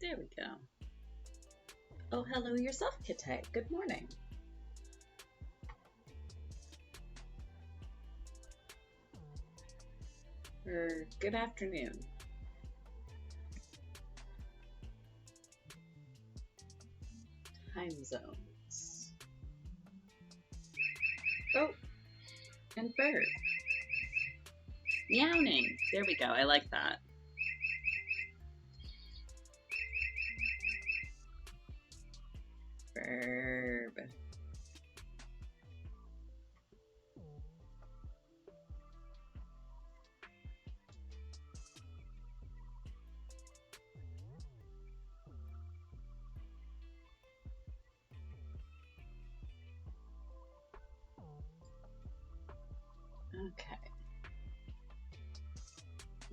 There we go. Oh, hello yourself, Kite. Good morning. Or good afternoon. Time zones. Oh, and bird. Meowing. There we go. I like that. Verb. Okay.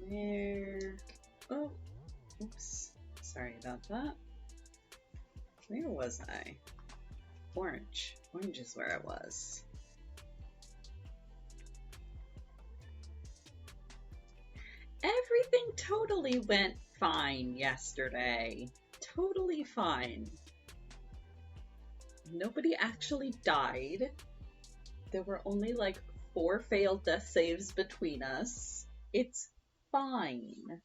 Where? Oh, oops. Sorry about that. Where was I? Orange. Orange is where I was. Everything totally went fine yesterday. Totally fine. Nobody actually died. There were only like 4 failed death saves between us. It's fine.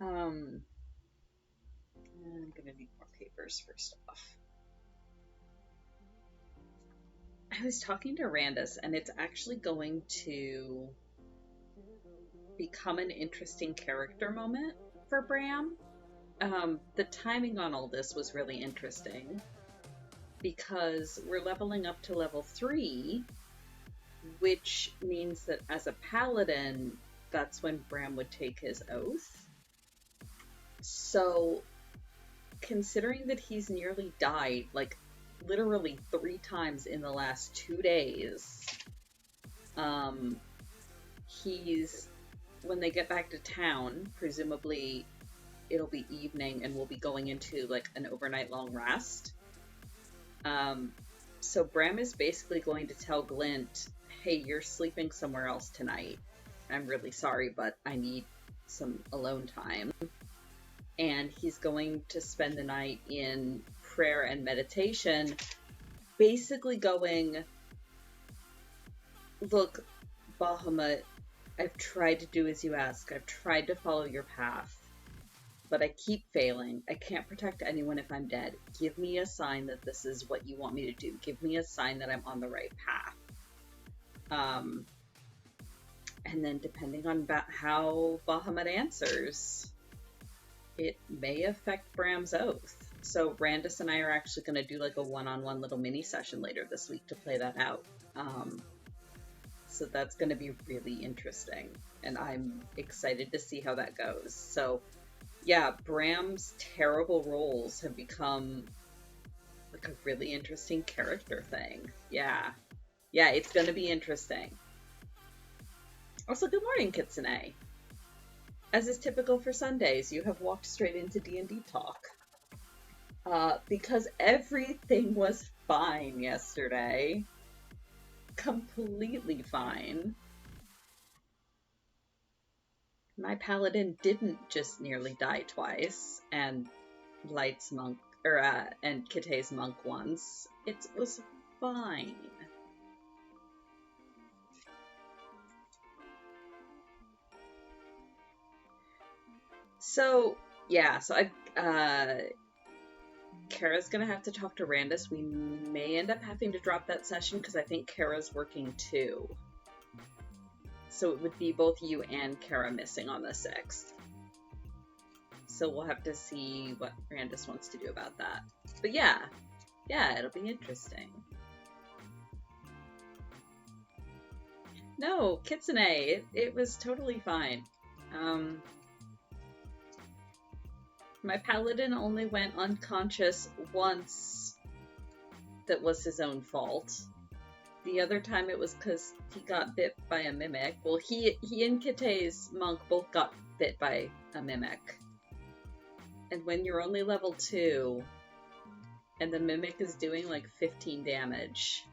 I'm gonna need more papers first off. I was talking to Randus, and it's actually going to become an interesting character moment for Bram. The timing on all this was really interesting because we're leveling up to level 3, which means that as a paladin, that's when Bram would take his oath. So, considering that he's nearly died, like, literally 3 times in the last 2 days, when they get back to town, presumably it'll be evening and we'll be going into, like, an overnight long rest. So Bram is basically going to tell Glint, hey, you're sleeping somewhere else tonight. I'm really sorry, but I need some alone time. And he's going to spend the night in prayer and meditation, basically going, look, Bahamut, I've tried to do as you ask. I've tried to follow your path, but I keep failing. I can't protect anyone if I'm dead. Give me a sign that this is what you want me to do. Give me a sign that I'm on the right path. And then depending on how Bahamut answers, it may affect Bram's oath. So Randus and I are actually going to do like a one-on-one little mini session later this week to play that out. So that's going to be really interesting, and I'm excited to see how that goes. So yeah, Bram's terrible rolls have become like a really interesting character thing. Yeah, it's going to be interesting. Also, good morning, Kitsune. As is typical for Sundays, you have walked straight into D&D talk. Because everything was fine yesterday. Completely fine. My paladin didn't just nearly die twice, and Light's monk, and Kite's monk once. It was fine. So, yeah, Kara's gonna have to talk to Randus. We may end up having to drop that session because I think Kara's working too. So it would be both you and Kara missing on the 6th. So we'll have to see what Randus wants to do about that. But yeah, it'll be interesting. No, Kitsune, it was totally fine. My paladin only went unconscious once. That was his own fault. The other time it was because he got bit by a mimic. Well, he and Kite's monk both got bit by a mimic. And when you're only level 2, and the mimic is doing like 15 damage,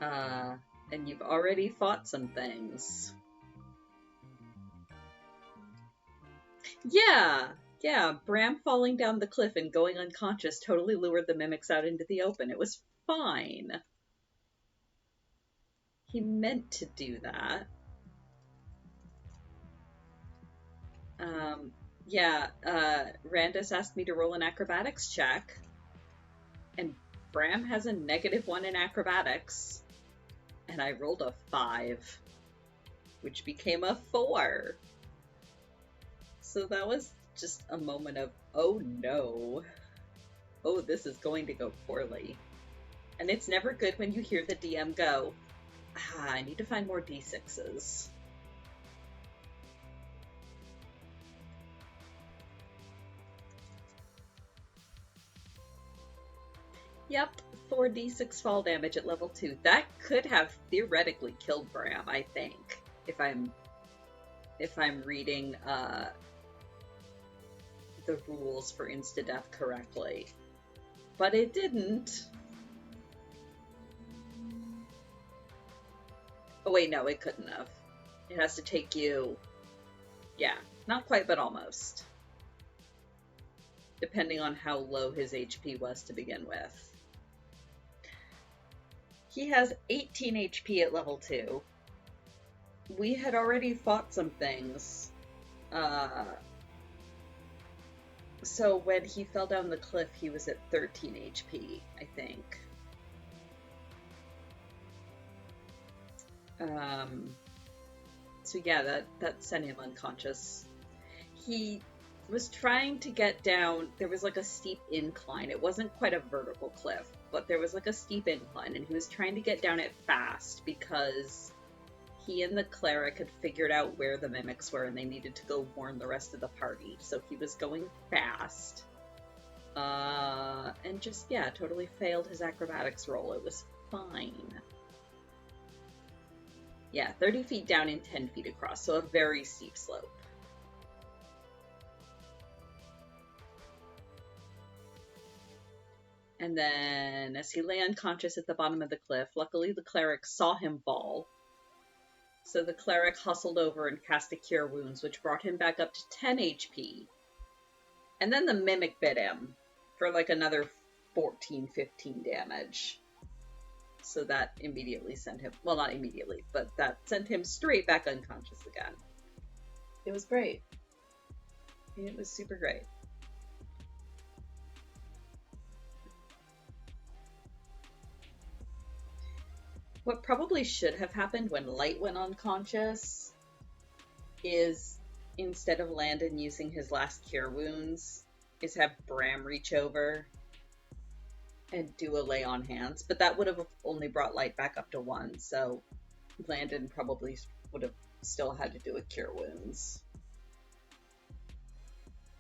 and you've already fought some things, Yeah, yeah. Bram falling down the cliff and going unconscious totally lured the mimics out into the open. It was fine. He meant to do that. Um, yeah, Randus asked me to roll an acrobatics check, and Bram has a -1 in acrobatics, and I rolled a 5, which became a 4. So that was just a moment of, oh no, oh, this is going to go poorly. And it's never good when you hear the DM go, I need to find more d6s. Yep, 4d6 fall damage at level 2. That could have theoretically killed Bram, I think, if I'm reading the rules for insta-death correctly. But it didn't. Oh wait, no, it couldn't have. It has to take you... Yeah, not quite, but almost. Depending on how low his HP was to begin with. He has 18 HP at level 2. We had already fought some things. So when he fell down the cliff, he was at 13 HP, I think. So yeah, that sent him unconscious. He was trying to get down. There was like a steep incline. It wasn't quite a vertical cliff, but there was like a steep incline, and he was trying to get down it fast because he and the cleric had figured out where the mimics were, and they needed to go warn the rest of the party. So he was going fast, and just, yeah, totally failed his acrobatics roll. It was fine. Yeah, 30 feet down and 10 feet across, so a very steep slope. And then, as he lay unconscious at the bottom of the cliff, luckily the cleric saw him fall. So the cleric hustled over and cast a Cure Wounds, which brought him back up to 10 HP. And then the mimic bit him for like another 14, 15 damage. So that immediately sent him, well, not immediately, but that sent him straight back unconscious again. It was great. It was super great. What probably should have happened when Light went unconscious is, instead of Landon using his last Cure Wounds, is have Bram reach over and do a Lay on Hands. But that would have only brought Light back up to 1, so Landon probably would have still had to do a Cure Wounds.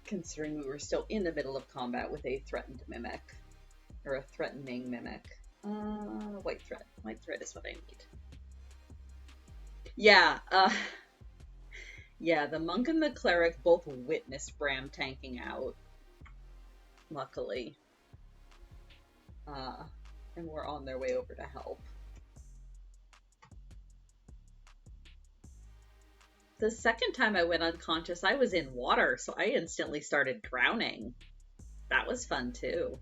Considering we were still in the middle of combat with a threatened mimic. Or a threatening mimic. White thread. White thread is what I need. Yeah, yeah, the monk and the cleric both witnessed Bram tanking out. Luckily. And were on their way over to help. The second time I went unconscious, I was in water, so I instantly started drowning. That was fun too.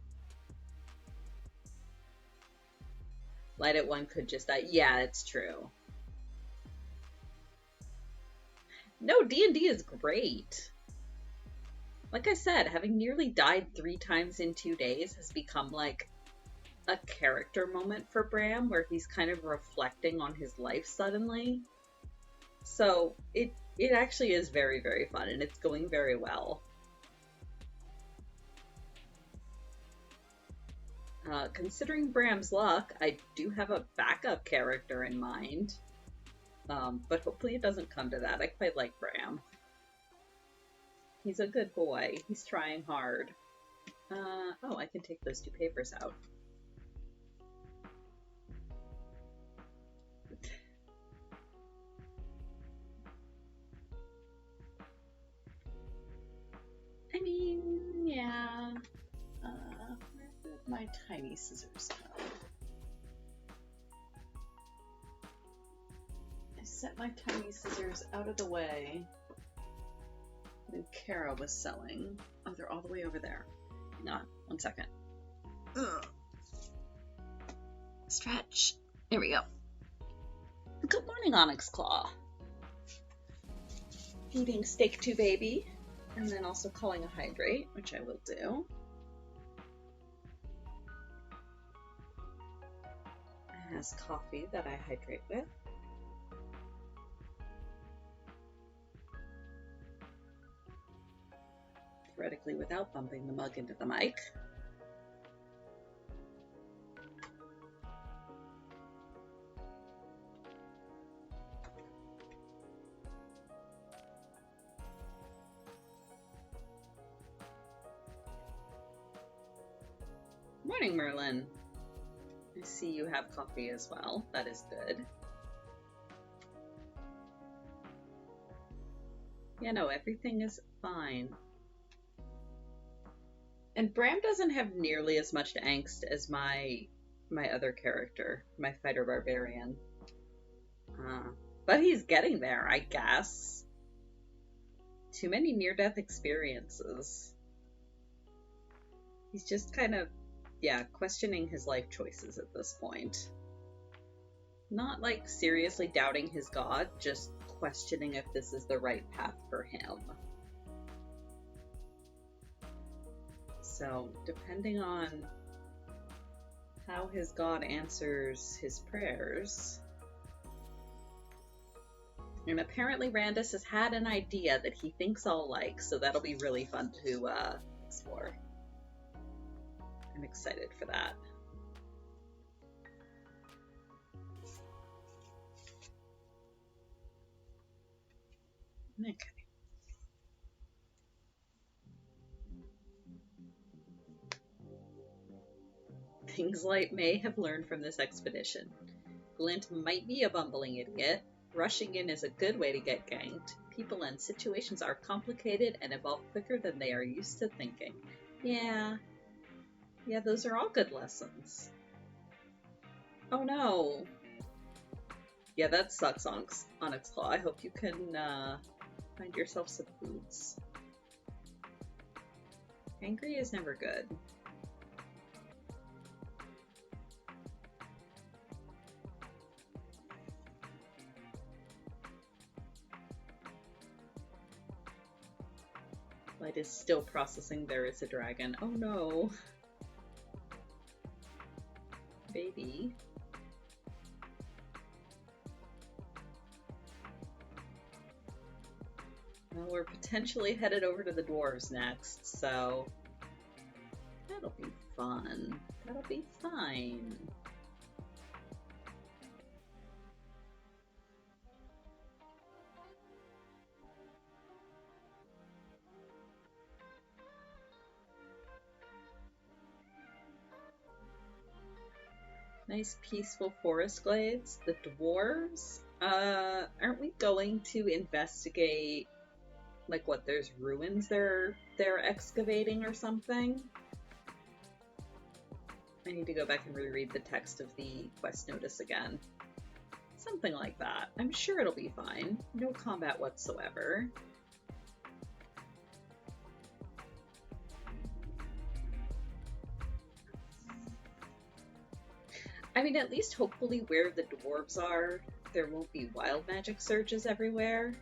Light at 1 could just die. Yeah, it's true. No, D&D is great. Like I said, having nearly died 3 times in 2 days has become like a character moment for Bram, where he's kind of reflecting on his life suddenly. So it actually is very, very fun, and it's going very well. Considering Bram's luck, I do have a backup character in mind. But hopefully it doesn't come to that. I quite like Bram. He's a good boy. He's trying hard. Oh, I can take those 2 papers out. I mean, yeah. Where did my tiny scissors go? I set my tiny scissors out of the way New Kara was selling. Oh, they're all the way over there. Hang on, 1 second. Ugh. Stretch. There we go. Good morning, Onyx Claw. Feeding steak to baby, and then also calling a hydrate, which I will do. It has coffee that I hydrate with. Theoretically without bumping the mug into the mic. Morning, Merlin. I see you have coffee as well. That is good. Yeah, no, everything is fine. And Bram doesn't have nearly as much angst as my other character, my fighter barbarian. But he's getting there, I guess. Too many near-death experiences. He's just kind of, yeah, questioning his life choices at this point. Not like seriously doubting his god, just questioning if this is the right path for him. So, depending on how his god answers his prayers. And apparently Randus has had an idea that he thinks I'll like, so that'll be really fun to explore. I'm excited for that. Okay. Things Light may have learned from this expedition. Glint might be a bumbling idiot. Rushing in is a good way to get ganked. People and situations are complicated and evolve quicker than they are used to thinking. Yeah, those are all good lessons. Oh no. Yeah, that sucks, Onyx Claw. I hope you can find yourself some foods. Angry is never good. Light is still processing there is a dragon. Oh no. Baby. Well, we're potentially headed over to the dwarves next, so that'll be fun. That'll be fine. Nice peaceful forest glades. The dwarves? Aren't we going to investigate, like, what, there's ruins they're excavating or something? I need to go back and reread the text of the quest notice again. Something like that. I'm sure it'll be fine. No combat whatsoever. I mean, at least hopefully where the dwarves are, there won't be wild magic surges everywhere.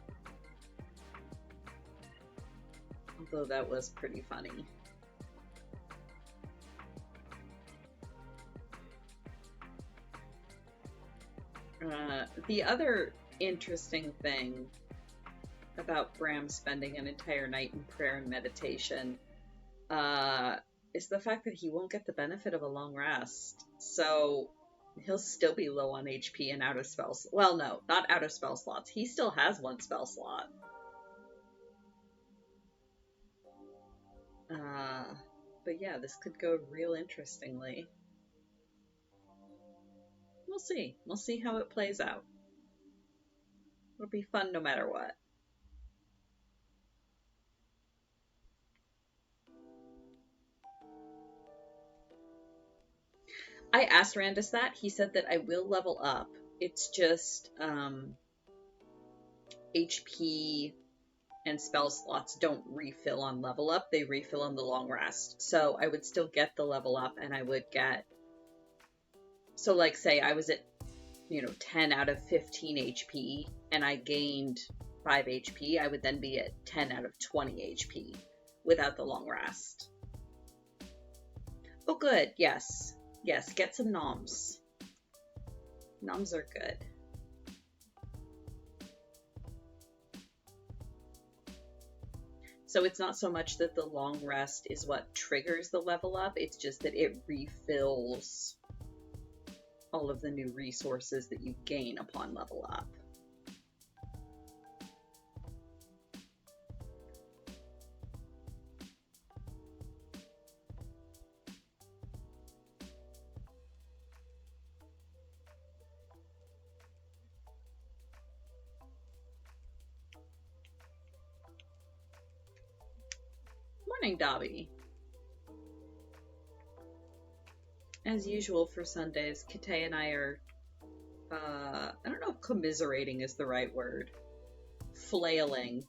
Although that was pretty funny. The other interesting thing about Bram spending an entire night in prayer and meditation is the fact that he won't get the benefit of a long rest. So he'll still be low on HP and out of spells. Well, no, not out of spell slots. He still has one spell slot. But yeah, this could go real interestingly. We'll see. We'll see how it plays out. It'll be fun no matter what. I asked Randus that. He said that I will level up. It's just HP and spell slots don't refill on level up, they refill on the long rest. So I would still get the level up, and I would get, so like say I was at 10 out of 15 HP and I gained 5 HP, I would then be at 10 out of 20 HP without the long rest. Oh good, yes, get some noms. Noms are good. So it's not so much that the long rest is what triggers the level up, it's just that it refills all of the new resources that you gain upon level up. Morning, Dobby. As usual for Sundays, Kate and I are, I don't know if commiserating is the right word, flailing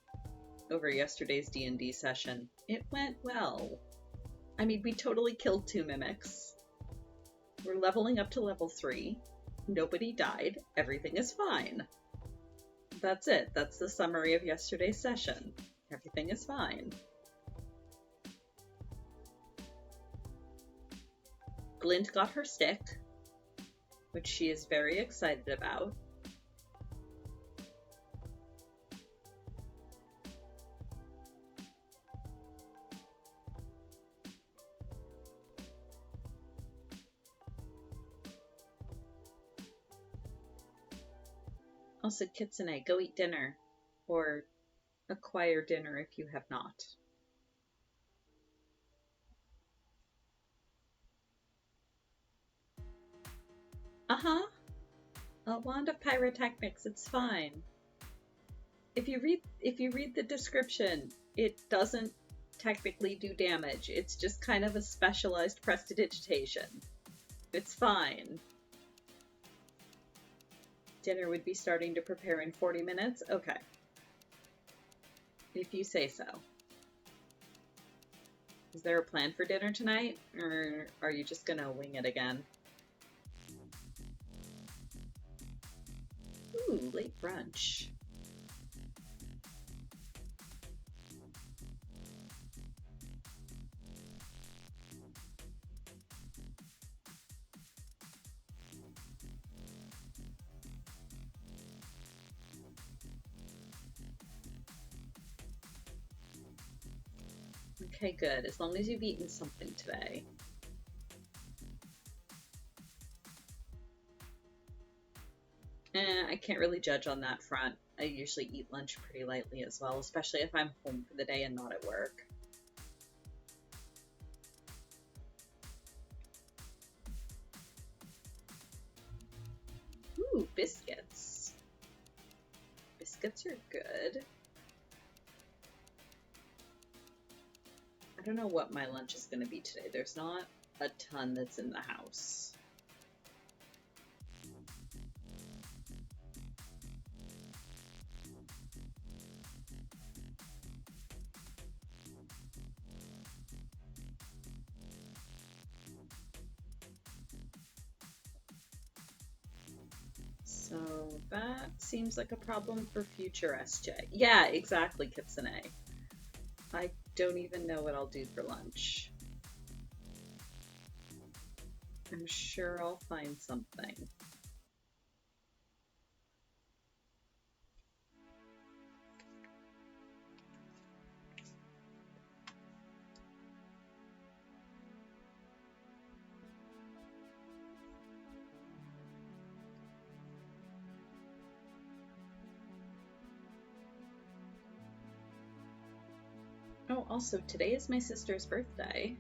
over yesterday's D&D session. It went well. I mean, we totally killed 2 mimics. We're leveling up to level 3. Nobody died. Everything is fine. That's it. That's the summary of yesterday's session. Everything is fine. Glint got her stick, which she is very excited about. Also, Kitsune, go eat dinner, or acquire dinner if you have not. Uh-huh. A wand of pyrotechnics, it's fine. If you read the description, it doesn't technically do damage. It's just kind of a specialized prestidigitation. It's fine. Dinner would be starting to prepare in 40 minutes? Okay. If you say so. Is there a plan for dinner tonight? Or are you just gonna wing it again? Ooh, late brunch. Okay, good. As long as you've eaten something today. I can't really judge on that front. I usually eat lunch pretty lightly as well, especially if I'm home for the day and not at work. Ooh, biscuits. Biscuits are good. I don't know what my lunch is going to be today. There's not a ton that's in the house. So that seems like a problem for future SJ. Yeah, exactly, Kitsune. I don't even know what I'll do for lunch. I'm sure I'll find something. Oh, also, today is my sister's birthday.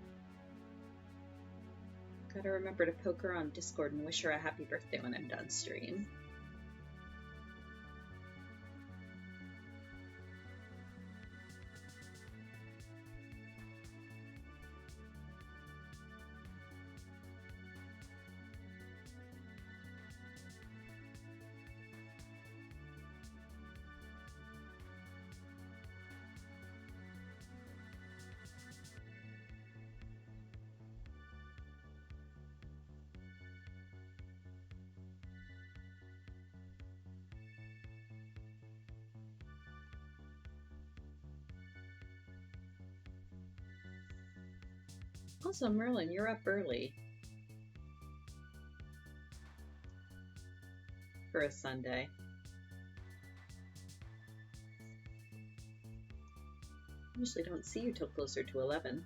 Gotta remember to poke her on Discord and wish her a happy birthday when I'm done stream. Also, Merlin, you're up early for a Sunday. Usually don't see you till closer to 11.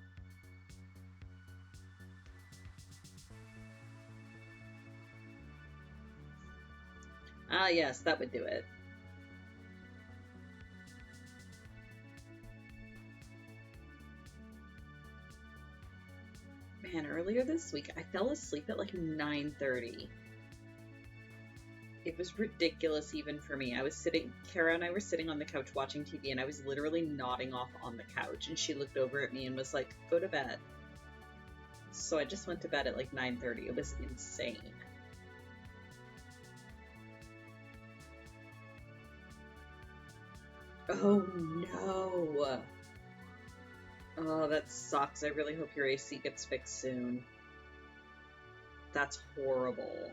Ah, yes, that would do it. Man, earlier this week, I fell asleep at like 9:30. It was ridiculous even for me. Kara and I were sitting on the couch watching TV, and I was literally nodding off on the couch, and she looked over at me and was like, go to bed. So I just went to bed at like 9:30. It was insane. Oh no. Oh, that sucks. I really hope your AC gets fixed soon. That's horrible.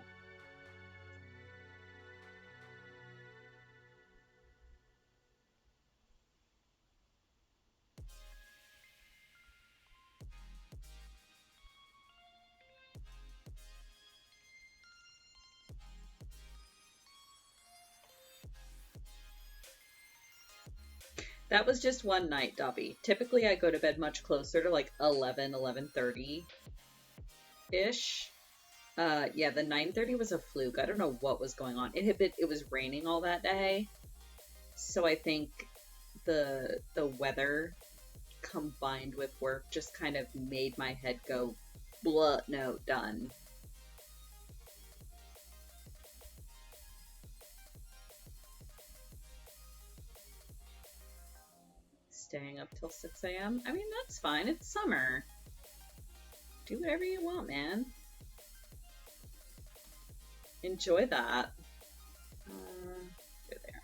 That was just one night, Dobby. Typically, I go to bed much closer to like 11, 11:30-ish. Yeah, the 9:30 was a fluke. I don't know what was going on. It was raining all that day. So I think the weather combined with work just kind of made my head go, blah, no, done. Staying up till 6 a.m. I mean, that's fine. It's summer. Do whatever you want, man. Enjoy that. Go there.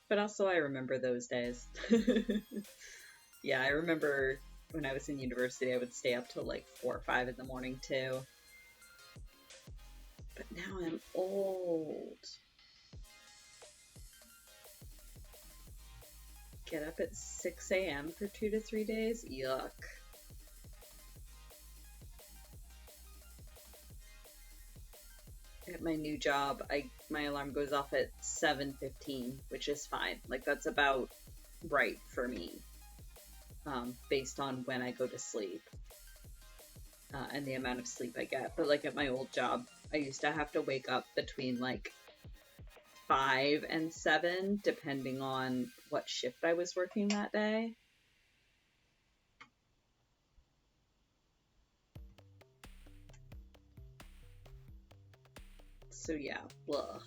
But also, I remember those days. Yeah, I remember when I was in university, I would stay up till like 4 or 5 in the morning too. But now I'm old. Get up at 6 a.m. for 2 to 3 days? Yuck. At my new job, my alarm goes off at 7:15, which is fine. Like, that's about right for me, based on when I go to sleep, and the amount of sleep I get. But like at my old job, I used to have to wake up between like 5 and 7, depending on what shift I was working that day. So yeah, blah.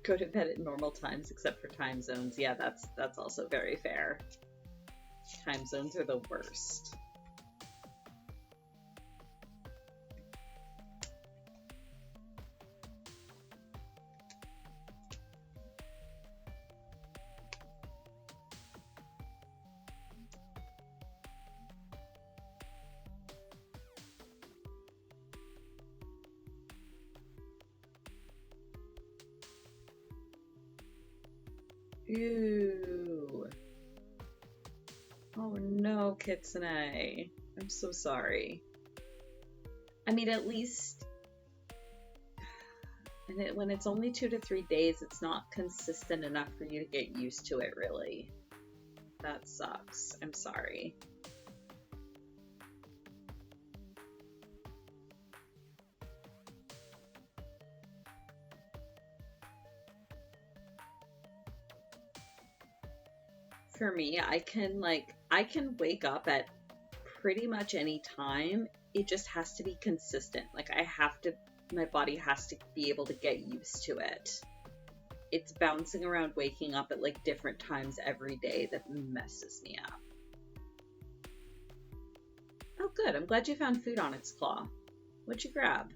Go to bed at normal times except for time zones. Yeah, that's also very fair. Time zones are the worst. Ew. Oh no, Kitsune. I'm so sorry. I mean, at least, when it's only 2 to 3 days, it's not consistent enough for you to get used to it, really. That sucks. I'm sorry. For me, I can wake up at pretty much any time. It just has to be consistent. Like, my body has to be able to get used to it. It's bouncing around waking up at like different times every day that messes me up. Oh, good. I'm glad you found food on its claw. What'd you grab?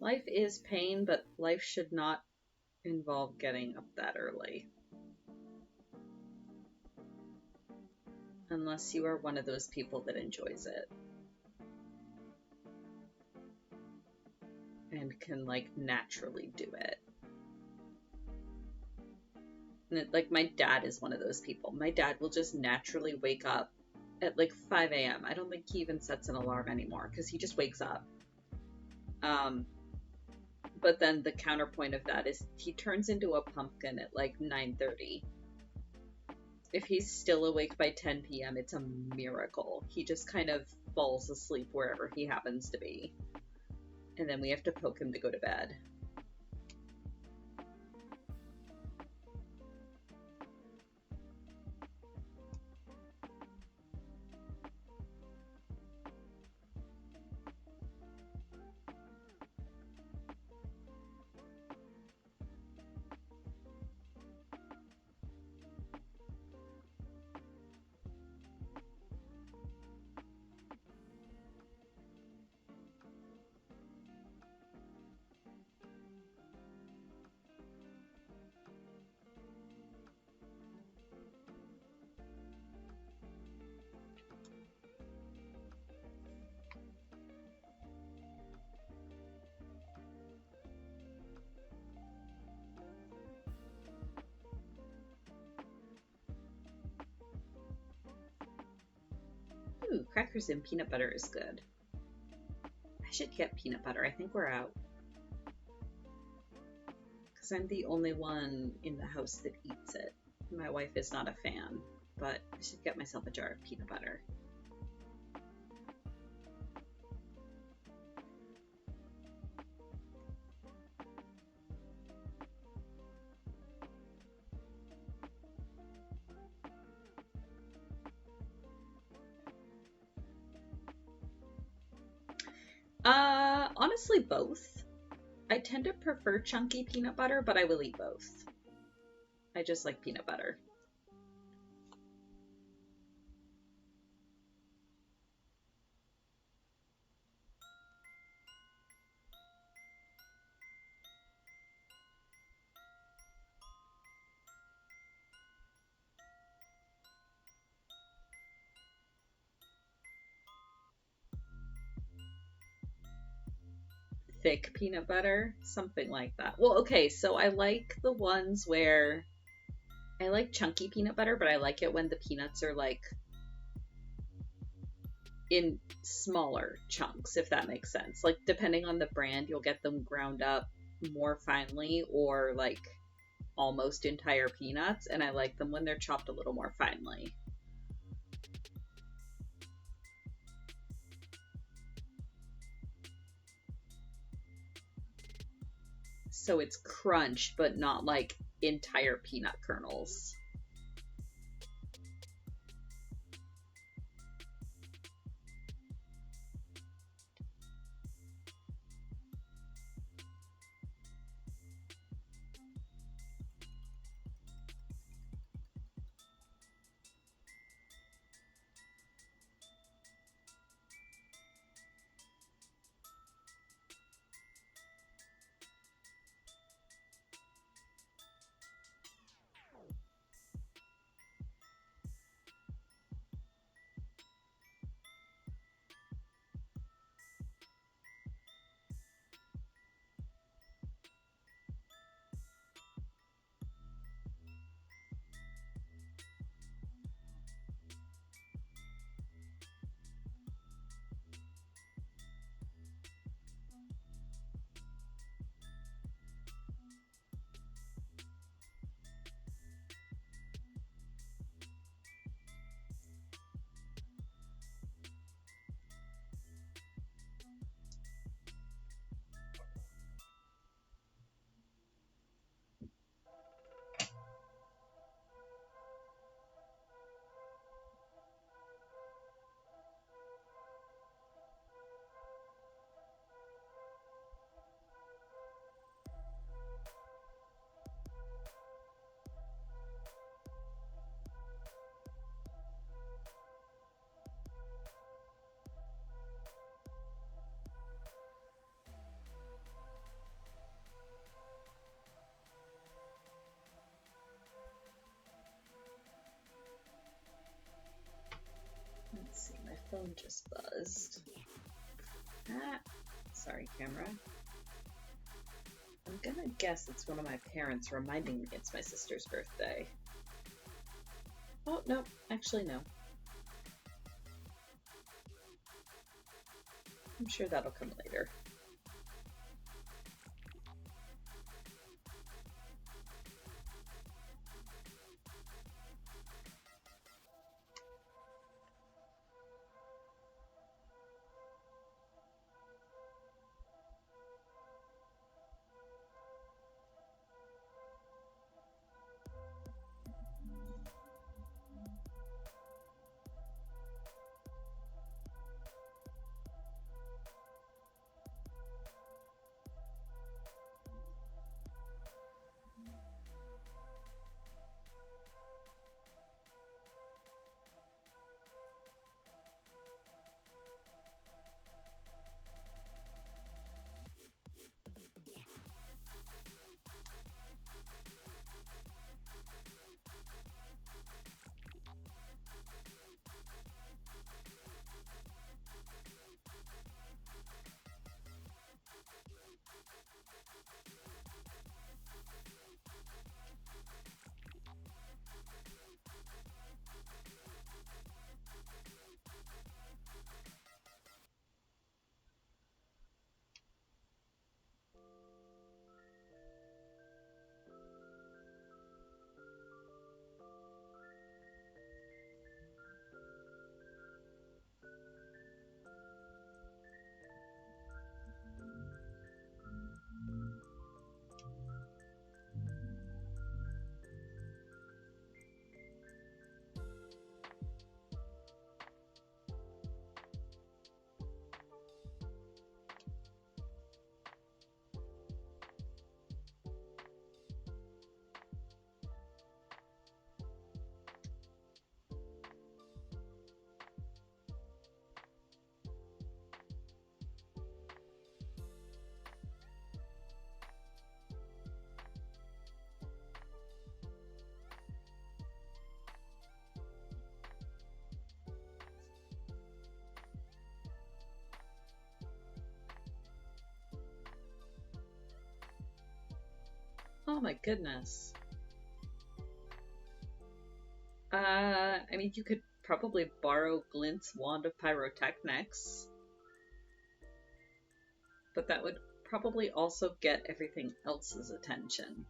Life is pain, but life should not involve getting up that early. Unless you are one of those people that enjoys it and can, like, naturally do it. And like, my dad is one of those people. My dad will just naturally wake up at like 5 a.m. I don't think he even sets an alarm anymore because he just wakes up. Um, but then the counterpoint of that is he turns into a pumpkin at like 9:30. If he's still awake by 10 p.m., it's a miracle. He just kind of falls asleep wherever he happens to be. And then we have to poke him to go to bed. Ooh, crackers and peanut butter is good. I should get peanut butter. I think we're out. Because I'm the only one in the house that eats it. My wife is not a fan, but I should get myself a jar of peanut butter. Honestly, both. I tend to prefer chunky peanut butter, but I will eat both. I just like peanut butter. Thick peanut butter, something like that. Well, okay, so I like the ones where I like chunky peanut butter, but I like it when the peanuts are like in smaller chunks, if that makes sense. Like, depending on the brand, you'll get them ground up more finely or like almost entire peanuts, and I like them when they're chopped a little more finely. So it's crunch, but not like entire peanut kernels. phone just buzzed. Ah, sorry, camera. I'm gonna guess it's one of my parents reminding me it's my sister's birthday. Oh, no, actually, no. I'm sure that'll come later. Oh my goodness. I mean, you could probably borrow Glint's Wand of Pyrotechnics, but that would probably also get everything else's attention.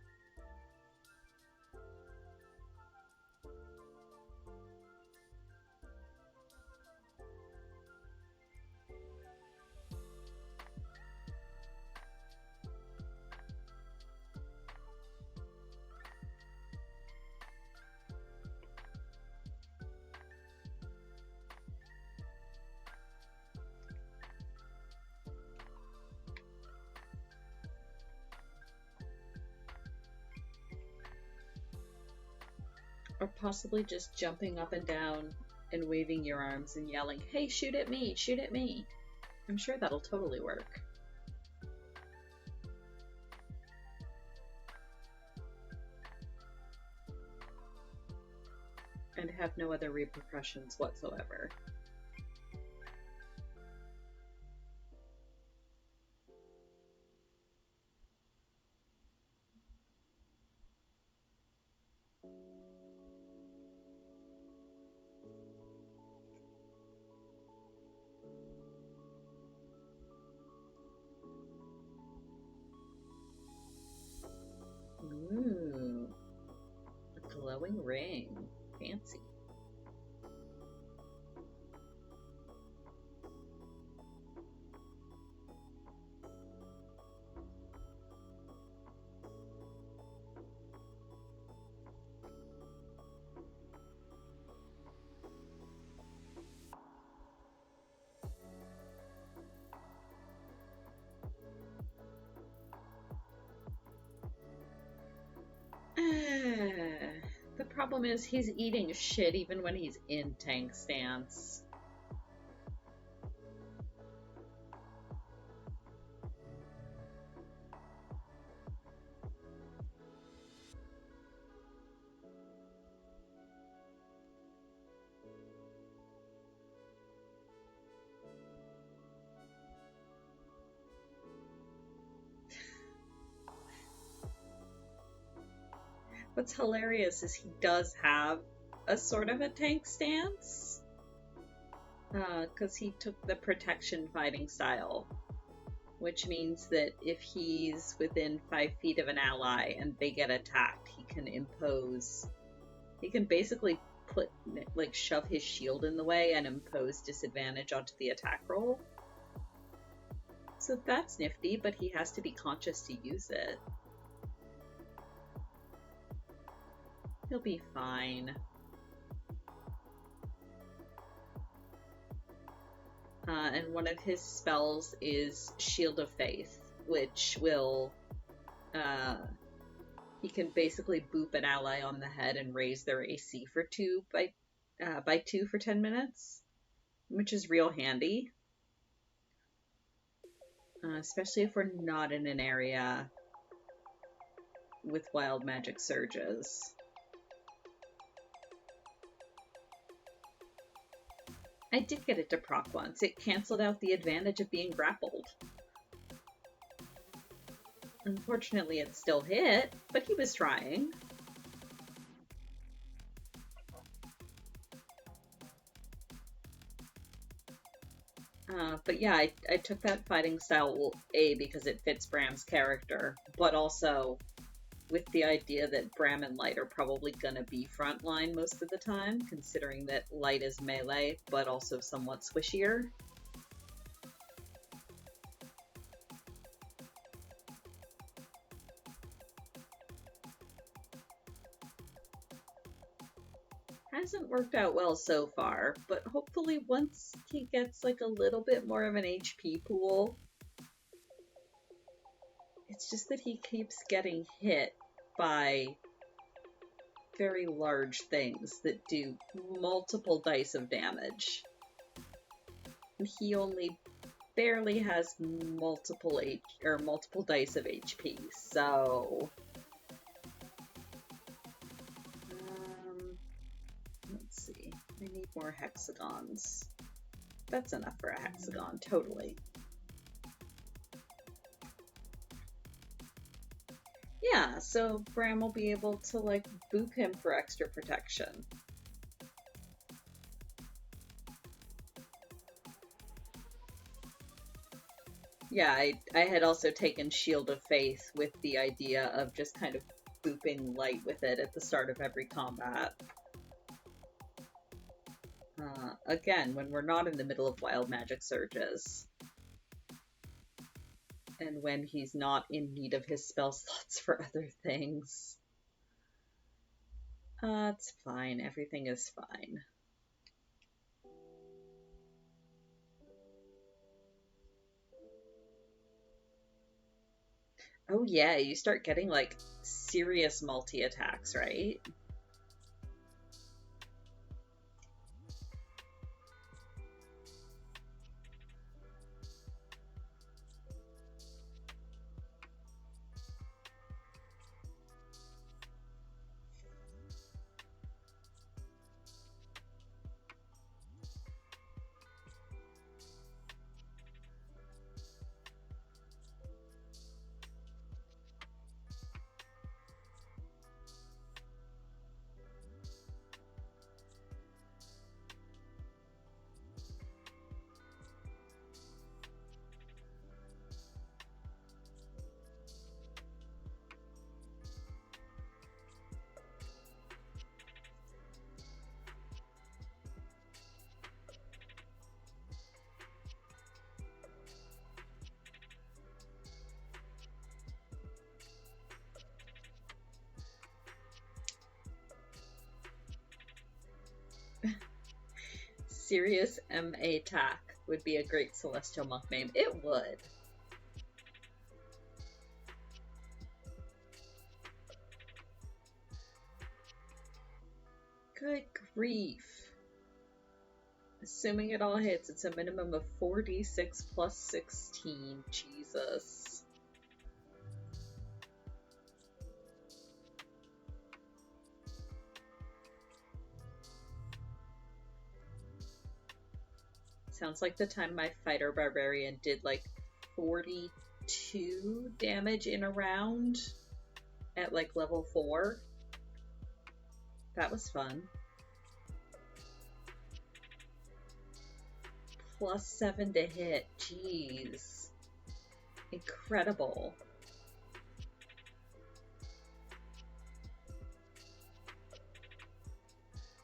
Or possibly just jumping up and down and waving your arms and yelling, "Hey, shoot at me! Shoot at me!" I'm sure that'll totally work. And have no other repercussions whatsoever. Ooh, a glowing ring. Fancy. The problem is he's eating shit even when he's in tank stance. What's hilarious is he does have a sort of a tank stance, because he took the protection fighting style, which means that if he's within 5 feet of an ally and they get attacked, he can basically shove his shield in the way and impose disadvantage onto the attack roll. So that's nifty, but he has to be conscious to use it. He'll be fine. And one of his spells is Shield of Faith, which will, he can basically boop an ally on the head and raise their AC for 2 by 2 for 10 minutes, which is real handy. Especially if we're not in an area with wild magic surges. I did get it to proc once. It canceled out the advantage of being grappled. Unfortunately, it still hit, but he was trying. But yeah, I took that fighting style, A, because it fits Bram's character, but also with the idea that Bram and Light are probably gonna be frontline most of the time, considering that Light is melee, but also somewhat squishier. Hasn't worked out well so far, but hopefully once he gets like a little bit more of an HP pool. It's just that he keeps getting hit by very large things that do multiple dice of damage. And he only barely has multiple dice of HP, so let's see. I need more hexagons. That's enough for a hexagon, totally. Yeah, so Bram will be able to, like, boop him for extra protection. Yeah, I had also taken Shield of Faith with the idea of just kind of booping Light with it at the start of every combat. Again, when we're not in the middle of wild magic surges. And when he's not in need of his spell slots for other things. It's fine. Everything is fine. Oh yeah, you start getting, like, serious multi-attacks, right? Serious MA attack would be a great Celestial Monk name. It would. Good grief. Assuming it all hits, it's a minimum of 4d6 plus 16. Jesus. Sounds like the time my fighter barbarian did like 42 damage in a round at like level 4. That was fun. +7 to hit. Jeez. Incredible.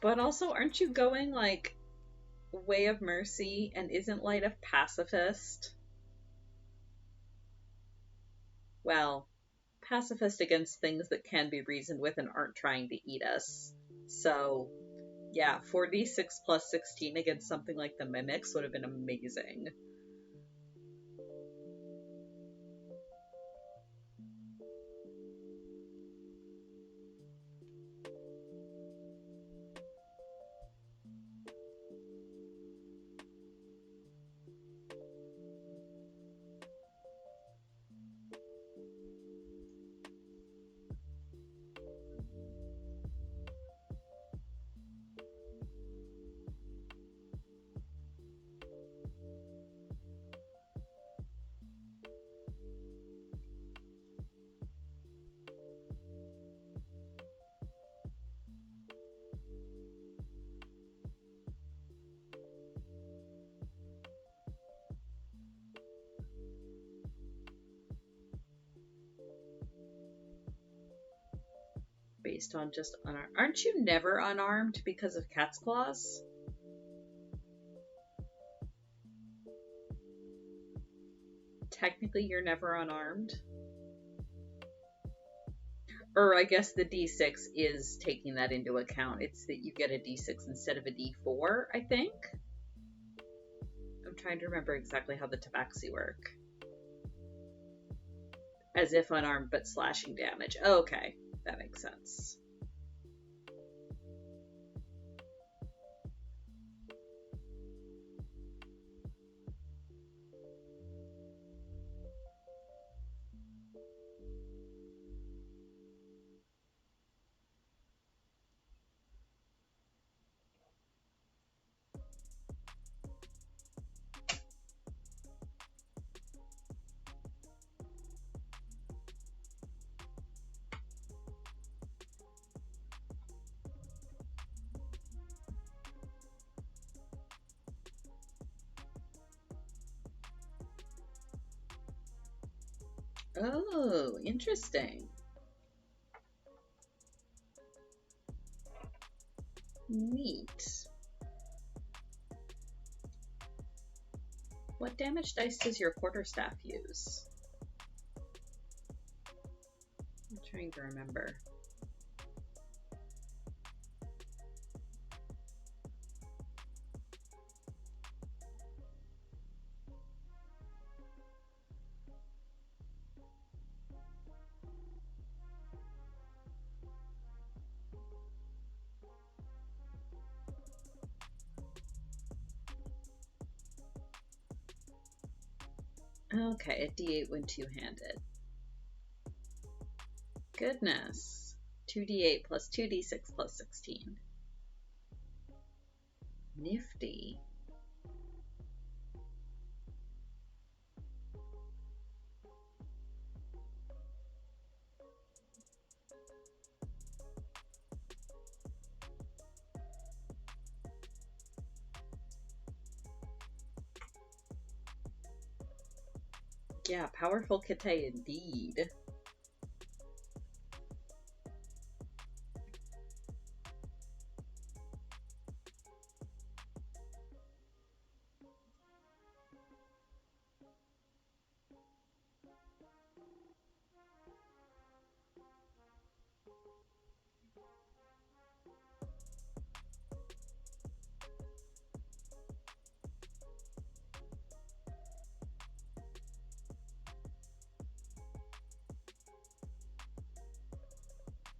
But also, aren't you going like Way of Mercy, and isn't Light a pacifist? Well, pacifist against things that can be reasoned with and aren't trying to eat us. So, yeah, 4d6 plus 16 against something like the Mimics would have been amazing. Based on just unarmed. Aren't you never unarmed because of cat's claws? Technically, you're never unarmed. Or I guess the d6 is taking that into account. It's that you get a d6 instead of a d4, I think. I'm trying to remember exactly how the tabaxi work. As if unarmed, but slashing damage. Oh, okay, that makes sense. Oh, interesting. Neat. What damage dice does your quarterstaff use? I'm trying to remember. Okay, a d8 when two-handed. Goodness. 2d8 plus 2d6 plus 16. Nifty. Yeah, powerful kite indeed.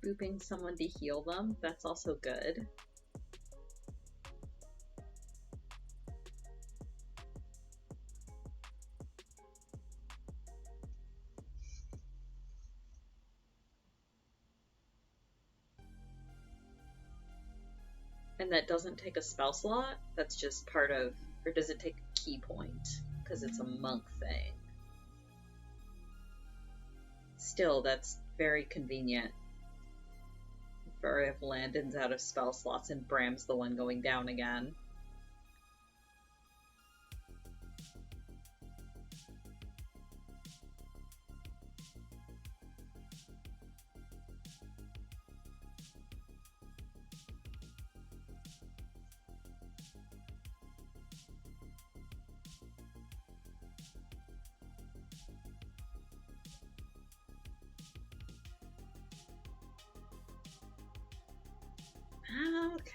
Booping someone to heal them, that's also good. And that doesn't take a spell slot? That's just part of... Or does it take a key point? Because it's a monk thing. Still, that's very convenient. or if Landon's out of spell slots and Bram's the one going down again.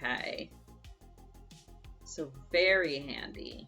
Okay. So very handy.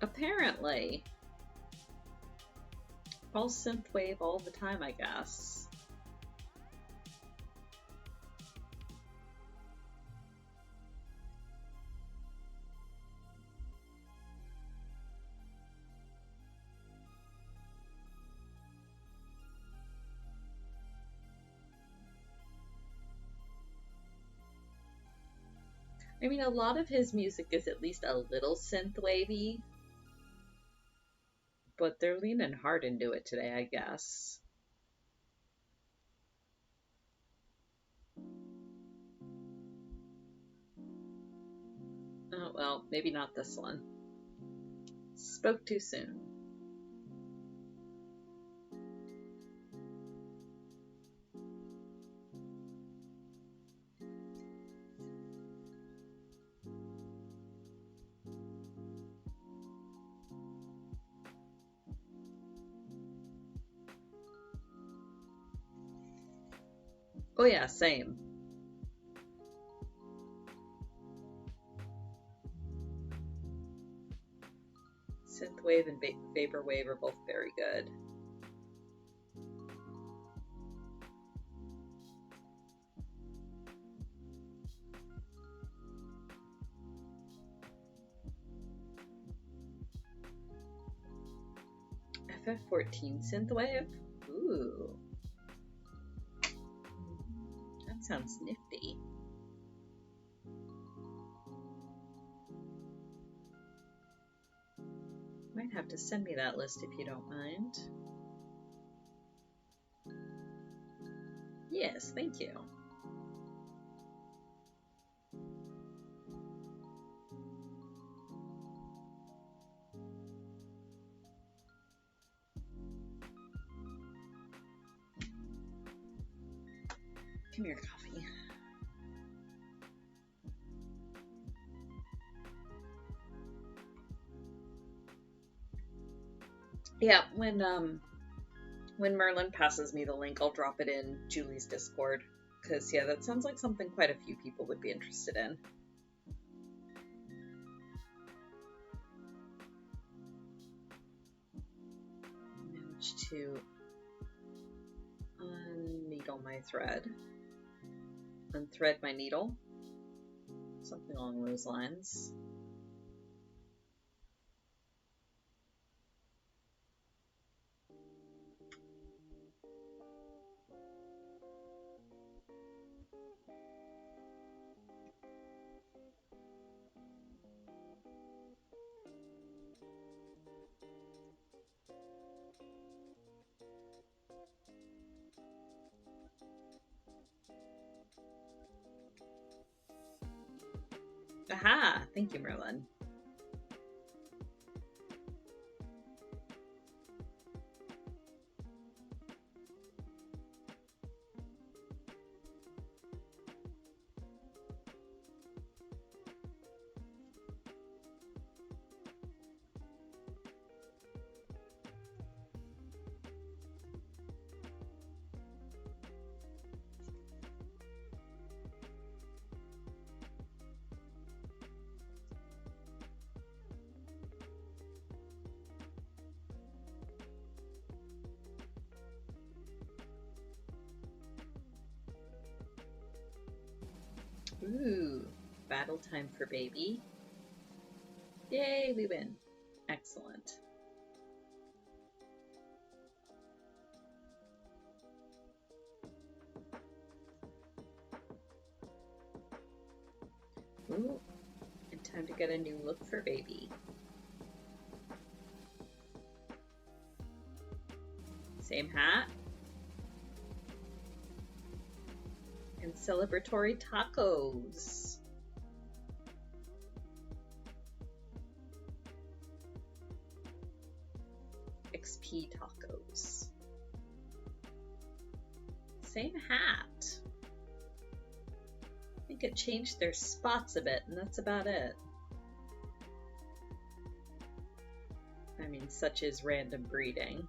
Apparently. All synthwave all the time, I guess. I mean, a lot of his music is at least a little synthwavy, but they're leaning hard into it today, I guess. Oh, well, maybe not this one. Spoke too soon. Oh yeah, same. Synthwave and vaporwave are both very good. FF14 synthwave? Ooh. That sounds nifty. Might have to send me that list if you don't mind. Yes, thank you. Give me your coffee. Yeah, when Merlin passes me the link, I'll drop it in Julie's Discord. Because, yeah, that sounds like something quite a few people would be interested in. Manage to unneedle my thread. Unthread my needle. Something along those lines. Aha! Thank you, Merlin. Ooh, battle time for baby. Yay, we win. Excellent. Ooh, and time to get a new look for baby. Same hat. And celebratory tacos. XP tacos. Same hat. I think it changed their spots a bit, and that's about it. I mean, such is random breeding.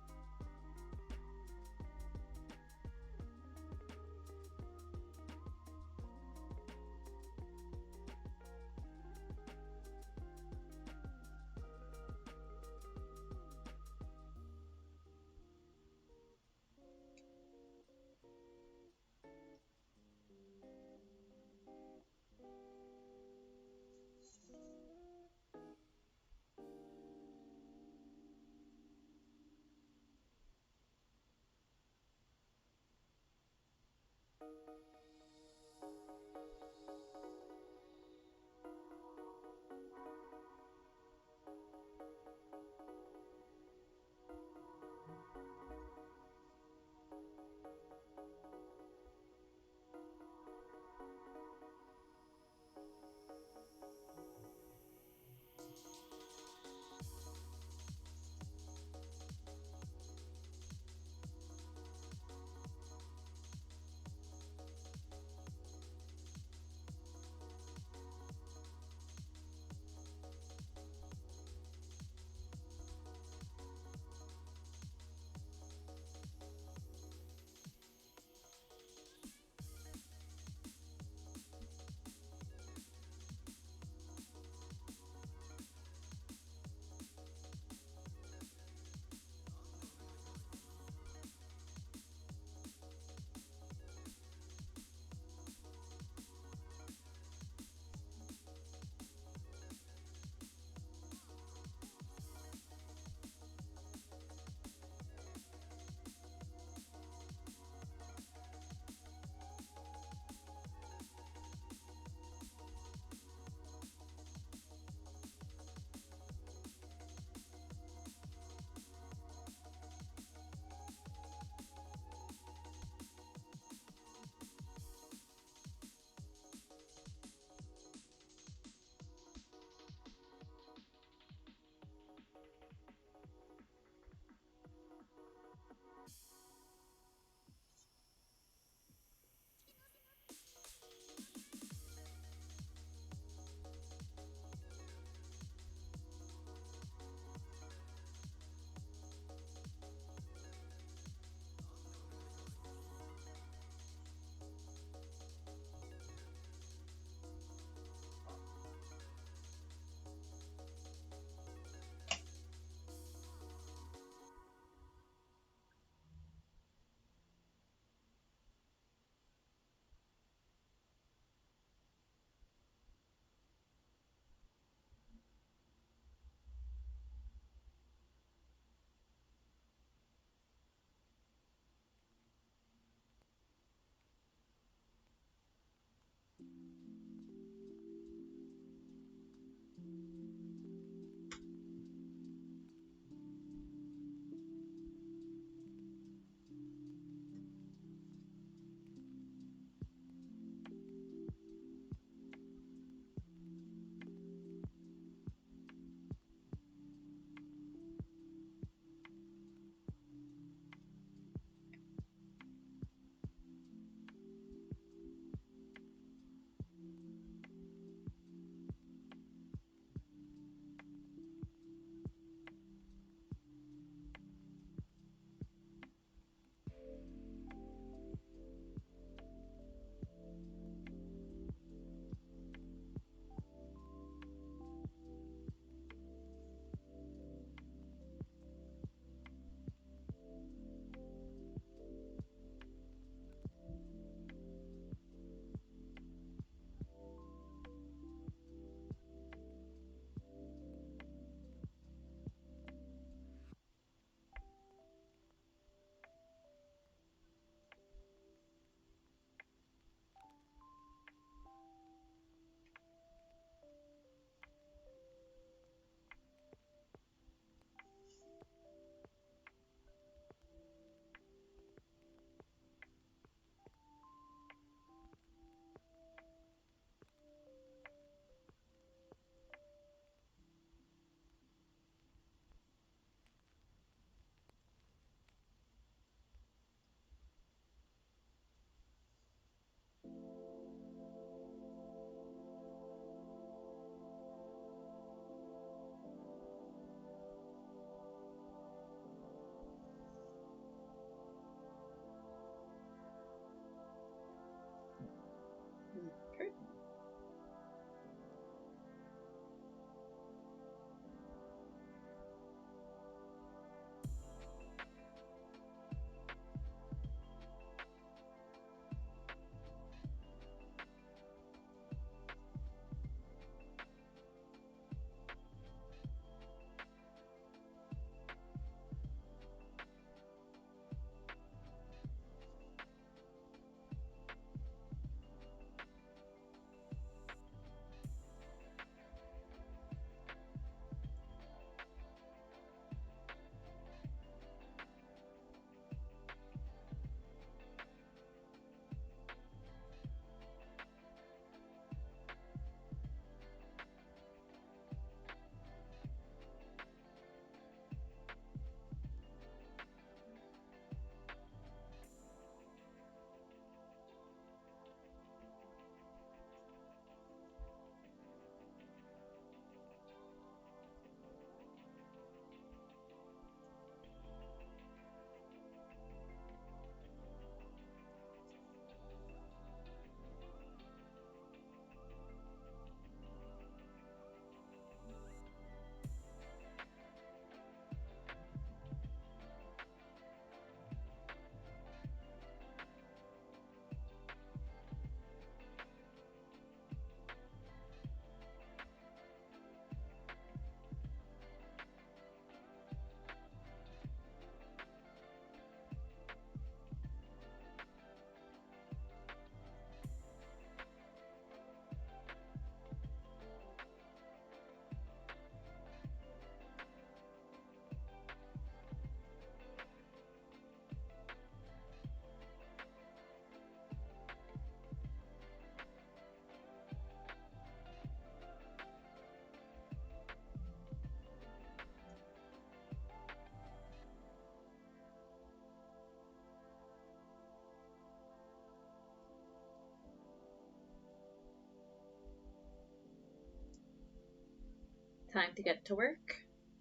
Time to get to work.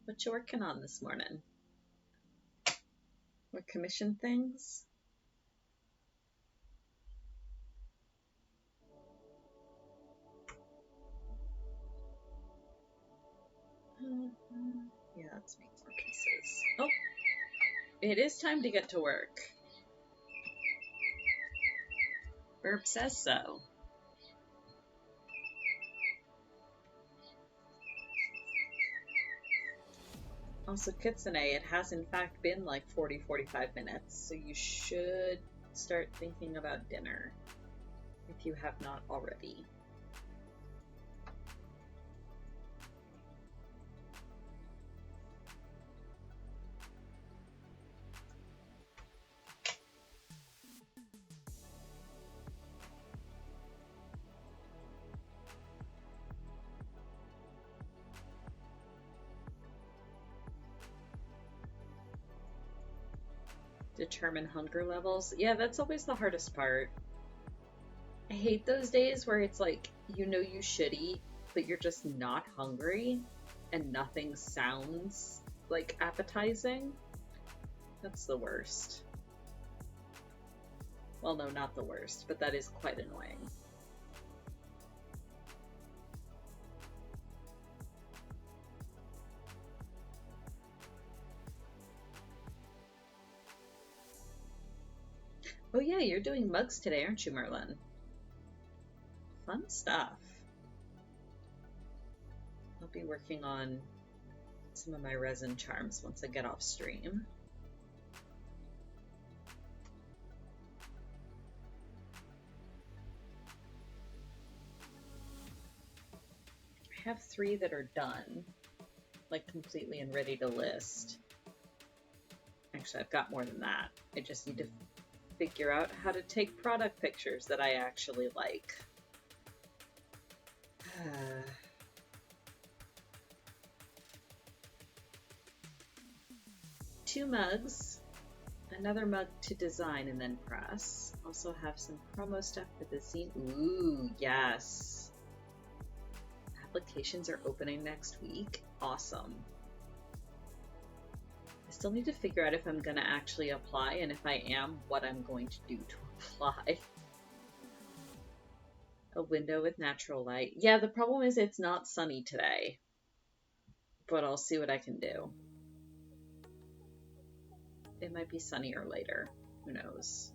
What you working on this morning? What commission things? Yeah, let's make more pieces. Oh, it is time to get to work. Burp says so. Also, Kitsune, it has in fact been like 40-45 minutes, so you should start thinking about dinner if you have not already. Determine hunger levels. Yeah, that's always the hardest part. I hate those days where it's like, you know you should eat, but you're just not hungry and nothing sounds like appetizing. That's the worst. Well, no, not the worst, but that is quite annoying. Oh yeah, you're doing mugs today, aren't you, Merlin? Fun stuff. I'll be working on some of my resin charms once I get off stream. I have 3 that are done, like completely and ready to list. Actually, I've got more than that. I just need to figure out how to take product pictures that I actually like. 2 mugs, another mug to design and then press. Also have some promo stuff for the zine. Ooh, yes. Applications are opening next week. Awesome. I still need to figure out if I'm going to actually apply, and if I am, what I'm going to do to apply. A window with natural light. Yeah, the problem is it's not sunny today, but I'll see what I can do. It might be sunnier later. Who knows?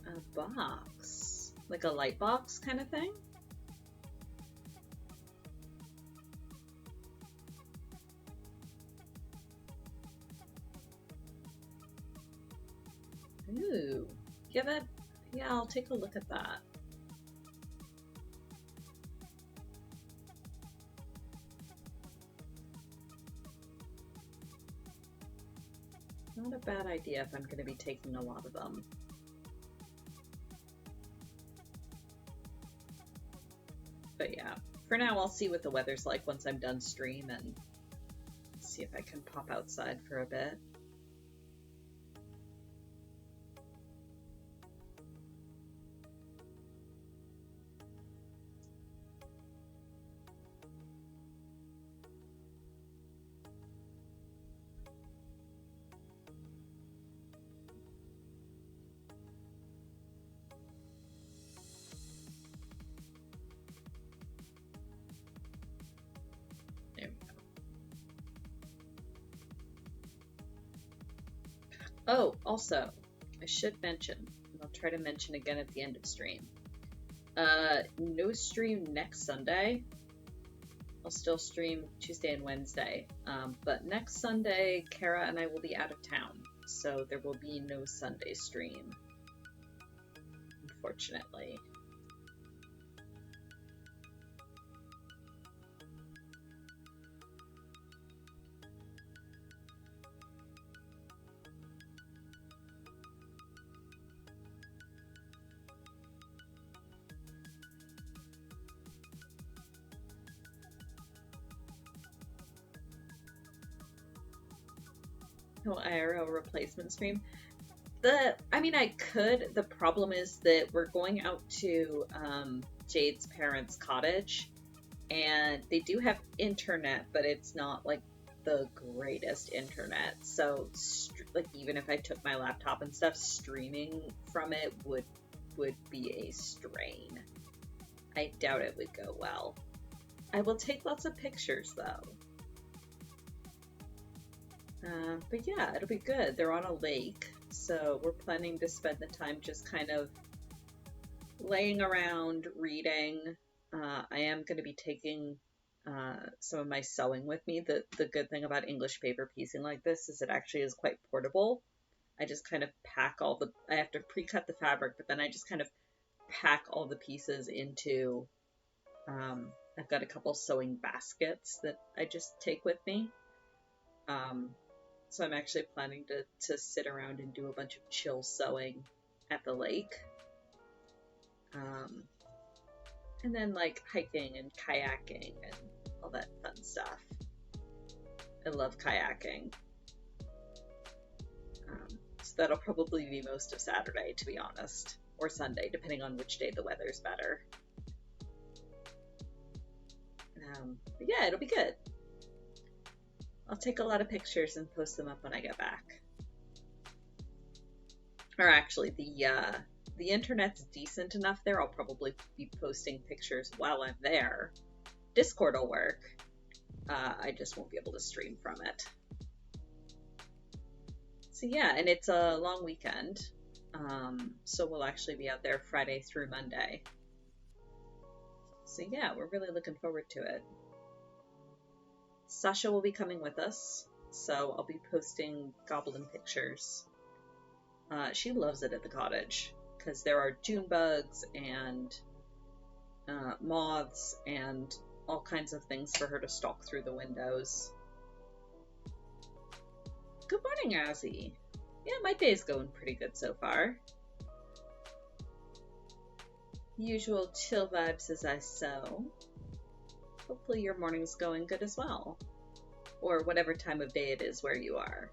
A box. Like a light box kind of thing? Ooh. Yeah, I'll take a look at that. Not a bad idea if I'm going to be taking a lot of them. But yeah, for now I'll see what the weather's like once I'm done stream and see if I can pop outside for a bit. There we go. Oh, also, I should mention, and I'll try to mention again at the end of stream. No stream next Sunday. I'll still stream Tuesday and Wednesday. But next Sunday, Kara and I will be out of town, so there will be no Sunday stream, unfortunately. No IRL replacement stream. I mean, I could. The problem is that we're going out to Jade's parents' cottage, and they do have internet, but it's not like the greatest internet. So, like, even if I took my laptop and stuff, streaming from it would be a strain. I doubt it would go well. I will take lots of pictures though. But yeah, it'll be good. They're on a lake, so we're planning to spend the time just kind of laying around, reading. I am going to be taking some of my sewing with me. The good thing about English paper piecing like this is it actually is quite portable. I just kind of pack I have to pre-cut the fabric, but then I just kind of pack all the pieces into, I've got a couple sewing baskets that I just take with me. So I'm actually planning to sit around and do a bunch of chill sewing at the lake. And then like hiking and kayaking and all that fun stuff. I love kayaking. So that'll probably be most of Saturday, to be honest, or Sunday, depending on which day the weather's better. But yeah, it'll be good. I'll take a lot of pictures and post them up when I get back. Or actually, the internet's decent enough there. I'll probably be posting pictures while I'm there. Discord will work. I just won't be able to stream from it. So yeah, and it's a long weekend. So we'll actually be out there Friday through Monday. So yeah, we're really looking forward to it. Sasha will be coming with us, so I'll be posting goblin pictures. She loves it at the cottage, because there are June bugs and moths and all kinds of things for her to stalk through the windows. Good morning, Azzy. Yeah, my day's going pretty good so far. Usual chill vibes as I sew. Hopefully your morning's going good as well. Or whatever time of day it is where you are.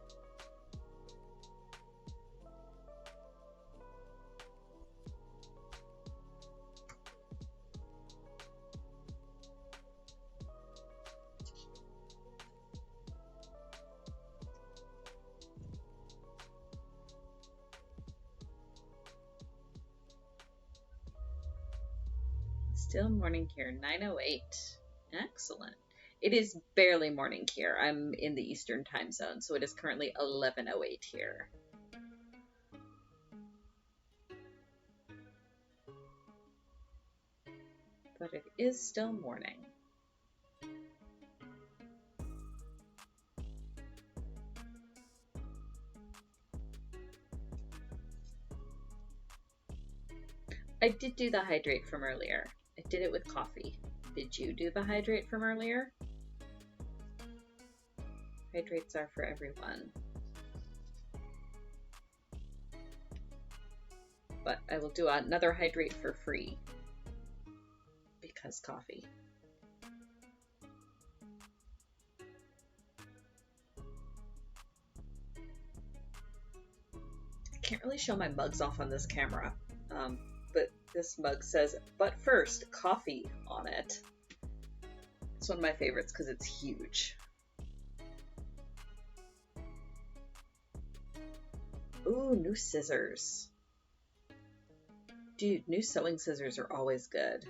Still morning here, 9:08. Excellent. It is barely morning here. I'm in the Eastern time zone, so it is currently 11:08 here. But it is still morning. I did do the hydrate from earlier. I did it with coffee. Did you do the hydrate from earlier? Hydrates are for everyone. But I will do another hydrate for free. Because coffee. I can't really show my mugs off on this camera. But this mug says, "But first, coffee" on it. It's one of my favorites because it's huge. Ooh, new scissors. Dude, new sewing scissors are always good.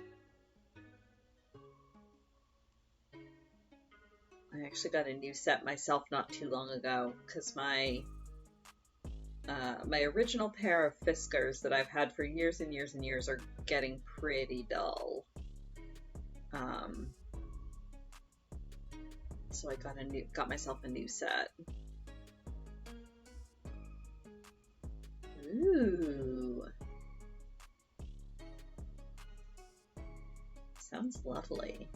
I actually got a new set myself not too long ago because my original pair of Fiskars that I've had for years and years and years are getting pretty dull. So I got myself a new set. Ooh. Sounds lovely.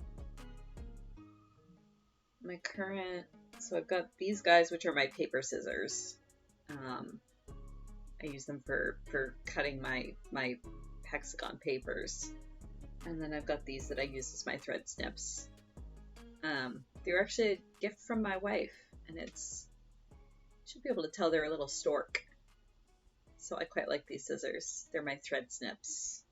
My current, so I've got these guys, which are my paper scissors. I use them for cutting my hexagon papers. And then I've got these that I use as my thread snips. They're actually a gift from my wife, and it's Should be able to tell they're a little stork. So I quite like these scissors. They're my thread snips.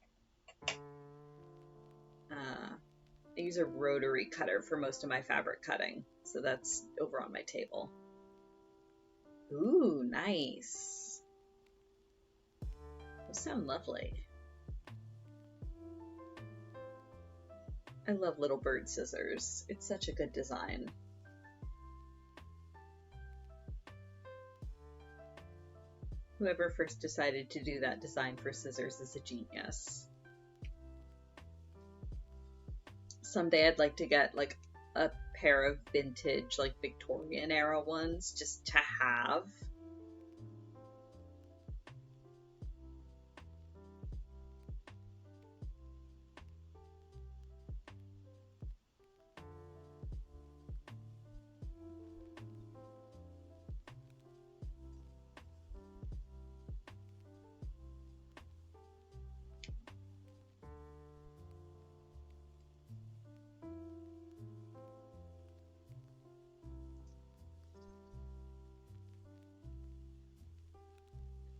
I use a rotary cutter for most of my fabric cutting, so that's over on my table. Ooh, nice. Those sound lovely. I love little bird scissors. It's such a good design. Whoever first decided to do that design for scissors is a genius. Someday I'd like to get like a pair of vintage, like Victorian era ones just to have.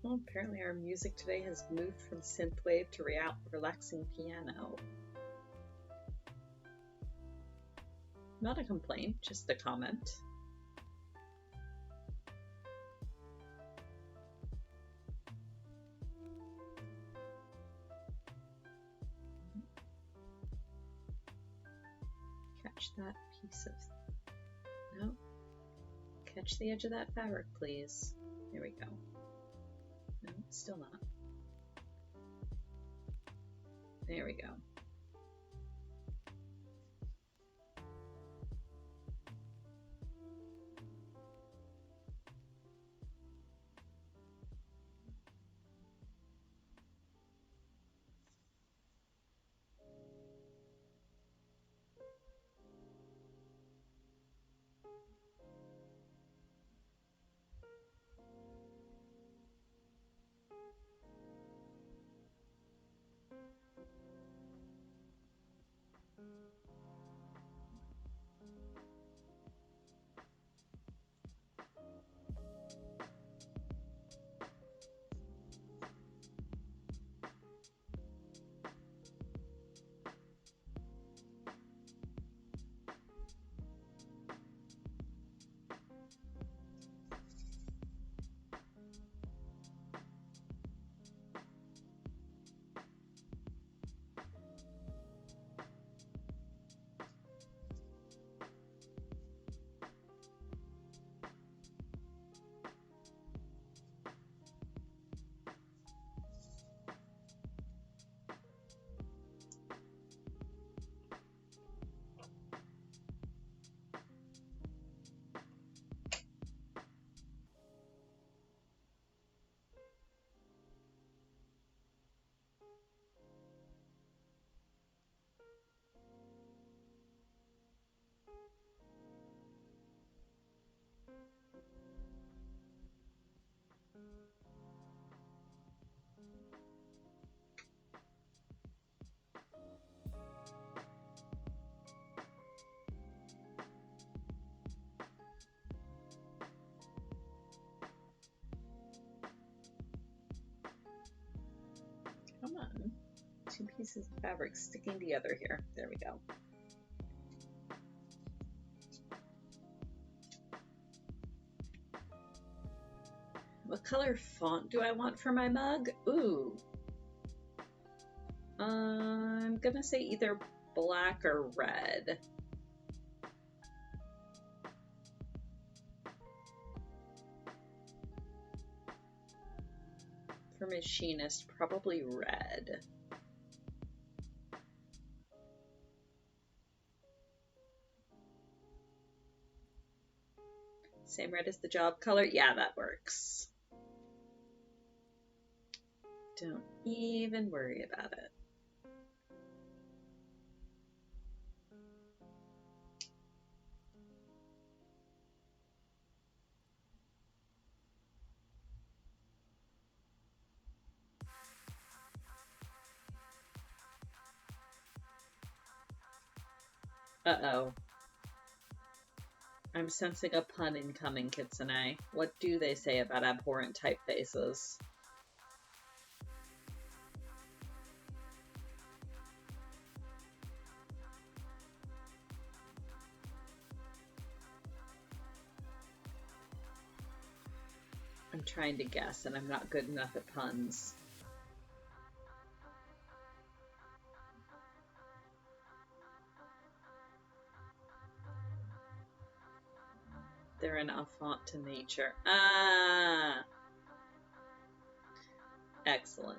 Well, apparently our music today has moved from synthwave to relaxing piano. Not a complaint, just a comment. Catch that piece of... No. Catch the edge of that fabric, please. There we go. No, still not. There we go. Come on. Two pieces of fabric sticking together here. There we go. What color font do I want for my mug? Ooh. I'm gonna say either black or red. For machinist, probably red. Same red as the job color? Yeah, that works. Don't even worry about it. Uh-oh. I'm sensing a pun incoming, Kitsune. What do they say about abhorrent typefaces? I'm trying to guess, and I'm not good enough at puns. They're an affront to nature. Ah! Excellent.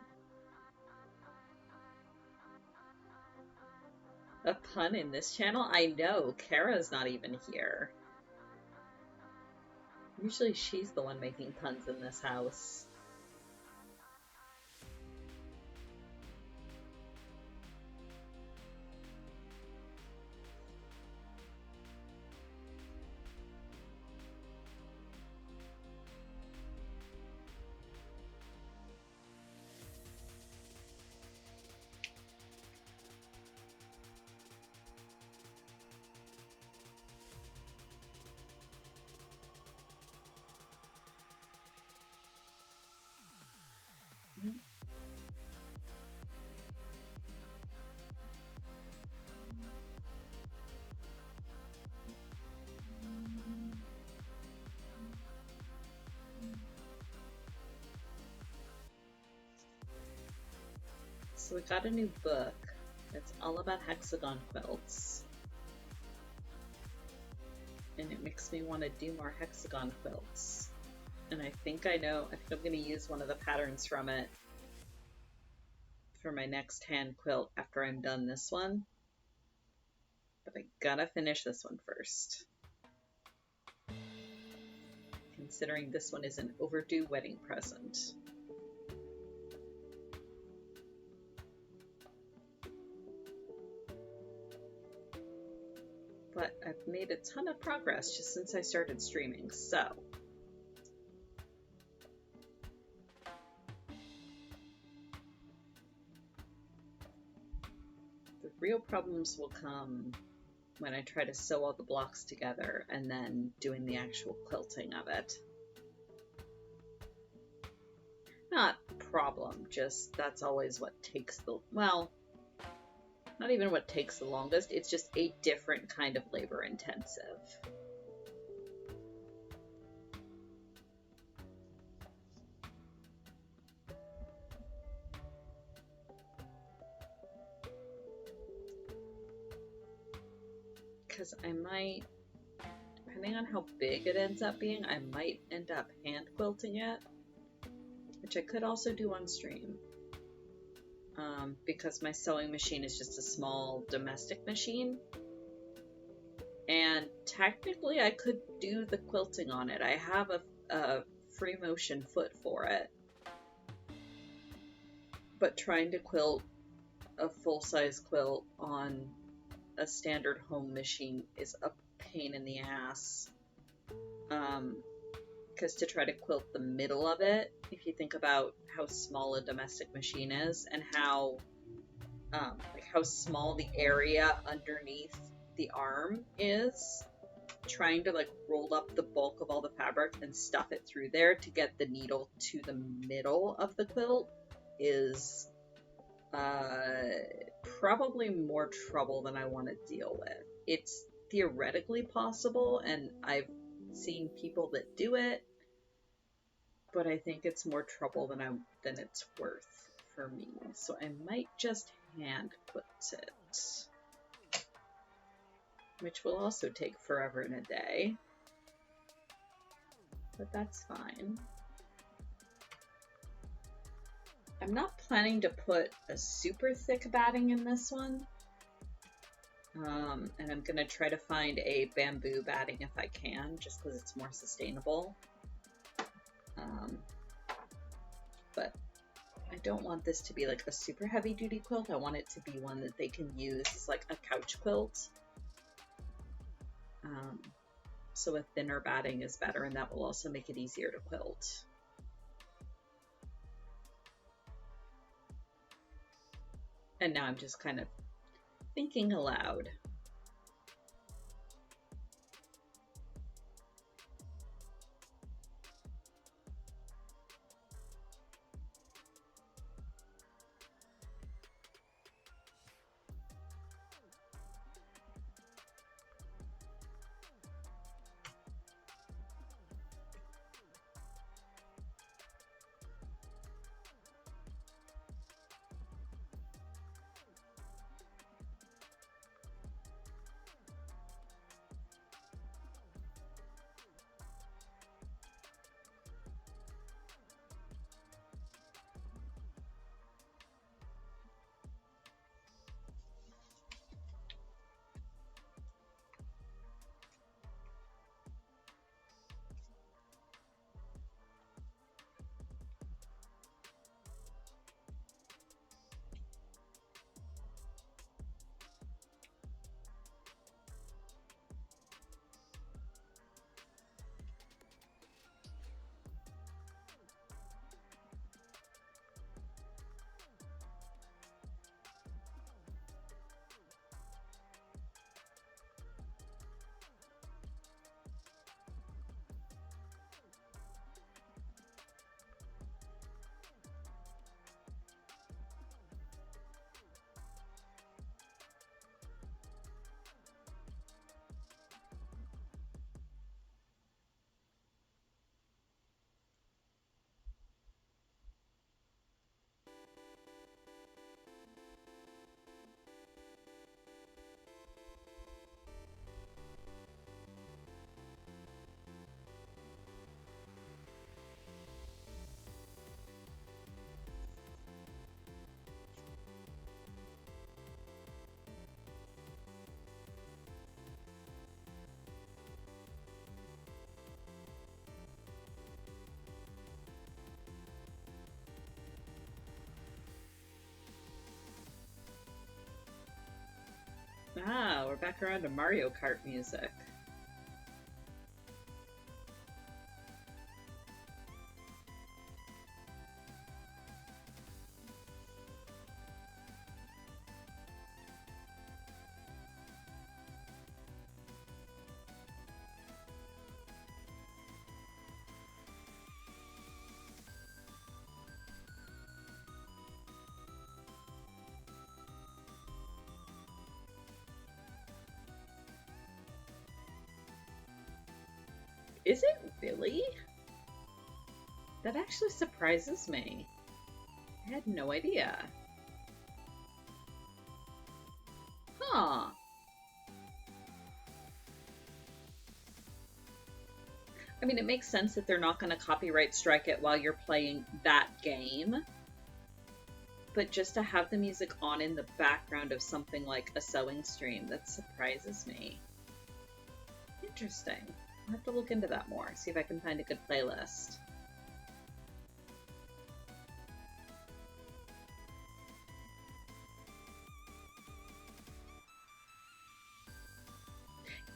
A pun in this channel? I know, Kara's not even here. Usually she's the one making puns in this house. So we got a new book. It's all about hexagon quilts. And it makes me want to do more hexagon quilts. And I think I know, I think I'm going to use one of the patterns from it for my next hand quilt after I'm done this one. But I gotta finish this one first. Considering this one is an overdue wedding present. But I've made a ton of progress just since I started streaming, so. The real problems will come when I try to sew all the blocks together and then doing the actual quilting of it. Not problem, just that's always what takes the, well, not even what takes the longest, it's just a different kind of labor intensive. Because I might, depending on how big it ends up being, I might end up hand quilting it, which I could also do on stream. Because my sewing machine is just a small domestic machine. And technically I could do the quilting on it. I have a free motion foot for it. But trying to quilt a full-size quilt on a standard home machine is a pain in the ass. Because to try to quilt the middle of it, if you think about how small a domestic machine is and how small the area underneath the arm is, trying to like roll up the bulk of all the fabric and stuff it through there to get the needle to the middle of the quilt is probably more trouble than I want to deal with. It's theoretically possible, and I've seen people that do it, but I think it's more trouble than it's worth for me. So I might just hand quilt it, which will also take forever and a day, but that's fine. I'm not planning to put a super thick batting in this one. And I'm gonna try to find a bamboo batting if I can, just because it's more sustainable. But I don't want this to be like a super heavy duty quilt. I want it to be one that they can use as like a couch quilt. So a thinner batting is better, and that will also make it easier to quilt. And now I'm just kind of thinking aloud. we're back around to Mario Kart music. Is it really? That actually surprises me. I had no idea. Huh. I mean, it makes sense that they're not going to copyright strike it while you're playing that game. But just to have the music on in the background of something like a sewing stream, that surprises me. Interesting. I'll have to look into that more, see if I can find a good playlist.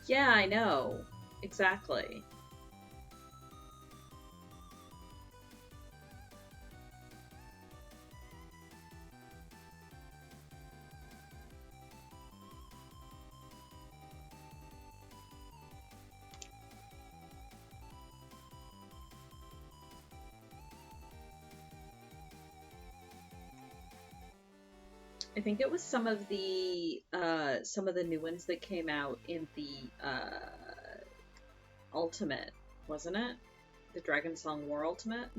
Yeah, I know. Exactly. I think it was some of the new ones that came out in the Ultimate, wasn't it? The Dragon Song War Ultimate?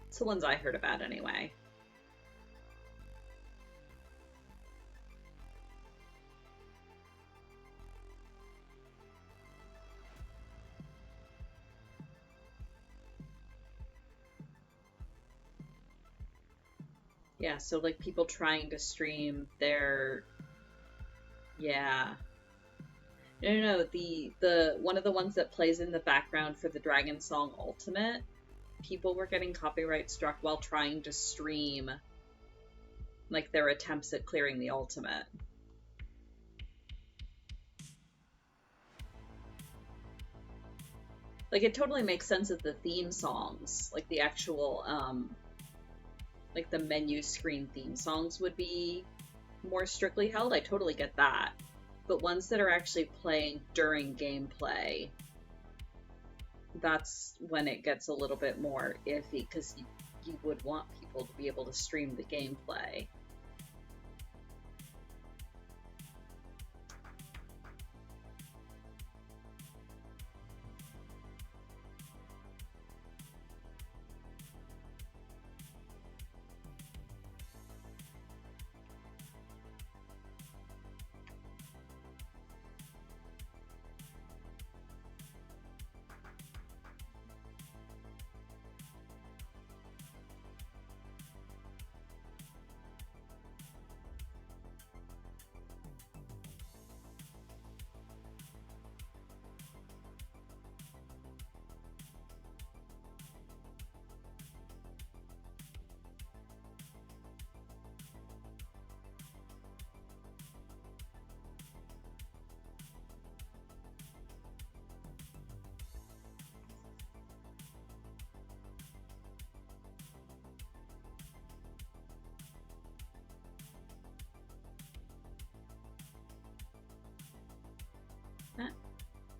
It's the ones I heard about anyway. Yeah, so like people trying to stream their yeah. No, the one of the ones that plays in the background for the Dragon Song Ultimate, people were getting copyright struck while trying to stream like their attempts at clearing the Ultimate. Like it totally makes sense that the theme songs, like the actual like the menu screen theme songs would be more strictly held. I totally get that. But ones that are actually playing during gameplay, that's when it gets a little bit more iffy, because you would want people to be able to stream the gameplay.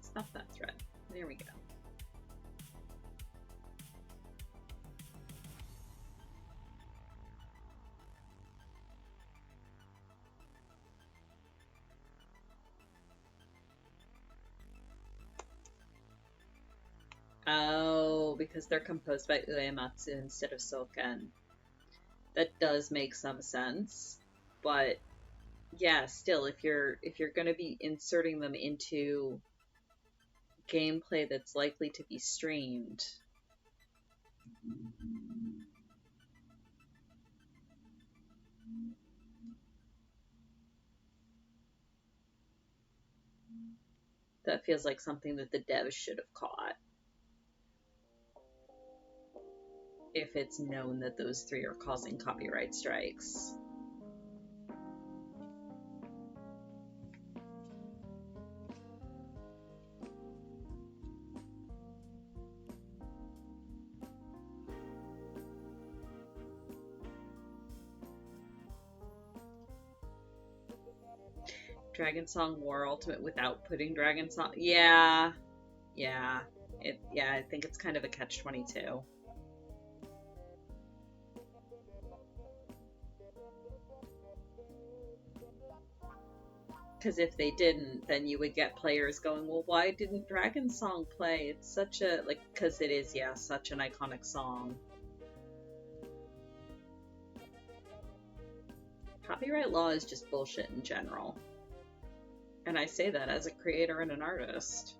Stop that thread. There we go. Oh, because they're composed by Uematsu instead of Soken. That does make some sense, but yeah, still, if you're going to be inserting them into gameplay that's likely to be streamed, that feels like something that the devs should have caught if it's known that those three are causing copyright strikes. Dragon Song War Ultimate without putting Dragon Song. Yeah, yeah, yeah. I think it's kind of a catch-22. Because if they didn't, then you would get players going, well, why didn't Dragon Song play? It's such a, like, because it is, yeah, such an iconic song. Copyright law is just bullshit in general. And I say that as a creator and an artist.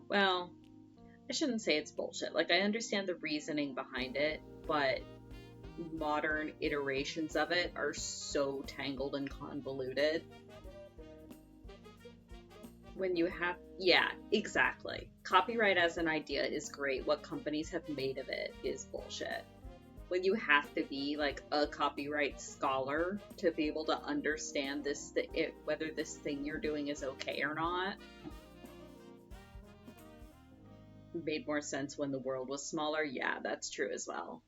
Well, I shouldn't say it's bullshit. Like, I understand the reasoning behind it, but modern iterations of it are so tangled and convoluted. When you have, yeah, exactly. Copyright as an idea is great. What companies have made of it is bullshit. When you have to be like a copyright scholar to be able to understand this, whether this thing you're doing is okay or not, made more sense when the world was smaller. Yeah, that's true as well.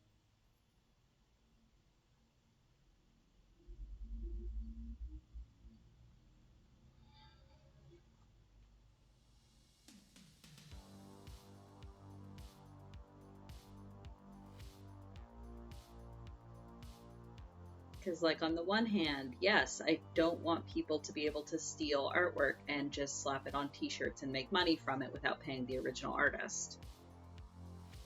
Because, like, on the one hand, yes, I don't want people to be able to steal artwork and just slap it on t-shirts and make money from it without paying the original artist.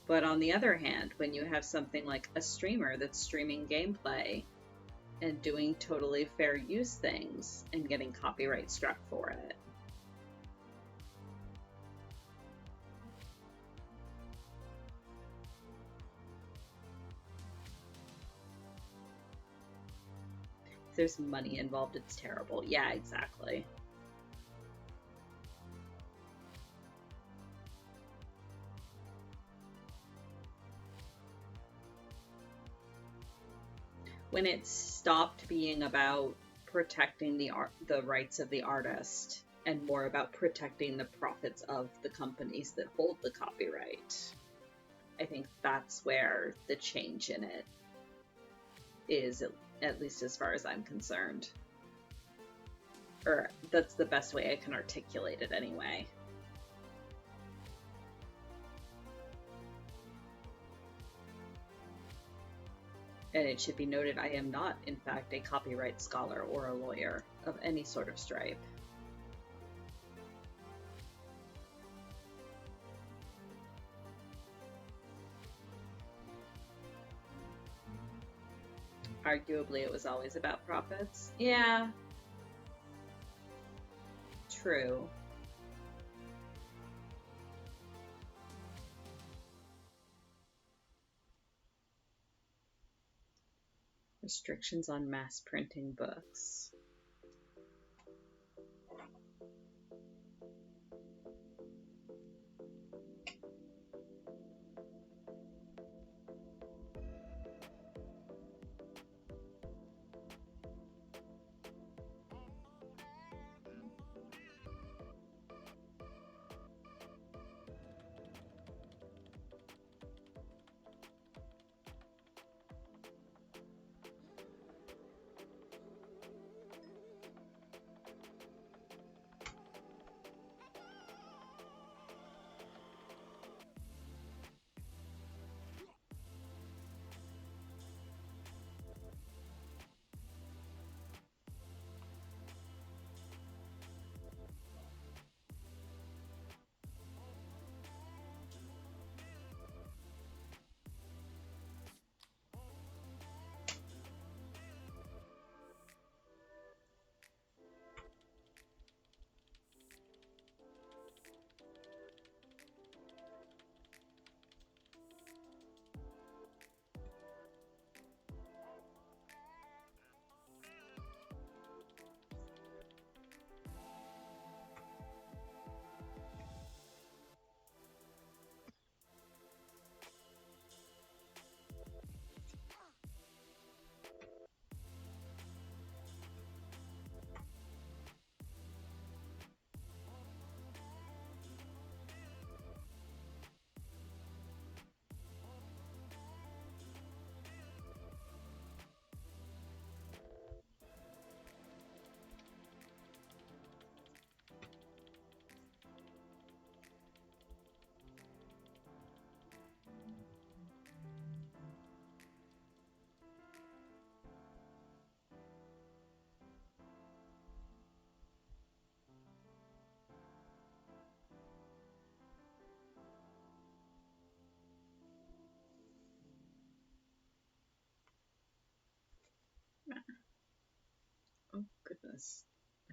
But on the other hand, when you have something like a streamer that's streaming gameplay and doing totally fair use things and getting copyright struck for it, if there's money involved, it's terrible. Yeah, exactly. When it stopped being about protecting the rights of the artist and more about protecting the profits of the companies that hold the copyright, I think that's where the change in it is, at least as far as I'm concerned. Or that's the best way I can articulate it anyway. And it should be noted, I am not, in fact, a copyright scholar or a lawyer of any sort of stripe. Arguably, it was always about profits. Yeah, true. Restrictions on mass printing books.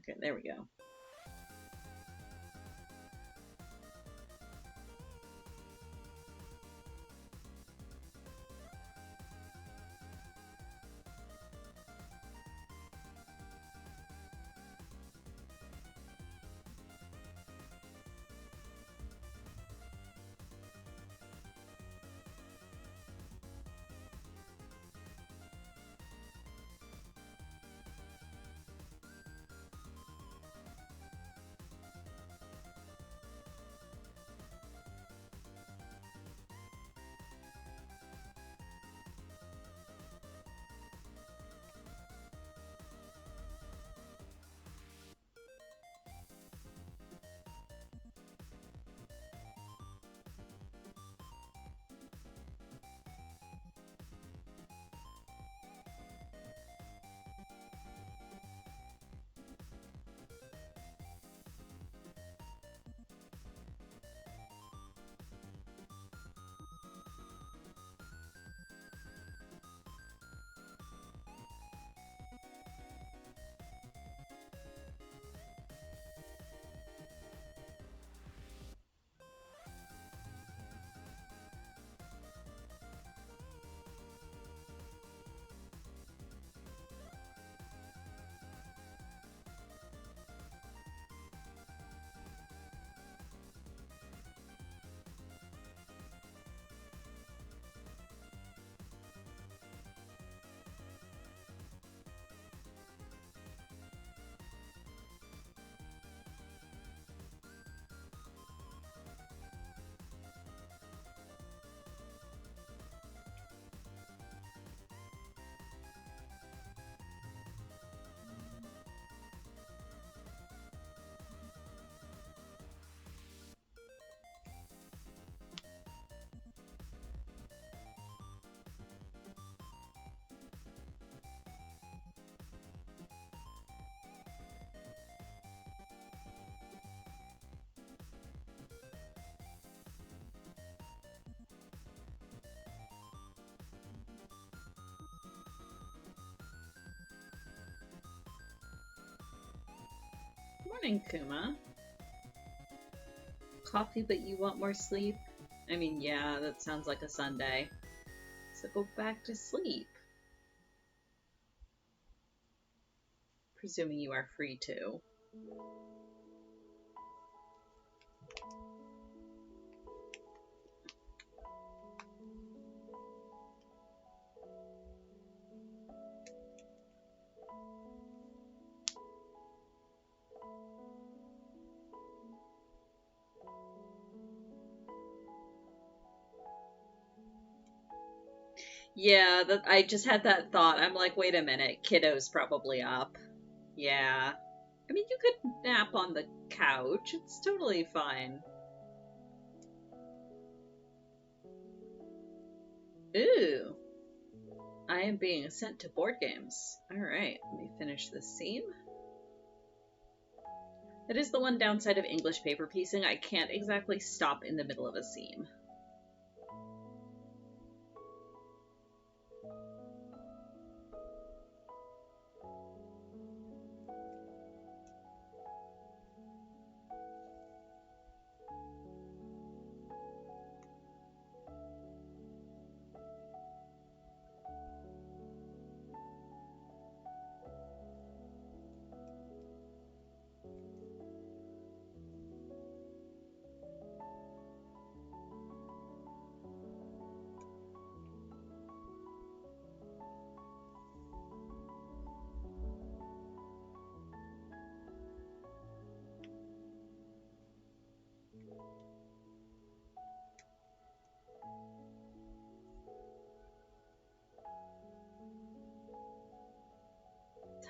Okay, there we go. Morning, Kuma. Coffee, but you want more sleep? I mean, yeah, that sounds like a Sunday. So go back to sleep. Presuming you are free to. Yeah, I just had that thought. I'm like, wait a minute, kiddo's probably up. Yeah. I mean, you could nap on the couch. It's totally fine. Ooh. I am being sent to board games. Alright, let me finish this scene. That is the one downside of English paper piecing. I can't exactly stop in the middle of a scene.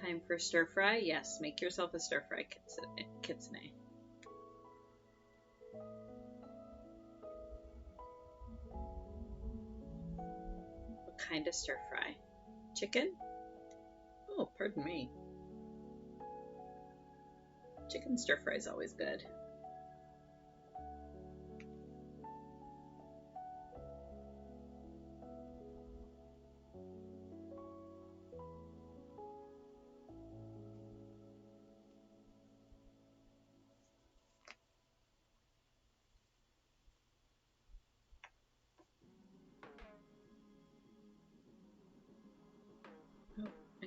Time for stir fry? Yes, make yourself a stir fry, Kitsune. What kind of stir fry? Chicken? Oh, pardon me. Chicken stir fry is always good.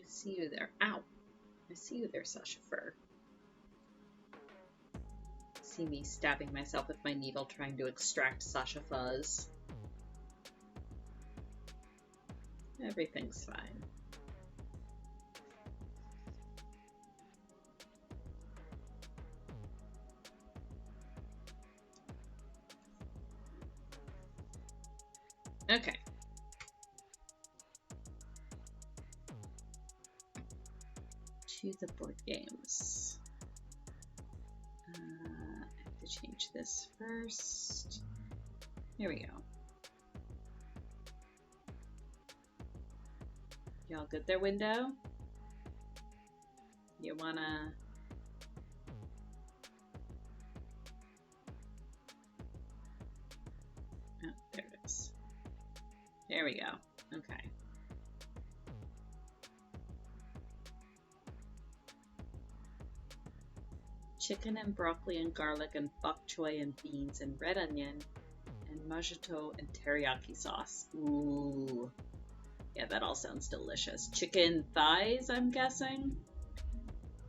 see you there. Ow! I see you there, Sasha Fur. See me stabbing myself with my needle trying to extract Sasha Fuzz. Everything's fine. Okay. To the board games. I have to change this first. Here we go. Y'all good there, window? You wanna... Oh, there it is. There we go. Okay. Chicken and broccoli and garlic and bok choy and beans and red onion and majito and teriyaki sauce. Ooh. Yeah, that all sounds delicious. Chicken thighs, I'm guessing?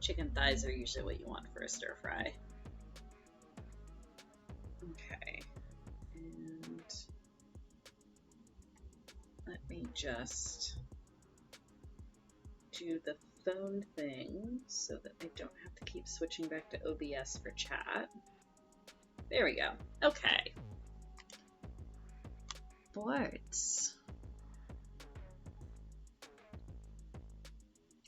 Chicken thighs are usually what you want for a stir fry. Okay. And let me just do the phone thing so that I don't have to keep switching back to OBS for chat. There we go. Okay. Boards.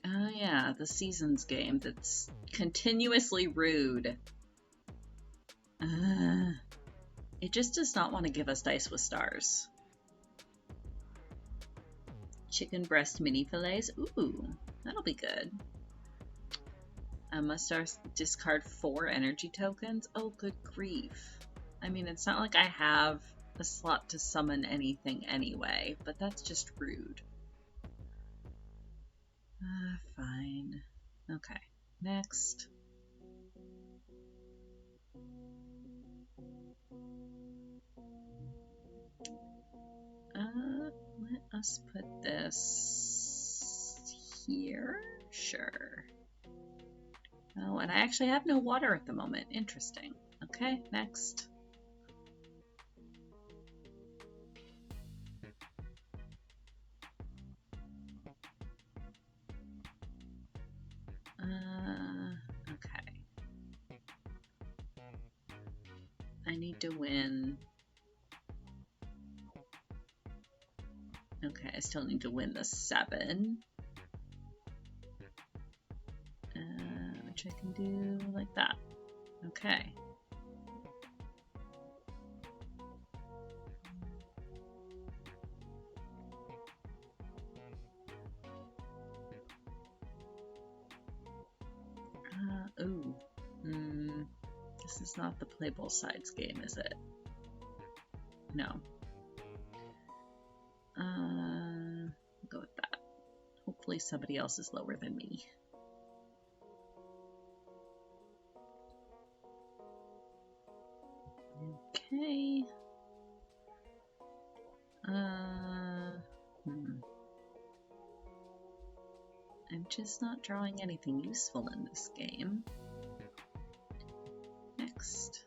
Oh yeah, the Seasons game that's continuously rude. It just does not want to give us dice with stars. Chicken breast mini fillets. Ooh, that'll be good. I must discard 4 energy tokens. Oh, good grief. I mean, it's not like I have a slot to summon anything anyway, but that's just rude. Fine. Okay, next. Let us put this here. Sure. Oh, and I actually have no water at the moment. Interesting. Okay, next. Okay. I need to win. Okay, I still need to win the 7. Which I can do like that. Okay. Ooh. This is not the play both sides game, is it? No. I'll go with that. Hopefully somebody else is lower than me. Okay. I'm just not drawing anything useful in this game. Next.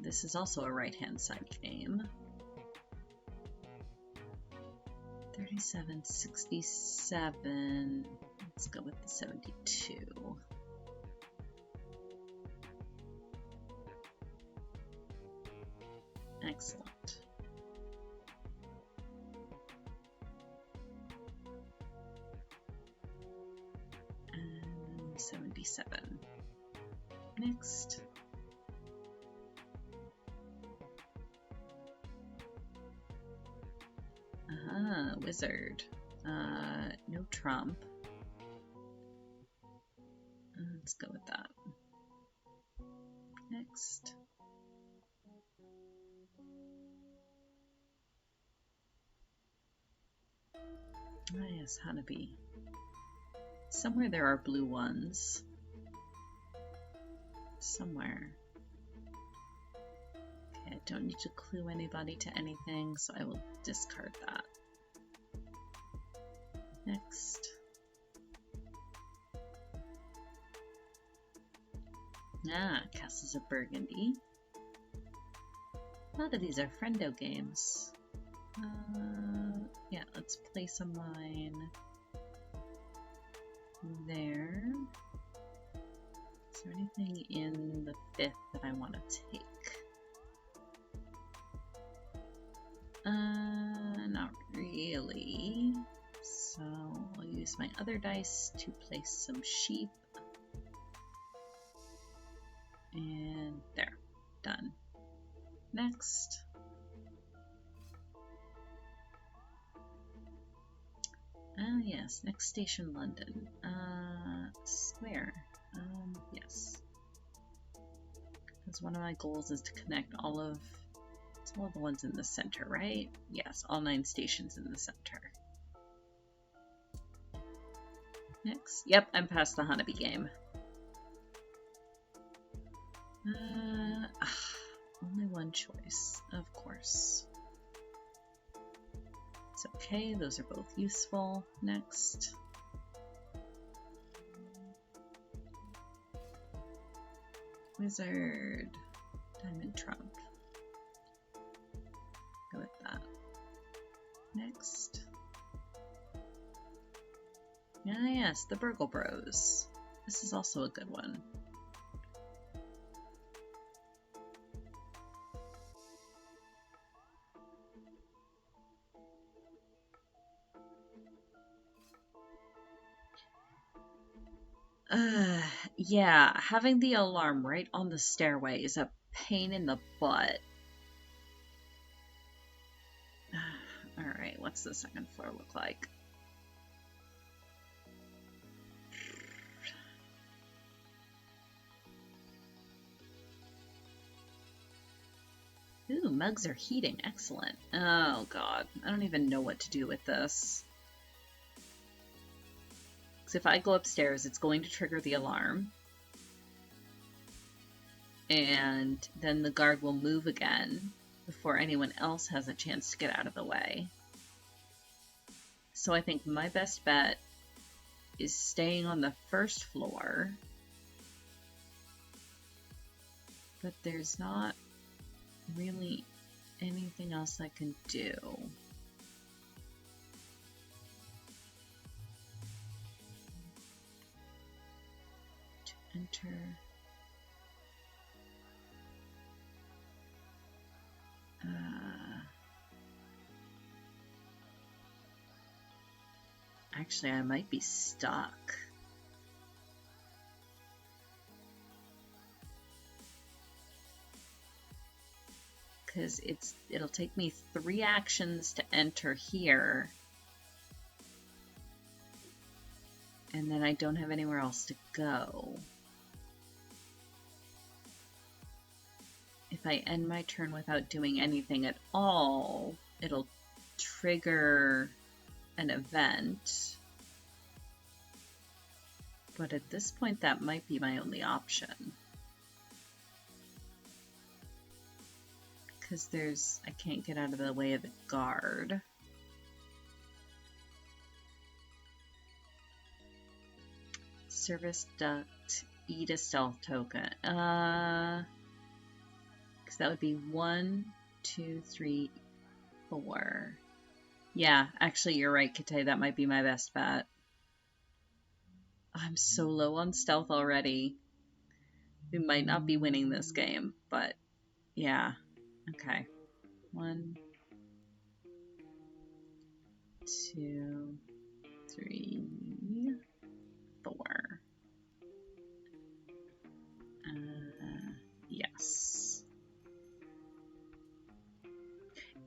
This is also a right-hand side game. 37, 67. Let's go with the 72. Excellent. And 77. Next. Wizard. No trump. Let's go with that. Next. Ah, yes, Honeybee. Somewhere there are blue ones. Somewhere. Okay, I don't need to clue anybody to anything, so I will discard that. Next. Ah, Castles of Burgundy. A lot of these are friendo games. Yeah, let's place a mine there. Is there anything in the 5th that I want to take? Not really. So I'll use my other dice to place some sheep. And there, done. Next. Ah, yes, next station, London. Square. Yes. Because one of my goals is to connect all of the ones in the center, right? Yes, all 9 stations in the center. Next. Yep, I'm past the Hanabi game. Only one choice, of course. It's okay, those are both useful. Next. Wizard. Diamond Trump. Go with that. Next. Ah, yes, the Burgle Bros. This is also a good one. Yeah, having the alarm right on the stairway is a pain in the butt. Alright, what's the second floor look like? Ooh, mugs are heating. Excellent. Oh god, I don't even know what to do with this. Because if I go upstairs, it's going to trigger the alarm. And then the guard will move again before anyone else has a chance to get out of the way. So I think my best bet is staying on the first floor. But there's not really anything else I can do. To enter. Actually, I might be stuck. Because it'll take me 3 actions to enter here. And then I don't have anywhere else to go. If I end my turn without doing anything at all, it'll trigger an event. But at this point, that might be my only option. Because I can't get out of the way of the guard. Service duct, eat a stealth token. Because that would be 1, 2, 3, 4. Yeah, actually, you're right, Kate. That might be my best bet. I'm so low on stealth already. We might not be winning this game, but yeah. Okay. 1, 2, 3, 4. Yes.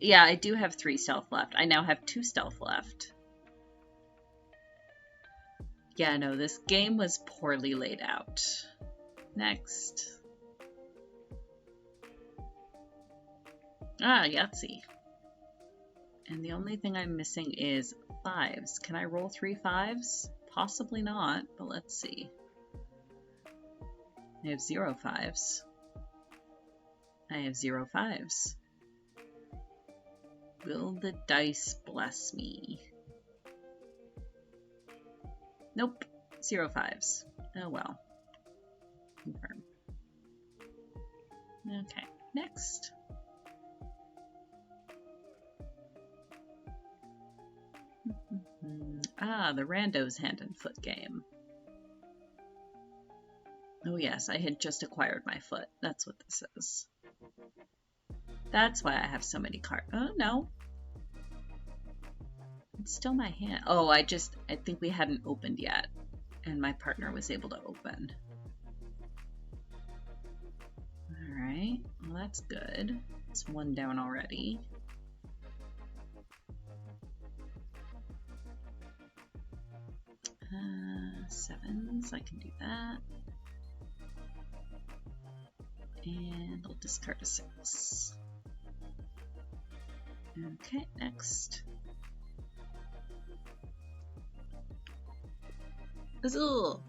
Yeah, I do have 3 stealth left. I now have 2 stealth left. Yeah, no, this game was poorly laid out. Next. Ah, Yahtzee. And the only thing I'm missing is 5s. Can I roll 3 5s? Possibly not, but let's see. I have 0 5s. I have 0 5s. Will the dice bless me? Nope. 0 5s. Oh well. Confirm. Okay, next. Ah, the rando's hand and foot game. Oh yes, I had just acquired my foot. That's what this is. That's why I have so many cards. Oh no. It's still my hand. Oh, I think we hadn't opened yet. And my partner was able to open. Alright, well that's good. It's one down already. Sevens, I can do that. And I'll discard a 6. Okay, next. Ugh.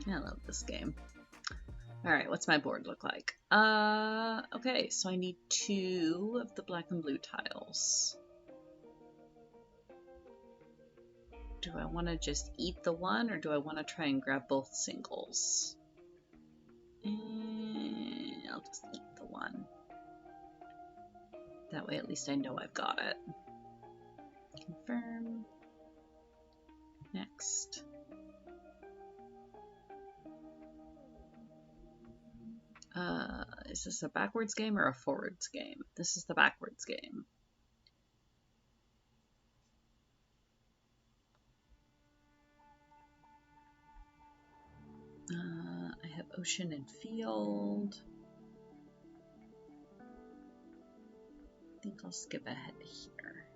I love this game. Alright, what's my board look like? Okay, so I need 2 of the black and blue tiles. Do I want to just eat the one, or do I want to try and grab both singles? I'll just eat the one. That way at least I know I've got it. Confirm. Next. Is this a backwards game or a forwards game? This is the backwards game. I have ocean and field. I think I'll skip ahead here.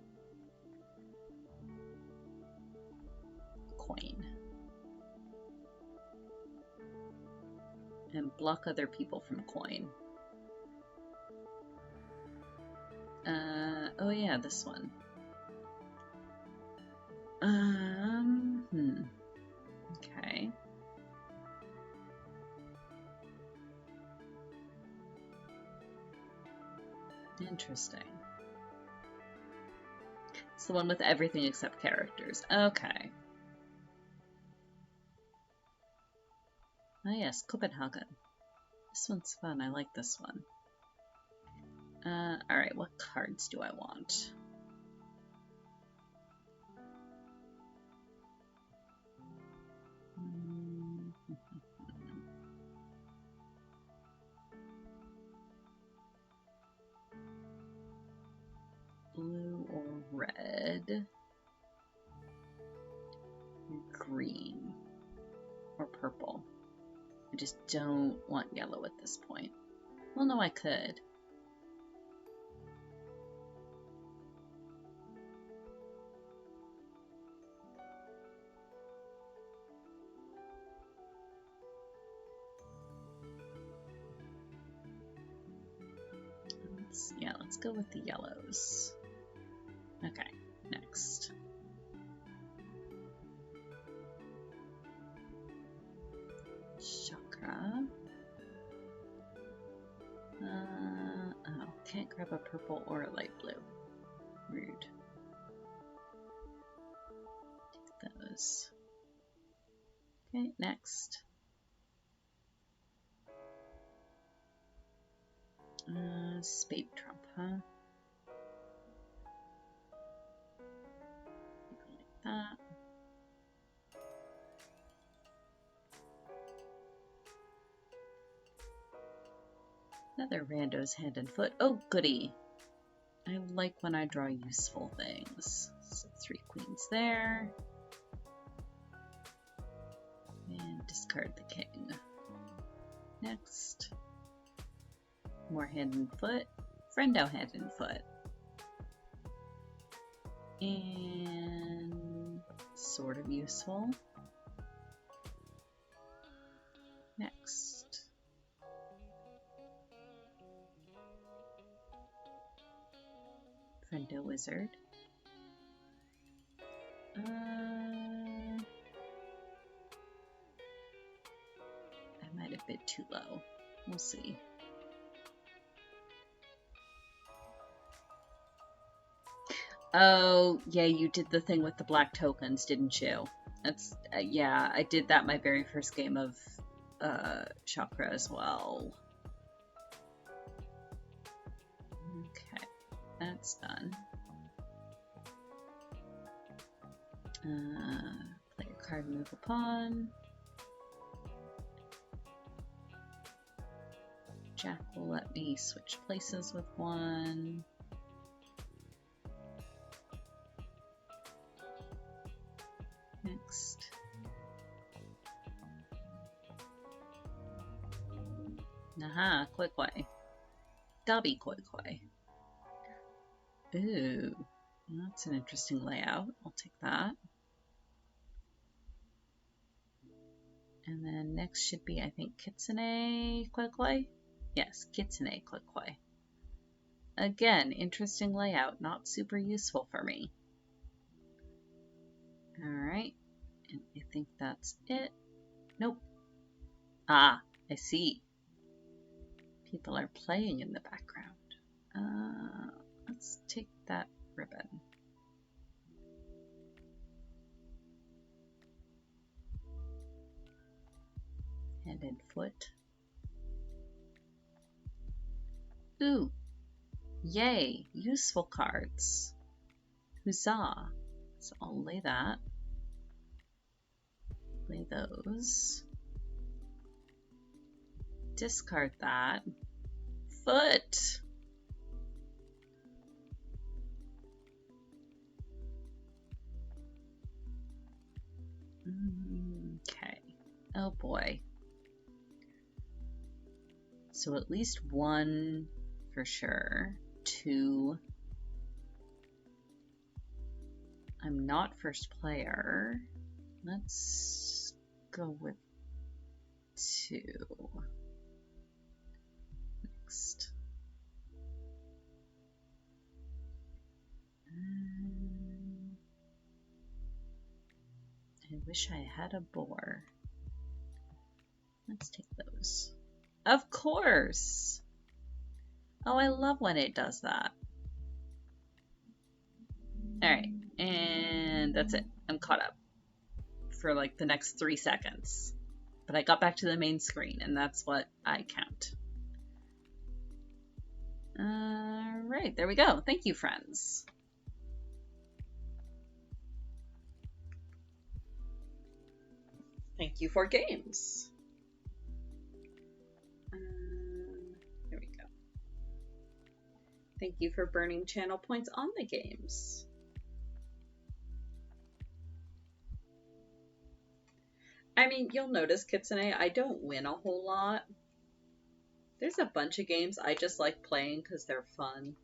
Coin. And block other people from coin. Oh yeah, this one. Okay. Interesting. It's the one with everything except characters. Okay. Oh yes, Copenhagen. This one's fun. I like this one. Alright, what cards do I want? Blue or red? Green or purple? I just don't want yellow at this point. Well, no, I could. Let's go with the yellows. Okay, next. Chakra. Oh, can't grab a purple or a light blue. Rude. Take those. Okay, next. Spade trump, huh? Like that. Another rando's hand and foot. Oh, goody. I like when I draw useful things. So 3 queens there. And discard the king. Next. More hand and foot. Friendo hand and foot. And sort of useful. Next. Friendo wizard. I might have bid too low. We'll see. Oh, yeah, you did the thing with the black tokens, didn't you? That's, yeah, I did that my very first game of Chakra as well. Okay, that's done. Play your card, move a pawn. Jack will let me switch places with one. Next. Aha, koi koi. Dabi koi koi. Ooh, that's an interesting layout. I'll take that. And then next should be, I think, Kitsune koi koi. Yes, Kitsune koi koi. Again, interesting layout, not super useful for me. Alright, and I think that's it. Nope. Ah, I see. People are playing in the background. Let's take that ribbon. Hand and foot. Ooh, yay, useful cards. Huzzah. So I'll lay that. Lay those. Discard that. Foot! Okay. Oh boy. So at least one for sure. Two. I'm not first player. Let's go with two. Next. I wish I had a boar. Let's take those. Of course! Oh, I love when it does that. Alright, and that's it. I'm caught up for like the next 3 seconds. But I got back to the main screen, and that's what I count. Alright, there we go. Thank you, friends. Thank you for games. There we go. Thank you for burning channel points on the games. I mean, you'll notice, Kitsune, I don't win a whole lot. There's a bunch of games I just like playing because they're fun,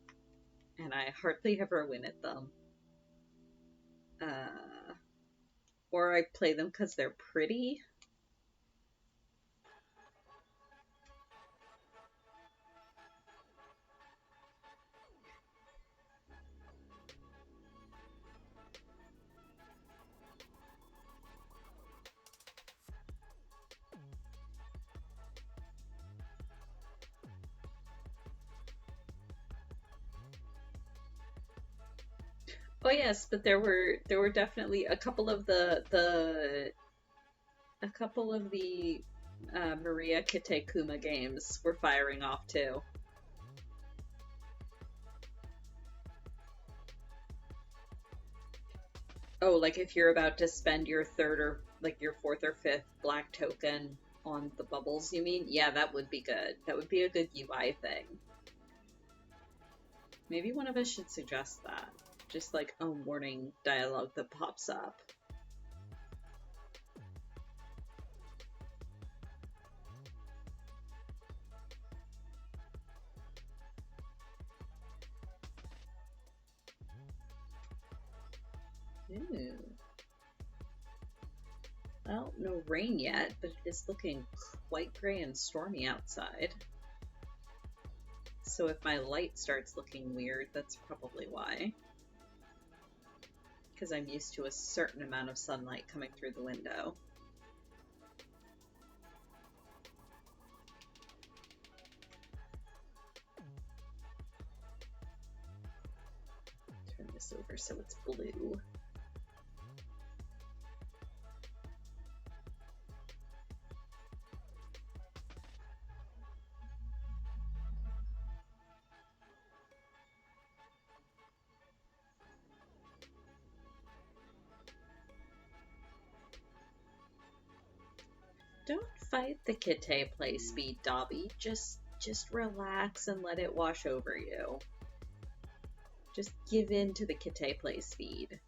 and I hardly ever win at them. Or I play them because they're pretty. Oh yes, but there were definitely a couple of the Maria Kite Kuma games were firing off too. Oh, like if you're about to spend your third or like your fourth or fifth black token on the bubbles, you mean? Yeah, that would be good. That would be a good UI thing. Maybe one of us should suggest that. Just like a warning dialogue that pops up. Ooh. Well, no rain yet, but it is looking quite gray and stormy outside. So if my light starts looking weird, that's probably why. Because I'm used to a certain amount of sunlight coming through the window. Turn this over so it's blue. Don't fight the Kite play speed, Dobby. Just relax and let it wash over you. Just give in to the Kite play speed.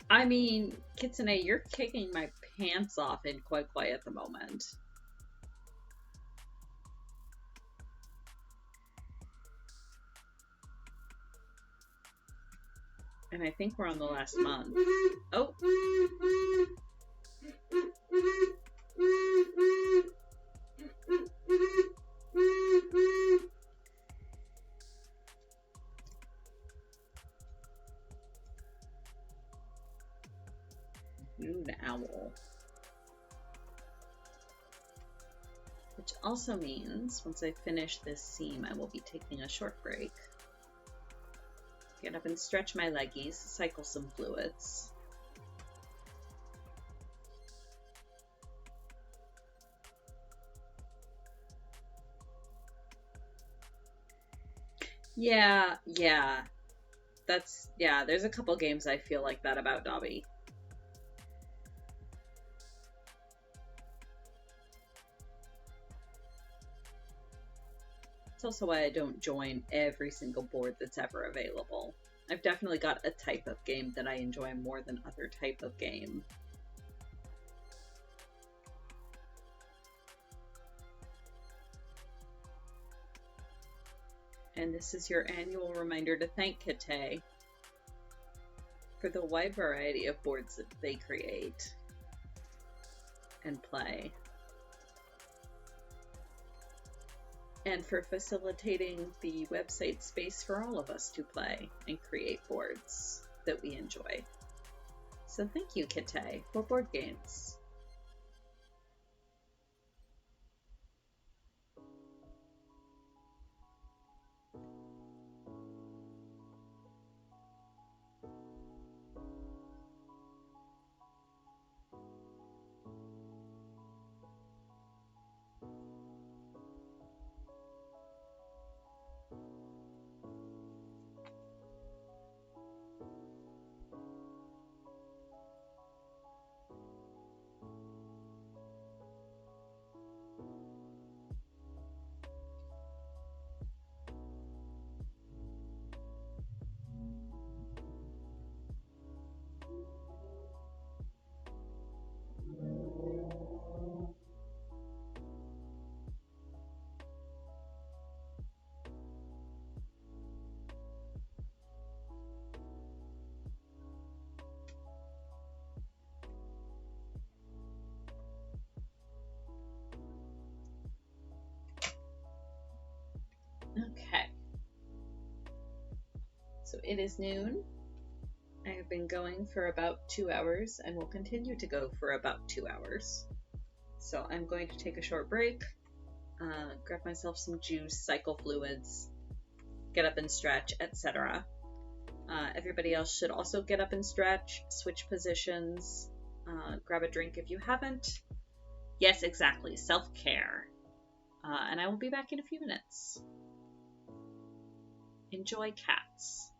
I mean, Kitsune, you're kicking my pants off in Koi at the moment. And I think we're on the last month. Oh! Ooh, an owl. Which also means, once I finish this seam, I will be taking a short break. Get up and stretch my leggies, cycle some fluids. Yeah. There's a couple games I feel like that about Dobby. It's also why I don't join every single board that's ever available. I've definitely got a type of game that I enjoy more than other type of game. And this is your annual reminder to thank Kite for the wide variety of boards that they create and play. And for facilitating the website space for all of us to play and create boards that we enjoy. So thank you, Kite, for board games. Okay. So it is noon. I have been going for about 2 hours and will continue to go for about 2 hours. So I'm going to take a short break, grab myself some juice, cycle fluids, get up and stretch, etc. Everybody else should also get up and stretch, switch positions, grab a drink if you haven't. Yes, exactly, self-care. And I will be back in a few minutes. Enjoy cats.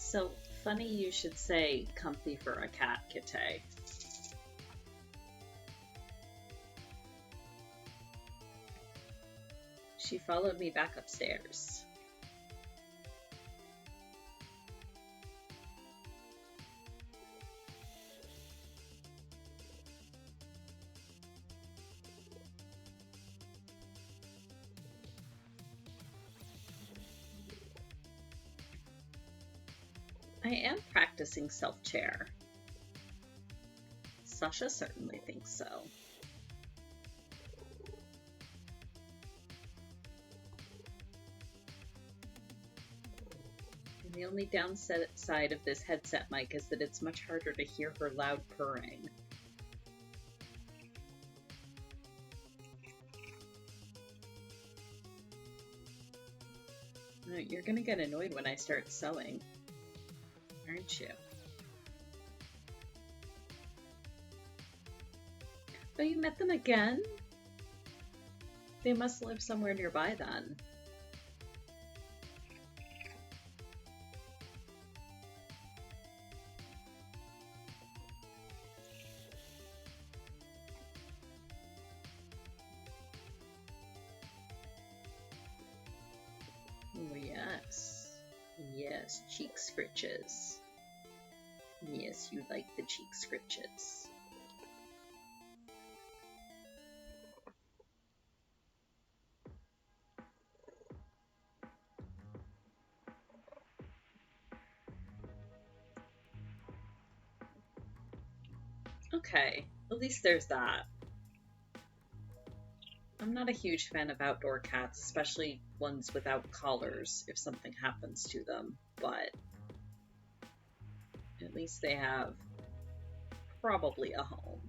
So, funny you should say comfy for a cat, Kite. She followed me back upstairs. I am practicing self-chair. Sasha certainly thinks so. And the only downside of this headset mic is that it's much harder to hear her loud purring. You're gonna get annoyed when I start sewing, aren't you? Oh, you met them again? They must live somewhere nearby then. Oh, yes. Yes, cheek scritches. Yes, you like the cheek scritches. Okay, at least there's that. I'm not a huge fan of outdoor cats, especially ones without collars if something happens to them, but at least they have probably a home.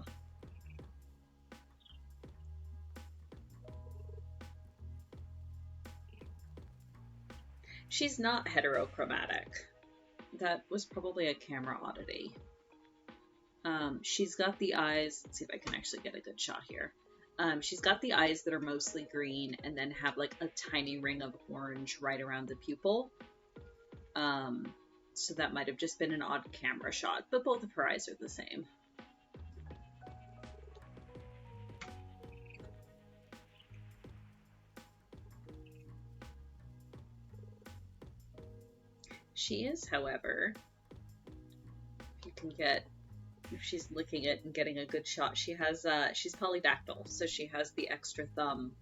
She's not heterochromatic. That was probably a camera oddity. She's got the eyes, let's see if I can actually get a good shot here. She's got the eyes that are mostly green and then have like a tiny ring of orange right around the pupil. So that might have just been an odd camera shot, but both of her eyes are the same. She is, however, if she's licking it and getting a good shot, she's polydactyl, so she has the extra thumb.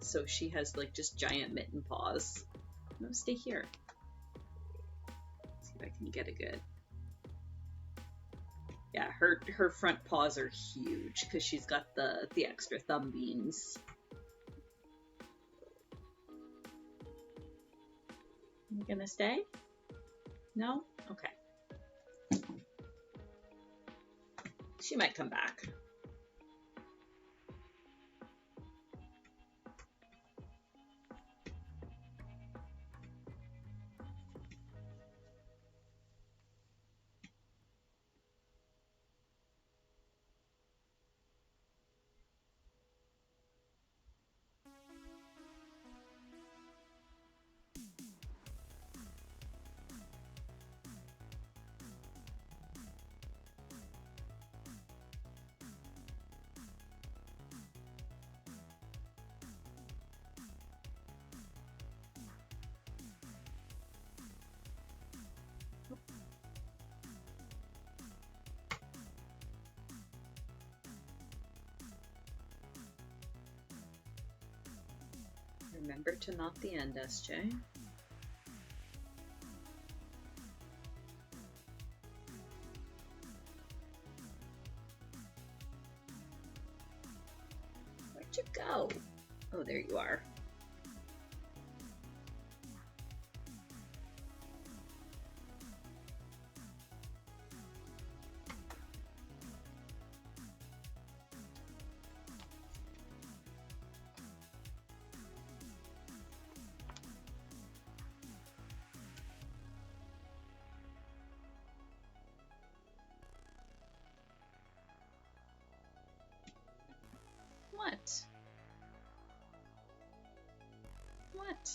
So she has like just giant mitten paws. No, stay here. Let's see if I can get a good. Yeah, her front paws are huge because she's got the extra thumb beans. You gonna stay? No? Okay. She might come back. Remember to knot the end, SJ. Where'd you go? Oh, there you are. What? What?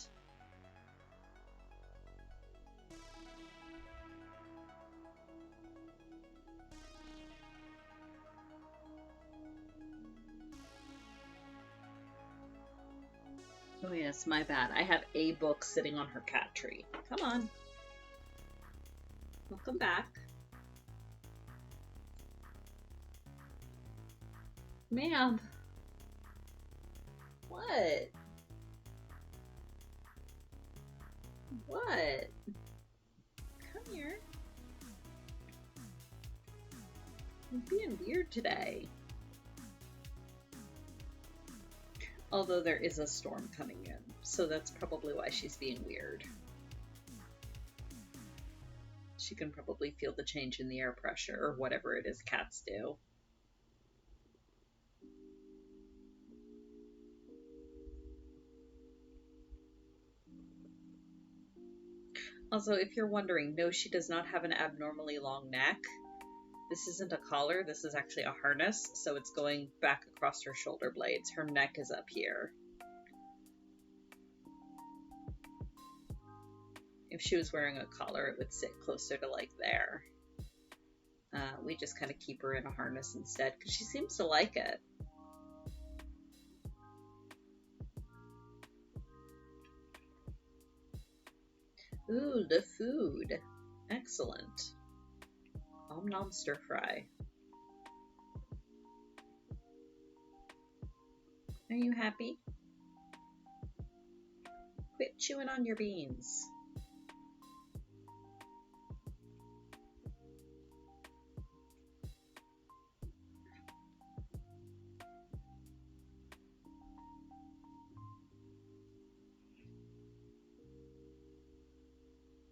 Oh yes, my bad. I have a book sitting on her cat tree. Come on. Welcome back. Ma'am. What? What? Come here. You're being weird today. Although there is a storm coming in, so that's probably why she's being weird. She can probably feel the change in the air pressure, or whatever it is cats do. Also, if you're wondering, no, she does not have an abnormally long neck. This isn't a collar, this is actually a harness, so it's going back across her shoulder blades. Her neck is up here. If she was wearing a collar, it would sit closer to like there. We just kind of keep her in a harness instead, because she seems to like it. Ooh, the food. Excellent. Om nom stir fry. Are you happy? Quit chewing on your beans.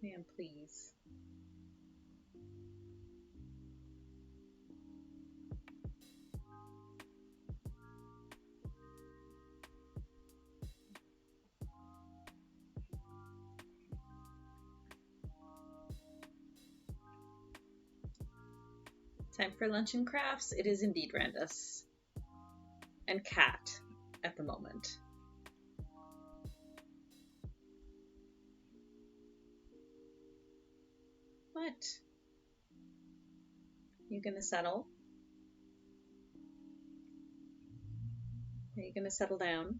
Man, please. Time for lunch and crafts. It is indeed Randus. And cat at the moment. What? You gonna settle? Are you gonna settle down?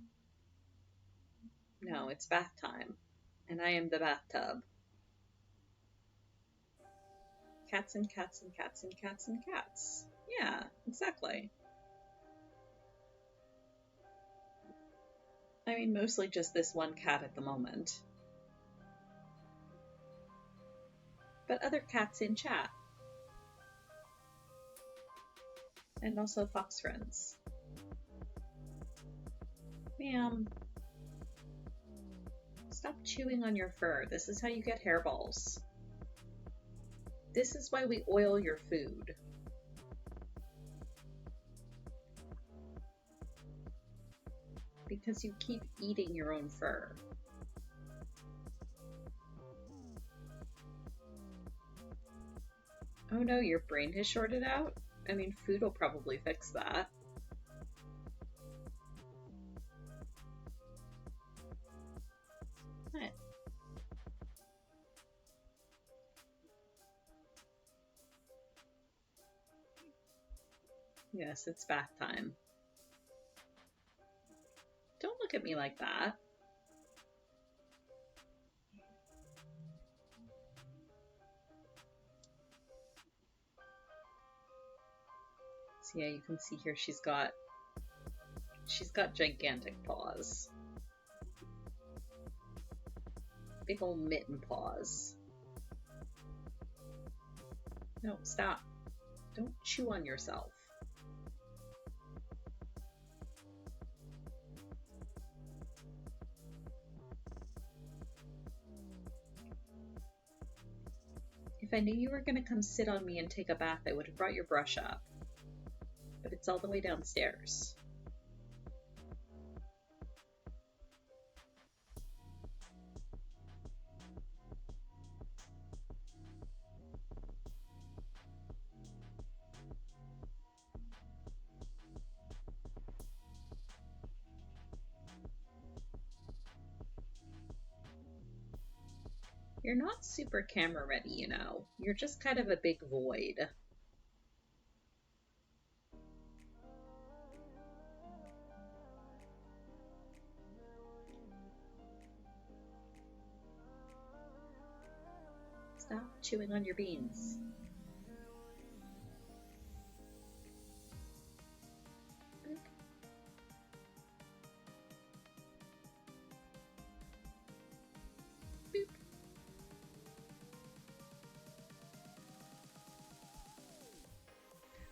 No, it's bath time. And I am the bathtub. Cats and cats and cats and cats and cats. Yeah, exactly. I mean, mostly just this one cat at the moment. But other cats in chat. And also fox friends. Ma'am. Stop chewing on your fur. This is how you get hairballs. This is why we oil your food. Because you keep eating your own fur. Oh no, your brain has shorted out? I mean, food will probably fix that. What? Yes, it's bath time. Don't look at me like that. So yeah, you can see here she's got gigantic paws. Big old mitten paws. No, stop. Don't chew on yourself. If I knew you were going to come sit on me and take a bath, I would have brought your brush up. But it's all the way downstairs. You're not super camera ready, you know. You're just kind of a big void. Stop chewing on your beans. Boop.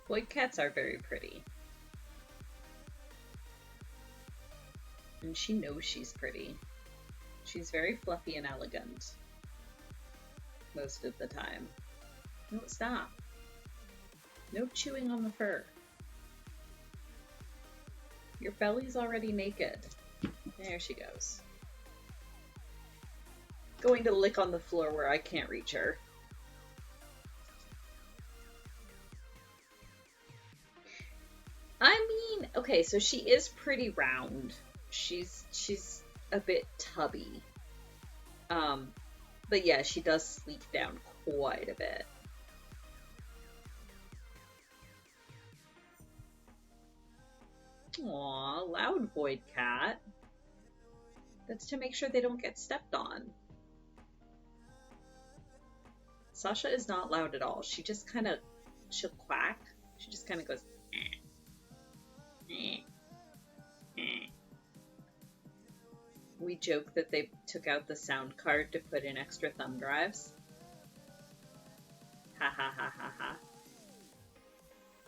Boy, cats are very pretty. And she knows she's pretty. She's very fluffy and elegant. Most of the time. No, stop. No chewing on the fur. Your belly's already naked. There she goes. Going to lick on the floor where I can't reach her. I mean, okay, so she is pretty round. She's a bit tubby. But yeah, she does sleek down quite a bit. Aw, loud void cat. That's to make sure they don't get stepped on. Sasha is not loud at all. She just kind of, she'll quack. She just kind of goes, We joke that they took out the sound card to put in extra thumb drives. Ha ha ha ha ha.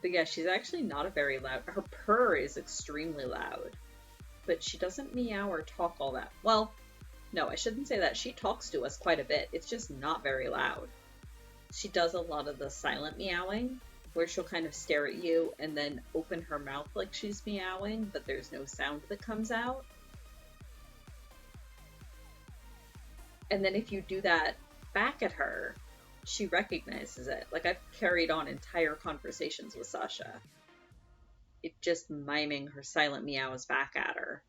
But yeah, she's actually not a very loud. Her purr is extremely loud. But she doesn't meow or talk all that. Well, no, I shouldn't say that. She talks to us quite a bit. It's just not very loud. She does a lot of the silent meowing, where she'll kind of stare at you and then open her mouth like she's meowing, but there's no sound that comes out. And then if you do that back at her, she recognizes it. Like, I've carried on entire conversations with Sasha. It just miming her silent meows back at her.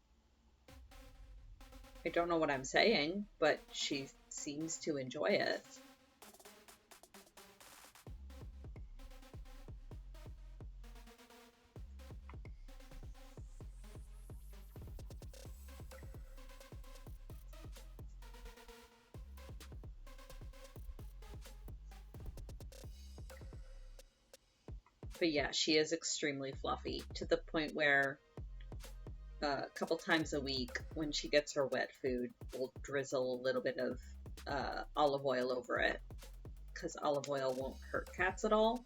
I don't know what I'm saying, but she seems to enjoy it. But yeah, she is extremely fluffy to the point where a couple times a week when she gets her wet food, we'll drizzle a little bit of olive oil over it because olive oil won't hurt cats at all.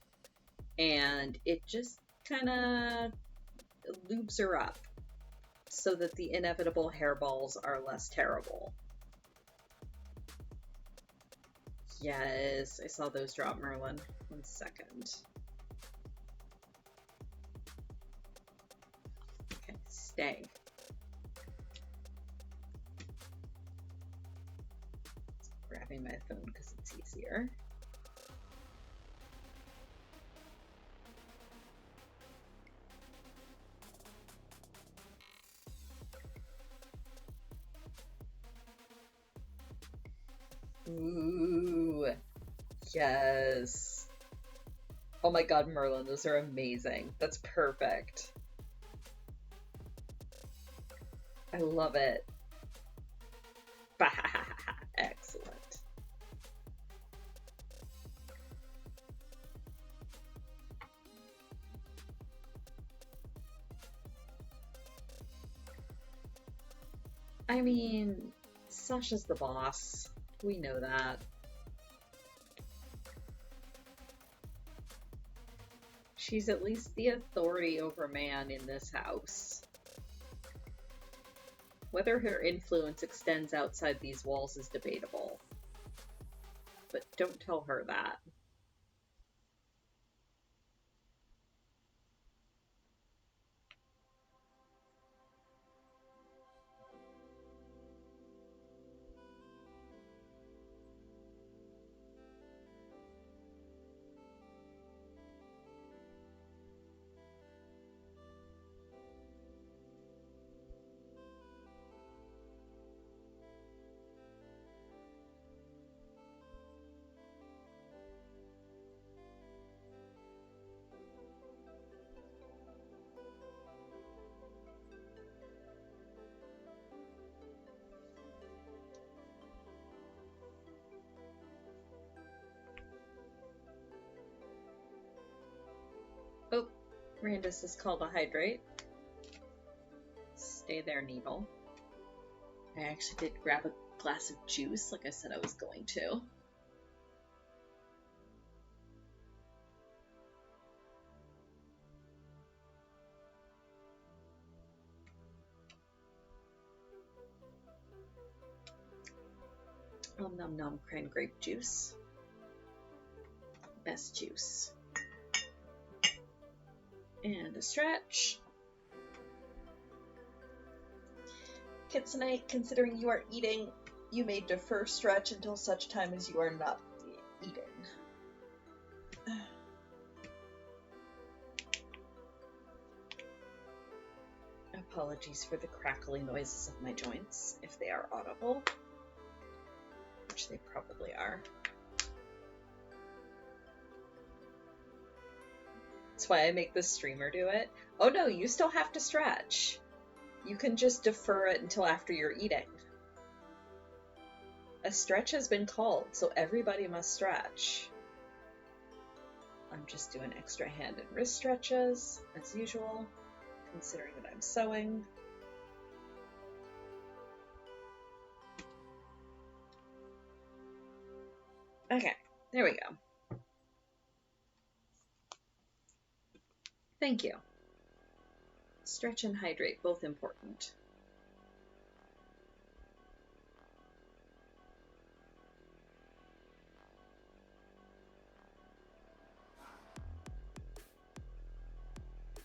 And it just kind of lubes her up so that the inevitable hairballs are less terrible. Yes, I saw those drop, Merlin. 1 second. Okay, stay. Grabbing my phone because it's easier. Ooh, yes. Oh my god, Merlin, those are amazing. That's perfect. I love it. Excellent. I mean, Sasha's the boss. We know that. She's at least the authority over man in this house. Whether her influence extends outside these walls is debatable. But don't tell her that. Randus is called a hydrate. Stay there, Needle. I actually did grab a glass of juice, like I said I was going to. Nom nom cran grape juice. Best juice. And a stretch. Kitsune, considering you are eating, you may defer stretch until such time as you are not eating. Apologies for the crackly noises of my joints, if they are audible, which they probably are. That's why I make the streamer do it. Oh no, you still have to stretch. You can just defer it until after you're eating. A stretch has been called, so everybody must stretch. I'm just doing extra hand and wrist stretches, as usual, considering that I'm sewing. Okay, there we go. Thank you. Stretch and hydrate, both important.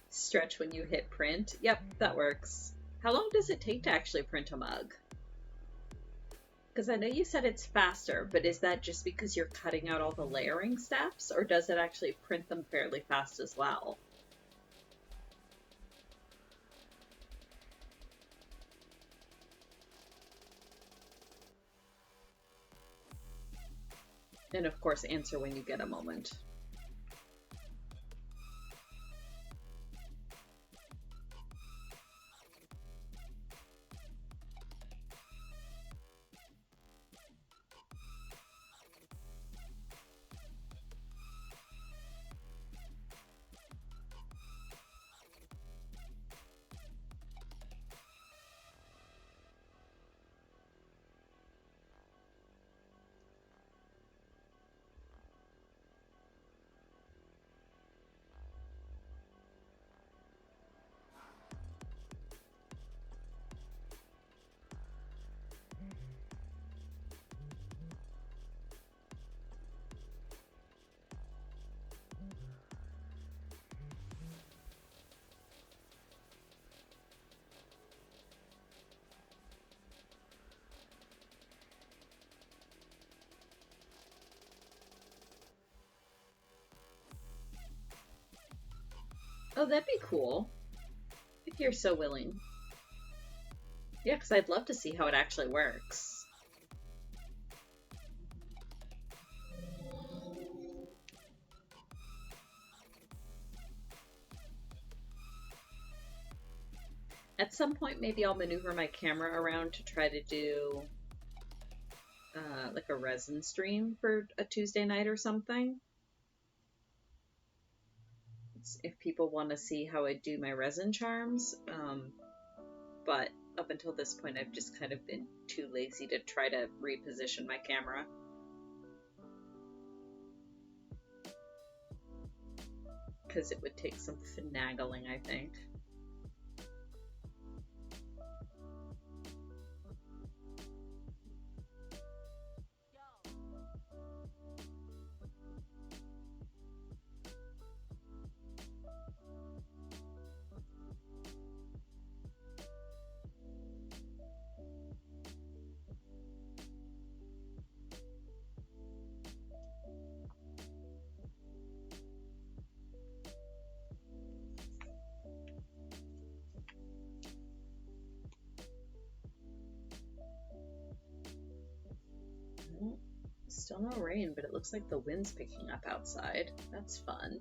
Stretch when you hit print. Yep, that works. How long does it take to actually print a mug? Because I know you said it's faster, but is that just because you're cutting out all the layering steps, or does it actually print them fairly fast as well? And of course, answer when you get a moment. Oh, that'd be cool. If you're so willing. Yeah, because I'd love to see how it actually works. At some point, maybe I'll maneuver my camera around to try to do like a resin stream for a Tuesday night or something. If people want to see how I do my resin charms. But up until this point, I've just kind of been too lazy to try to reposition my camera. Because it would take some finagling, I think. Still no rain, but it looks like the wind's picking up outside. That's fun.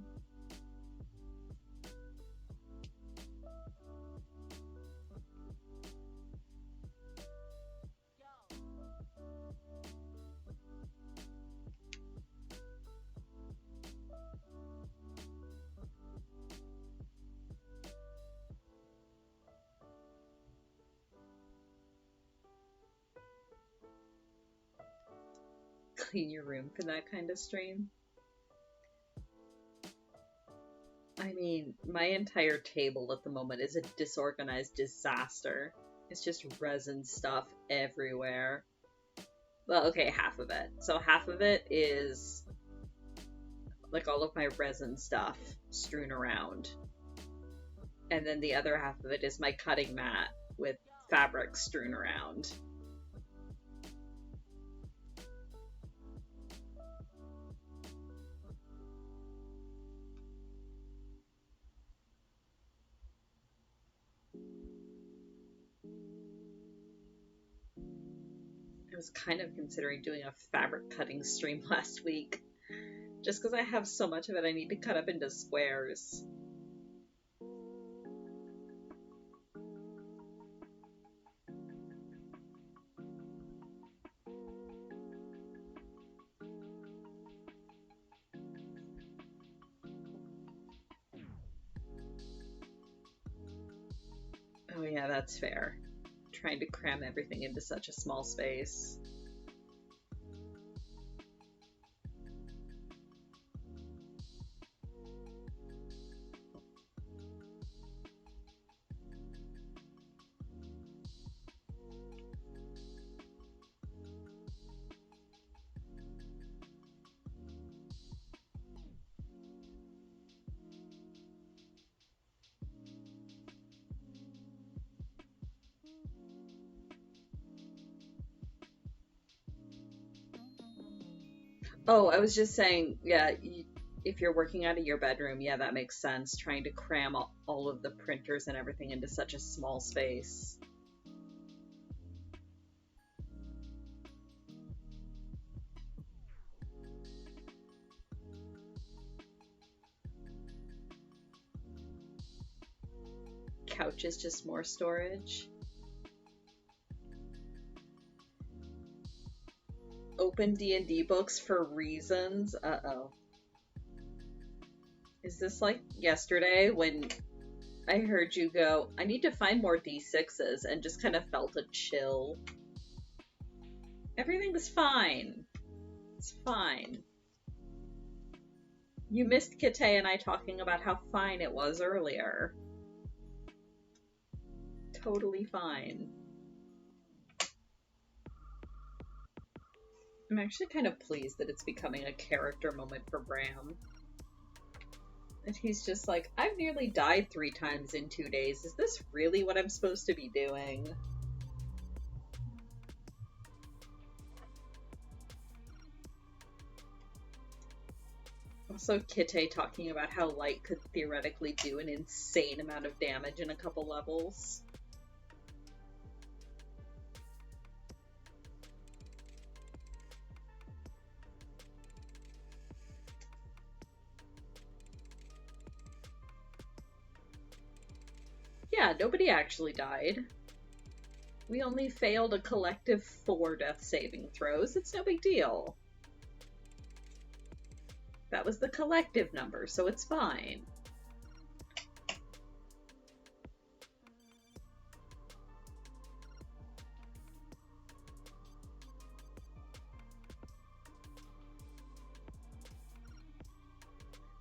clean your room for that kind of stream. I mean, my entire table at the moment is a disorganized disaster. It's just resin stuff everywhere. Well, okay, half of it. So half of it is like all of my resin stuff strewn around. And then the other half of it is my cutting mat with fabric strewn around. I was kind of considering doing a fabric cutting stream last week. Just because I have so much of it, I need to cut up into squares. Oh yeah, that's fair. Trying to cram everything into such a small space. Oh, I was just saying, yeah, if you're working out of your bedroom, yeah, that makes sense. Trying to cram all of the printers and everything into such a small space. Couch is just more storage. Open D&D books for reasons. Uh-oh. Is this like yesterday when I heard you go, I need to find more D6s, and just kind of felt a chill? Everything's fine. It's fine. You missed Kite and I talking about how fine it was earlier. Totally fine. I'm actually kind of pleased that it's becoming a character moment for Bram. And he's just like, I've nearly died 3 times in 2 days. Is this really what I'm supposed to be doing? Also, Kite talking about how light could theoretically do an insane amount of damage in a couple levels. Yeah, nobody actually died. We only failed a collective 4 death saving throws. It's no big deal. That was the collective number, so it's fine.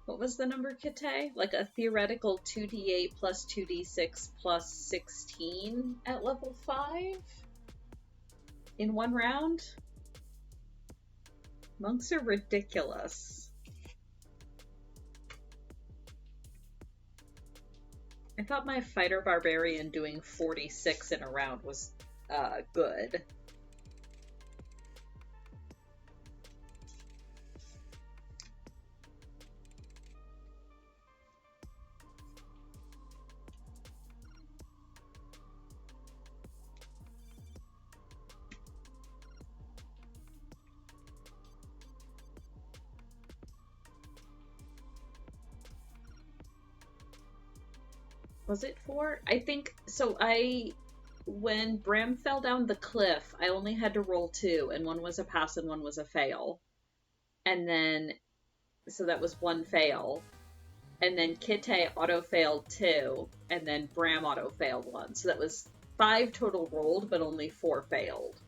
What was the number, Kite? Like a theoretical 2d8 plus 2d6 plus 16 at level 5? In one round? Monks are ridiculous. I thought my fighter barbarian doing 46 in a round was good. Was it 4? I think so. When Bram fell down the cliff, I only had to roll 2, and one was a pass and one was a fail. And then, so that was 1 fail. And then Kite auto-failed 2, and then Bram auto-failed 1. So that was 5 total rolled, but only 4 failed.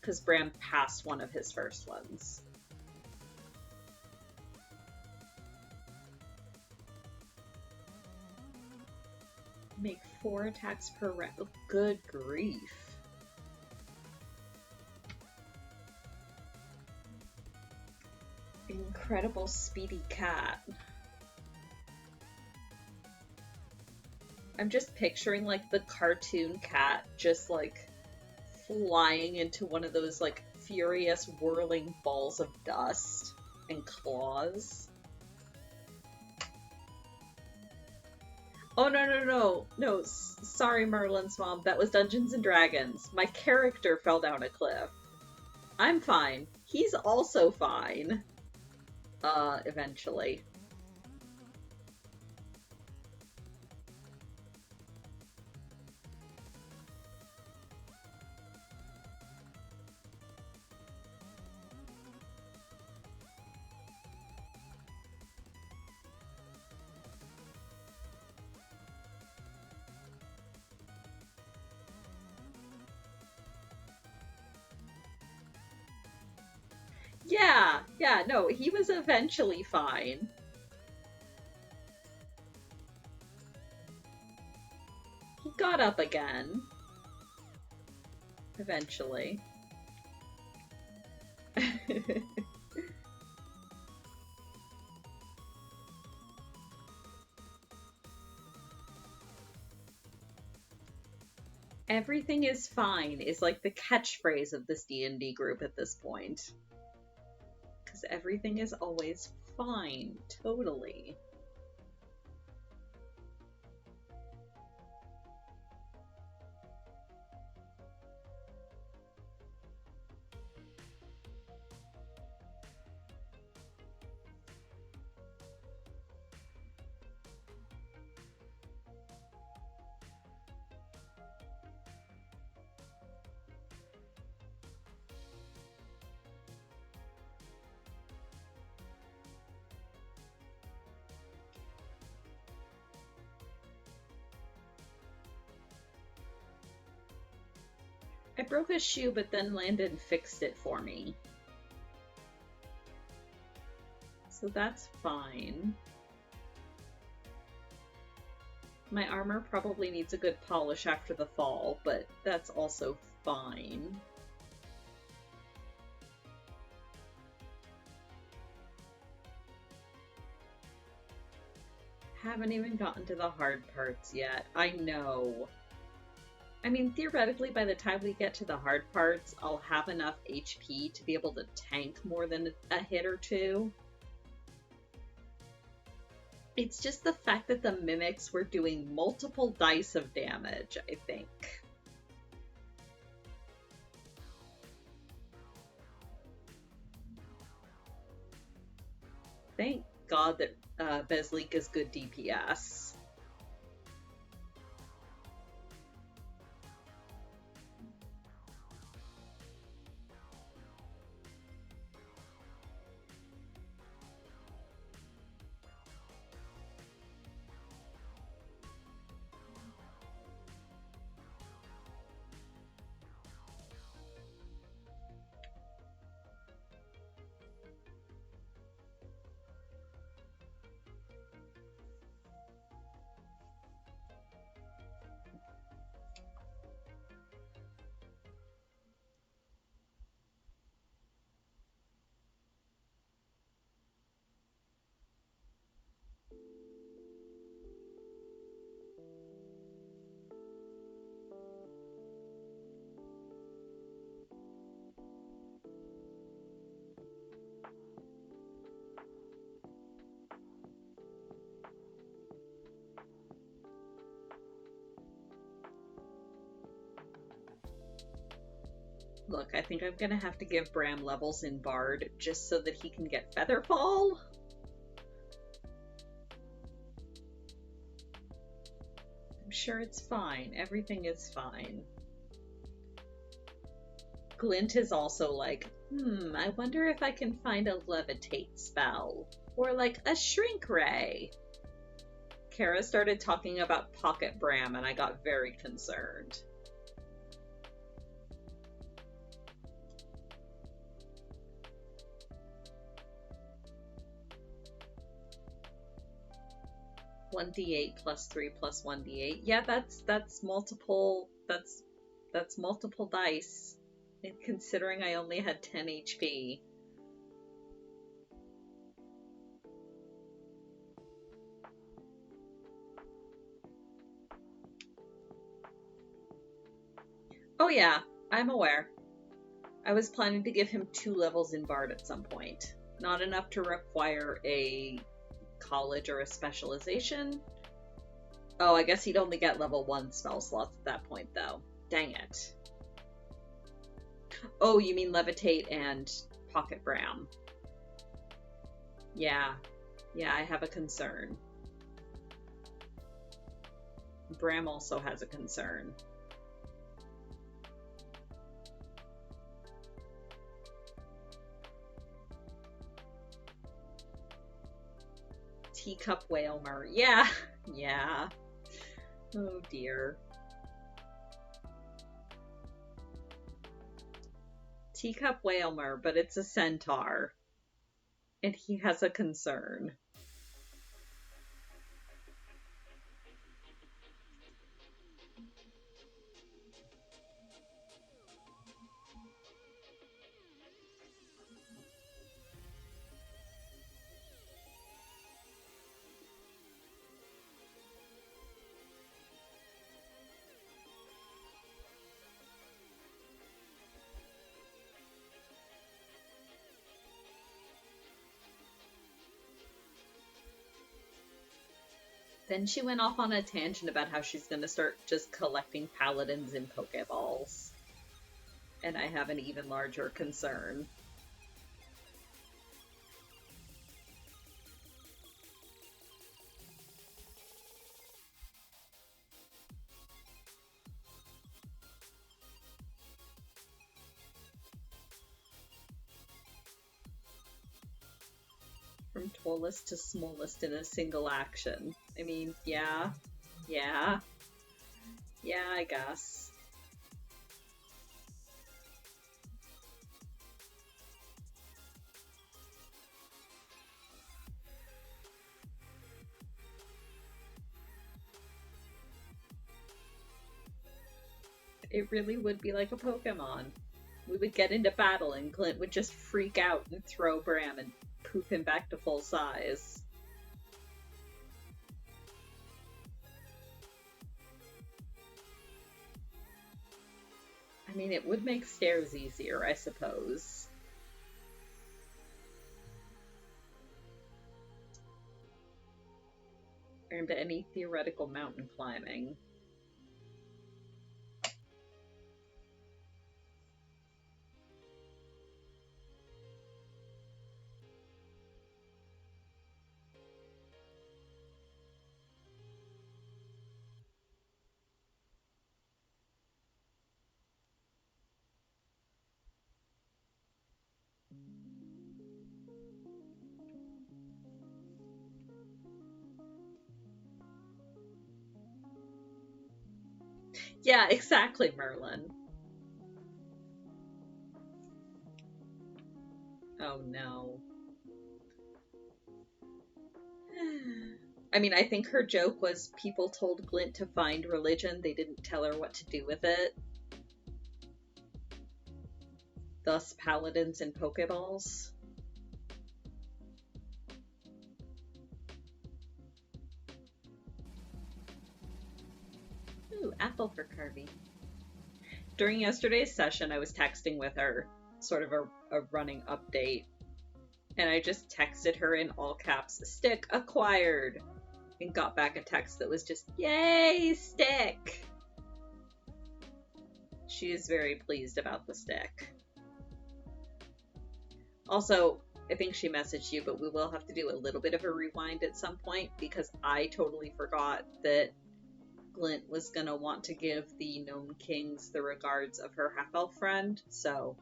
Because Bram passed one of his first ones. Make 4 attacks per round. Oh, good grief. Incredible speedy cat. I'm just picturing like the cartoon cat just like flying into one of those like furious whirling balls of dust and claws. Oh no, sorry Merlin's mom, that was Dungeons and Dragons. My character fell down a cliff. I'm fine. He's also fine. Eventually. Yeah, no, he was eventually fine. He got up again. Eventually. Everything is fine is like the catchphrase of this D&D group at this point. Because everything is always fine, totally. I broke a shoe, but then Landon fixed it for me. So that's fine. My armor probably needs a good polish after the fall, but that's also fine. Haven't even gotten to the hard parts yet. I know. I mean, theoretically, by the time we get to the hard parts, I'll have enough HP to be able to tank more than a hit or two. It's just the fact that the mimics were doing multiple dice of damage, I think. Thank God that Bezlik is good DPS. Look, I think I'm gonna have to give Bram levels in Bard just so that he can get Featherfall. I'm sure it's fine. Everything is fine. Glint is also like, I wonder if I can find a levitate spell. Or like a shrink ray. Kara started talking about Pocket Bram and I got very concerned. 1d8 plus 3 plus 1d8. Yeah, that's multiple. That's multiple dice. And considering I only had 10 HP. Oh yeah, I'm aware. I was planning to give him 2 levels in Bard at some point. Not enough to require a college or a specialization. Oh, I guess he'd only get level 1 spell slots at that point, though. Dang it. Oh, you mean Levitate and Pocket Bram. Yeah. Yeah, I have a concern. Bram also has a concern. Teacup Whalmer. Yeah. Yeah. Oh dear. Teacup Whalmer, but it's a centaur. And he has a concern. Then she went off on a tangent about how she's going to start just collecting paladins in Pokeballs. And I have an even larger concern. From tallest to smallest in a single action. I mean, yeah. Yeah. Yeah, I guess. It really would be like a Pokemon. We would get into battle and Clint would just freak out and throw Bram and poof him back to full size. I mean, it would make stairs easier, I suppose. And any theoretical mountain climbing. Yeah, exactly, Merlin. Oh no. I mean, I think her joke was people told Glint to find religion, they didn't tell her what to do with it. Thus, paladins and Pokeballs. Ooh, apple for Carvey. During yesterday's session, I was texting with her, sort of a running update, and I just texted her in all caps, "Stick acquired," and got back a text that was just, "Yay, stick!" She is very pleased about the stick. Also, I think she messaged you, but we will have to do a little bit of a rewind at some point because I totally forgot that Glint was gonna want to give the Gnome Kings the regards of her half-elf friend, so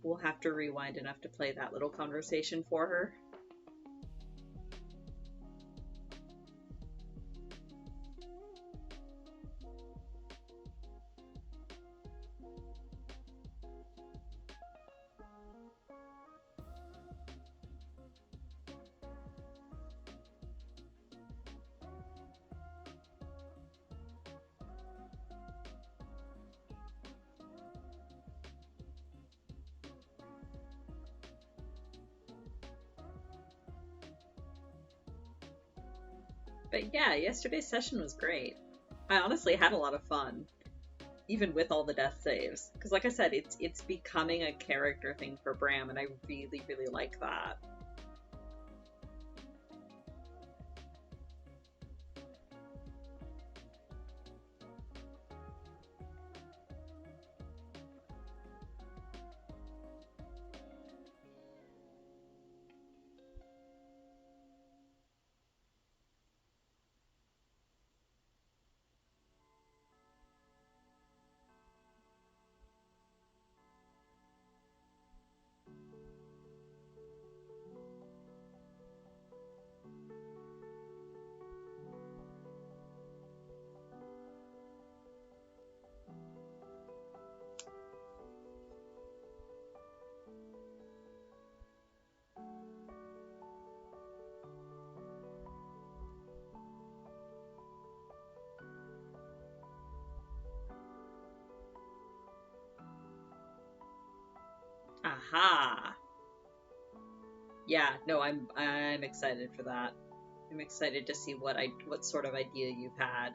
we'll have to rewind enough to play that little conversation for her. But yeah, yesterday's session was great. I honestly had a lot of fun, even with all the death saves. Because like I said, it's becoming a character thing for Bram, and I really, really like that. Aha! Yeah, no, I'm excited for that. I'm excited to see what sort of idea you've had.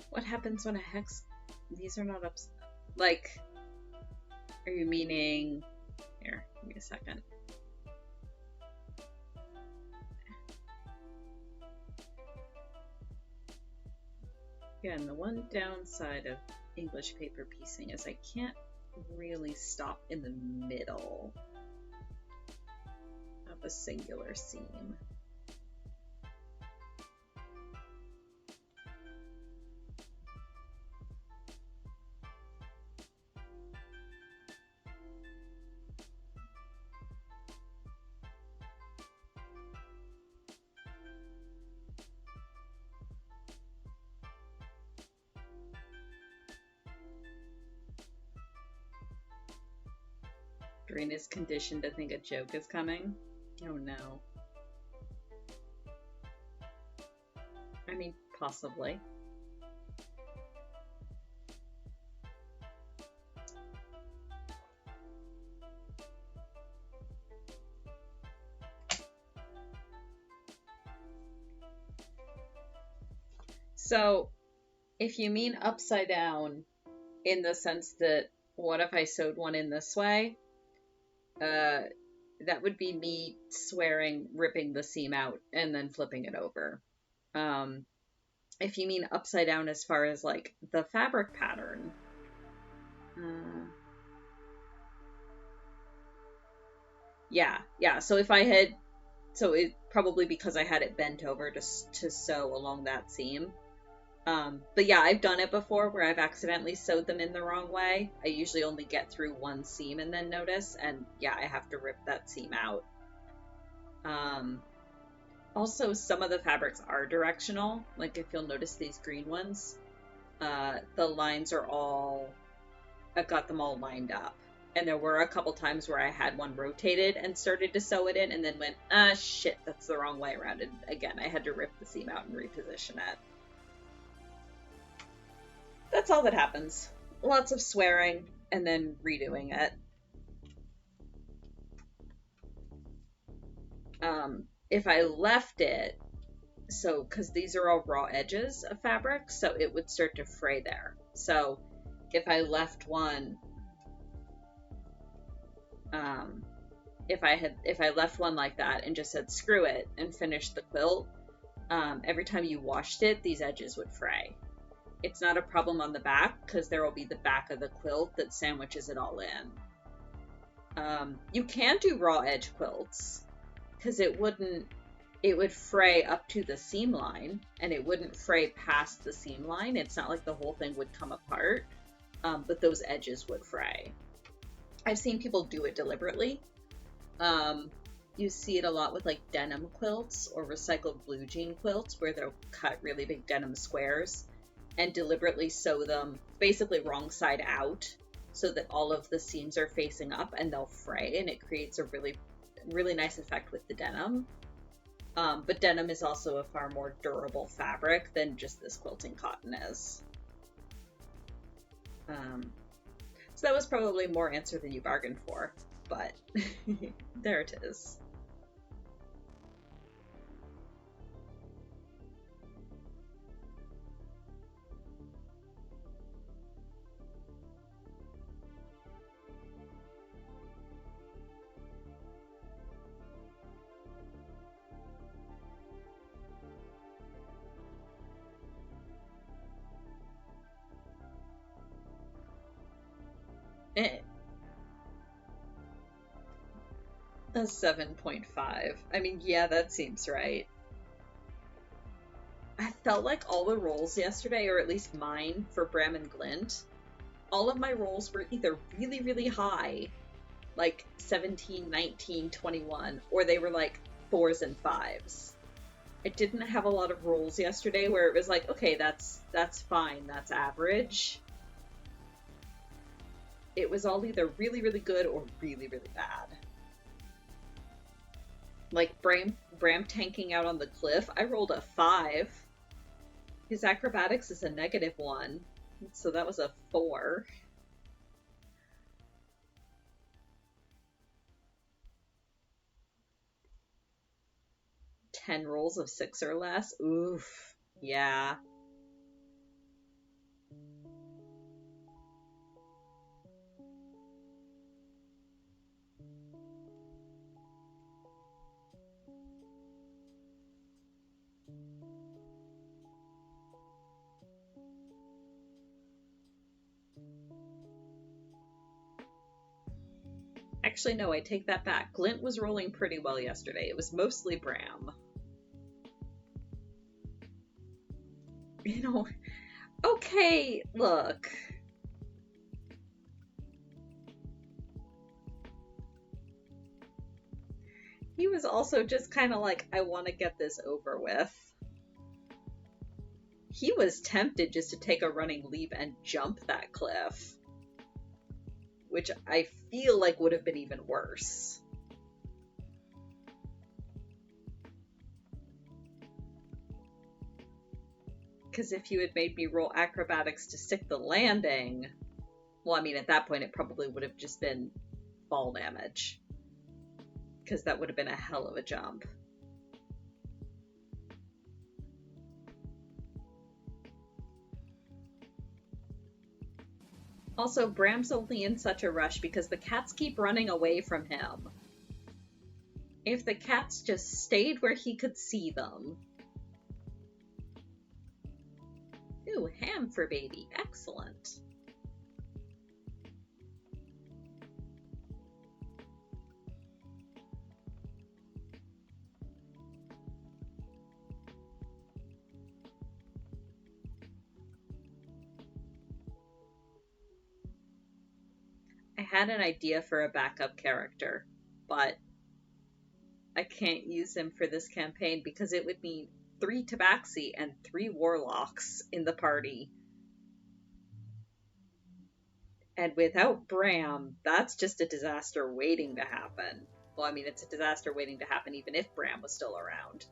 What happens when a hex? These are not ups. Like, are you meaning? Here, give me a second. Again, the one downside of English paper piecing is I can't really stop in the middle of a singular seam. Doreen is conditioned to think a joke is coming. Oh no. I mean, possibly. So, if you mean upside down in the sense that what if I sewed one in this way? That would be me swearing, ripping the seam out, and then flipping it over. Um, if you mean upside down as far as like the fabric pattern, uh, Yeah. So if I had, so it probably because I had it bent over to sew along that seam. But yeah, I've done it before where I've accidentally sewed them in the wrong way. I usually only get through one seam and then notice, and yeah, I have to rip that seam out. Um, Also, some of the fabrics are directional. Like if you'll notice these green ones, the lines are all, I've got them all lined up. And there were a couple times where I had one rotated and started to sew it in and then went, shit, that's the wrong way around. And again, I had to rip the seam out and reposition it. That's all that happens. Lots of swearing and then redoing it. If I left it, so because these are all raw edges of fabric, so it would start to fray there. So if I left one, um, if I left one like that and just said screw it and finished the quilt, every time you washed it, these edges would fray. It's not a problem on the back because there will be the back of the quilt that sandwiches it all in. You can do raw edge quilts because it would fray up to the seam line and it wouldn't fray past the seam line. It's not like the whole thing would come apart, but those edges would fray. I've seen people do it deliberately. You see it a lot with like denim quilts or recycled blue jean quilts where they'll cut really big denim squares and deliberately sew them basically wrong side out so that all of the seams are facing up and they'll fray, and it creates a really, really nice effect with the denim. But denim is also a far more durable fabric than just this quilting cotton is. So that was probably more answer than you bargained for, but there it is. Eh, a 7.5. I mean, yeah, that seems right. I felt like all the rolls yesterday, or at least mine for Bram and Glint, all of my rolls were either really, really high, like 17, 19, 21, or they were like 4s and 5s. I didn't have a lot of rolls yesterday where it was like, okay, that's fine, that's average. It was all either really, really good or really, really bad. Like Bram tanking out on the cliff, I rolled a 5. His acrobatics is a -1, so that was a 4. 10 rolls of 6 or less. Oof. Yeah. Actually, no, I take that back. Glint was rolling pretty well yesterday. It was mostly Bram. You know, okay, look. He was also just kind of like, I want to get this over with. He was tempted just to take a running leap and jump that cliff, which I feel like would have been even worse. Because if you had made me roll acrobatics to stick the landing, well, I mean, at that point, it probably would have just been fall damage. Because that would have been a hell of a jump. Also, Bram's only in such a rush because the cats keep running away from him. If the cats just stayed where he could see them. Ooh, ham for baby. Excellent. had an idea for a backup character, but I can't use him for this campaign because it would mean 3 Tabaxi and 3 Warlocks in the party. And without Bram, that's just a disaster waiting to happen. Well, I mean, it's a disaster waiting to happen even if Bram was still around.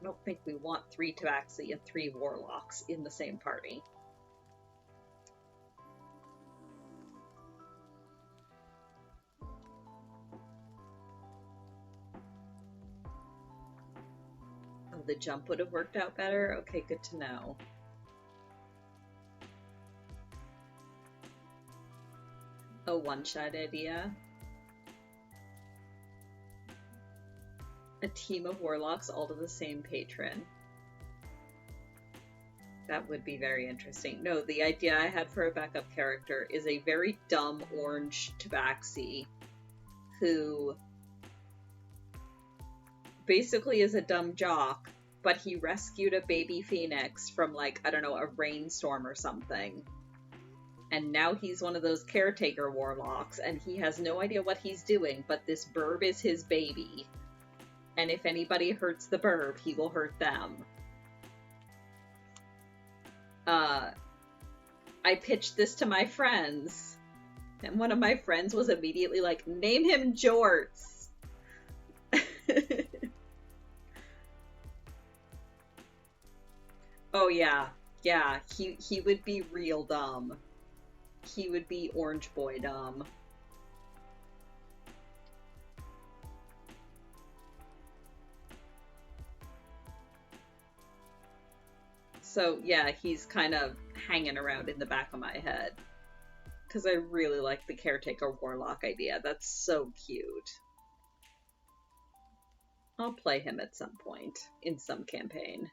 I don't think we want 3 Tabaxi and 3 Warlocks in the same party. Oh, the jump would have worked out better? Okay, good to know. A one-shot idea. A team of warlocks all to the same patron. That would be very interesting. No, the idea I had for a backup character is a very dumb orange tabaxi who basically is a dumb jock, but he rescued a baby phoenix from, like, I don't know, a rainstorm or something. And now he's one of those caretaker warlocks, and he has no idea what he's doing, but this burb is his baby. And if anybody hurts the burb, he will hurt them. I pitched this to my friends, and one of my friends was immediately like, name him Jorts. Oh yeah, he would be real dumb. He would be Orange Boy dumb. So yeah, he's kind of hanging around in the back of my head. Because I really like the caretaker warlock idea. That's so cute. I'll play him at some point in some campaign.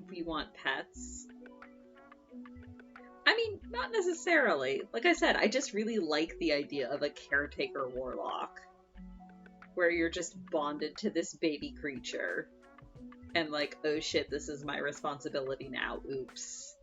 We want pets. I mean, not necessarily. Like I said, I just really like the idea of a caretaker warlock. Where you're just bonded to this baby creature. And like, oh shit, this is my responsibility now. Oops.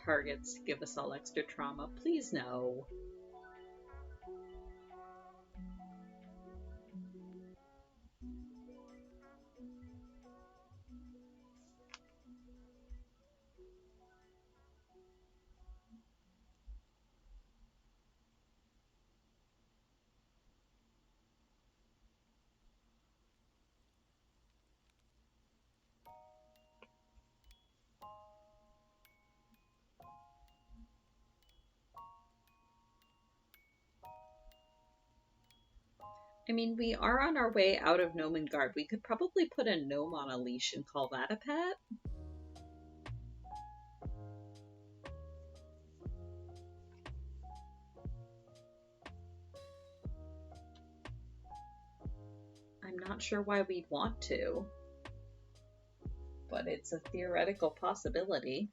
Targets give us all extra trauma. Please no. I mean, we are on our way out of Nomengard. We could probably put a gnome on a leash and call that a pet. I'm not sure why we'd want to, but it's a theoretical possibility.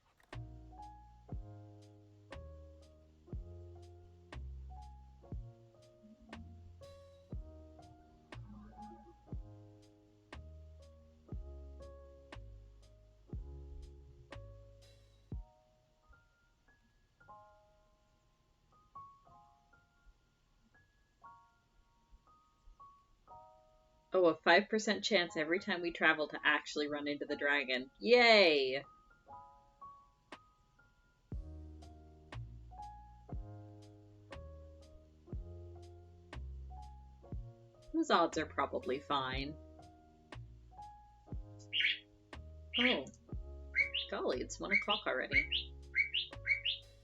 Oh, a 5% chance every time we travel to actually run into the dragon. Yay! Those odds are probably fine. Oh, golly, it's 1 o'clock already.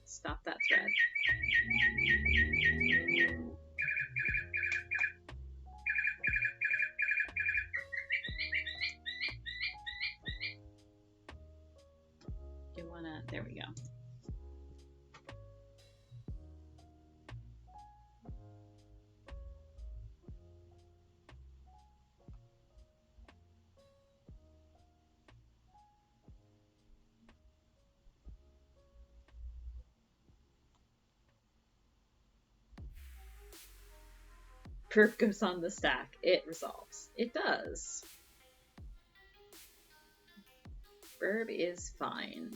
Stop that thread. You wanna, there we go. Perp goes on the stack. It resolves. It does. Burb is fine.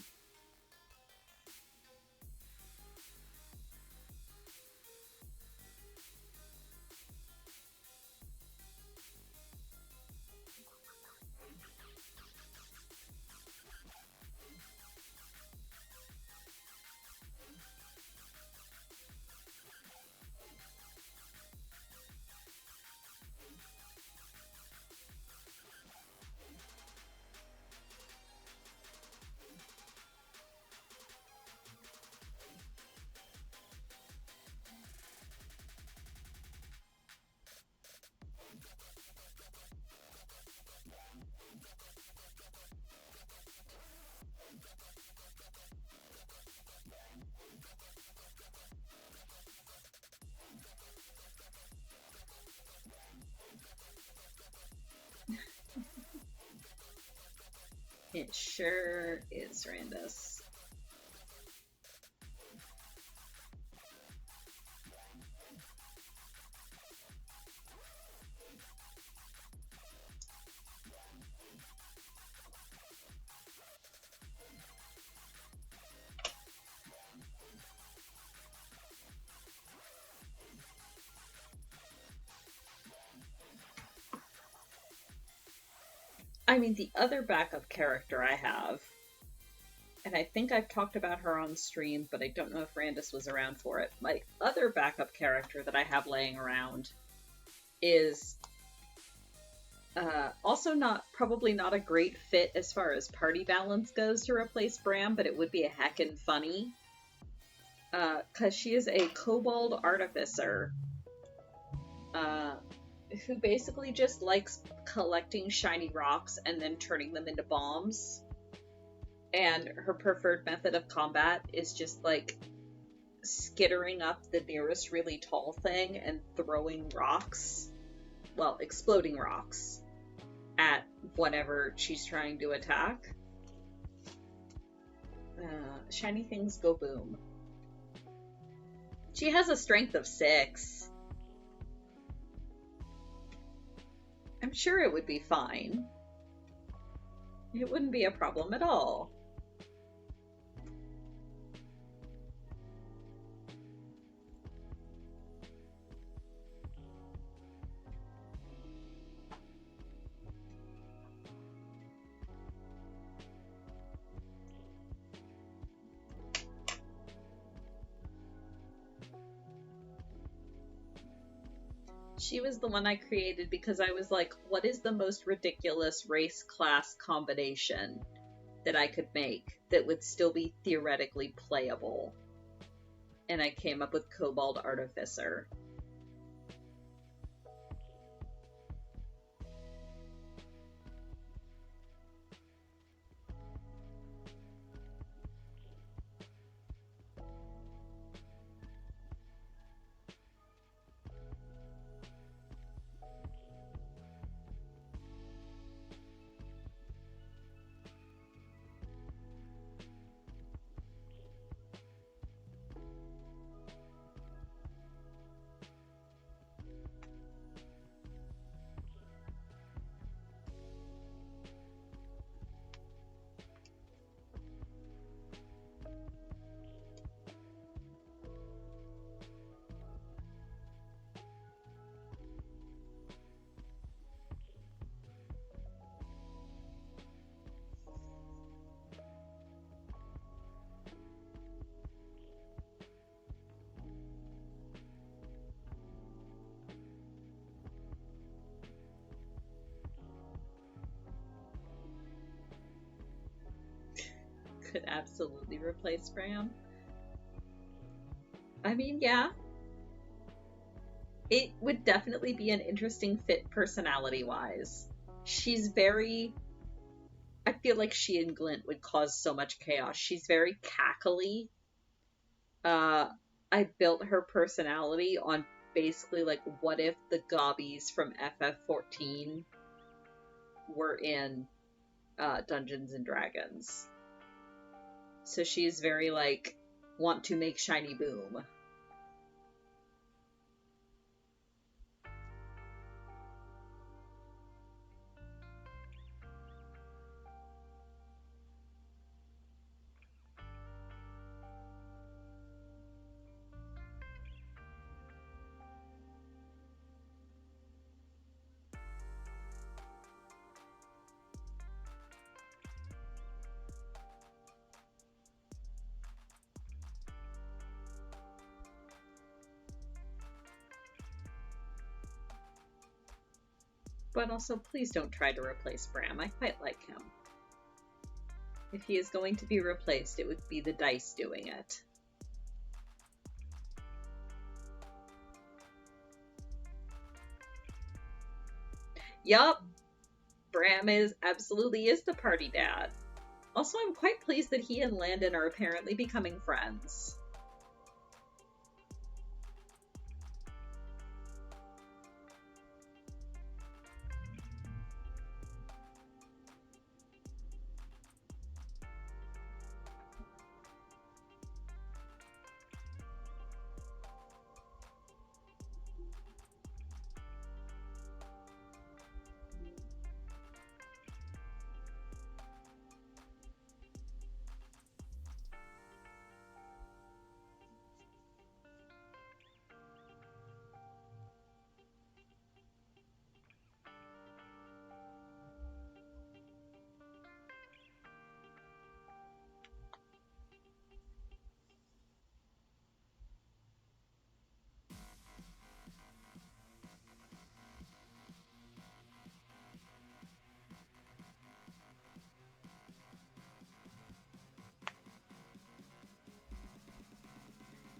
It sure is, Randus. I mean, the other backup character I have, and I think I've talked about her on stream, but I don't know if Randus was around for it. My other backup character that I have laying around is also probably not a great fit as far as party balance goes to replace Bram, but it would be a heckin' funny. Because she is a kobold artificer who basically just likes collecting shiny rocks and then turning them into bombs. And her preferred method of combat is just like skittering up the nearest really tall thing and throwing rocks, well, exploding rocks, at whatever she's trying to attack. Shiny things go boom. She has a strength of 6. I'm sure it would be fine. It wouldn't be a problem at all. She was the one I created because I was like, what is the most ridiculous race class combination that I could make that would still be theoretically playable? And I came up with Kobold Artificer. could absolutely replace Bram. I mean, yeah, it would definitely be an interesting fit personality-wise. She's very... I feel like she and Glint would cause so much chaos. She's very cackly. Uh, I built her personality on basically like, what if the Gobbies from FF14 were in Dungeons and Dragons? So she's very like, want to make shiny boom. But also, please don't try to replace Bram. I quite like him. If he is going to be replaced, it would be the dice doing it. Yup, Bram absolutely is the party dad. Also, I'm quite pleased that he and Landon are apparently becoming friends.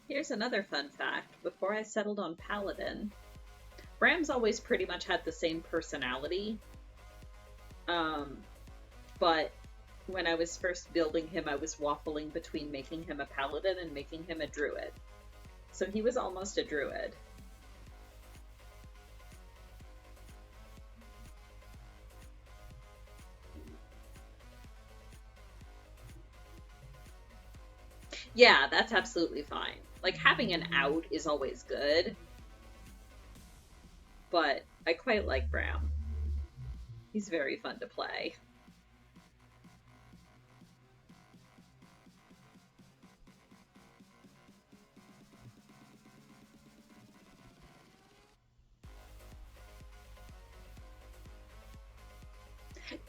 Here's another fun fact. Before I settled on Paladin, Bram's always pretty much had the same personality. But when I was first building him, I was waffling between making him a Paladin and making him a Druid. So he was almost a Druid. Yeah, that's absolutely fine. Like, having an out is always good. But I quite like Bram. He's very fun to play.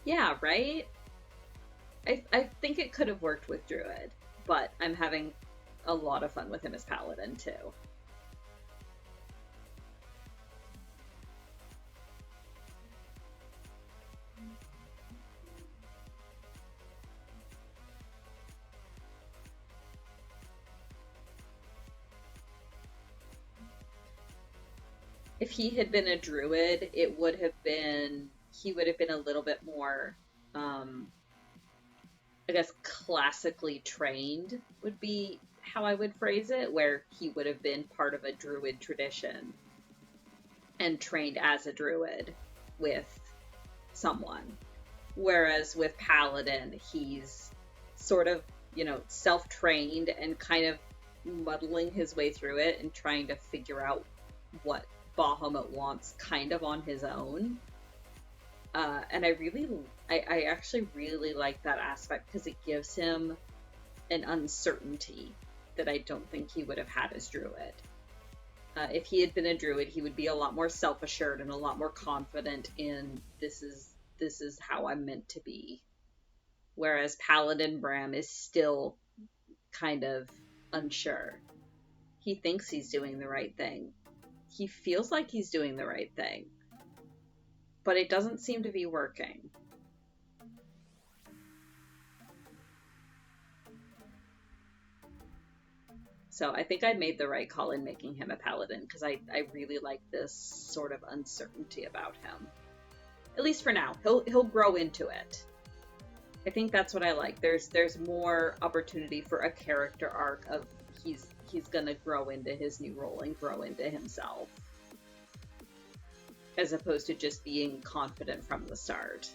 Yeah, right? I think it could have worked with Druid, but I'm having a lot of fun with him as Paladin, too. If he had been a Druid, it would have been... he would have been a little bit more, I guess, classically trained would be how I would phrase it, where he would have been part of a Druid tradition and trained as a Druid with someone. Whereas with Paladin, he's sort of, self-trained and kind of muddling his way through it and trying to figure out what Bahamut wants kind of on his own. And I actually really like that aspect because it gives him an uncertainty that I don't think he would have had as Druid. If he had been a Druid, he would be a lot more self-assured and a lot more confident in this is how I'm meant to be. Whereas Paladin Bram is still kind of unsure. He thinks he's doing the right thing. He feels like he's doing the right thing. But it doesn't seem to be working. So I think I made the right call in making him a paladin, because I really like this sort of uncertainty about him. At least for now. He'll grow into it. I think that's what I like. There's more opportunity for a character arc of he's gonna grow into his new role and grow into himself, as opposed to just being confident from the start.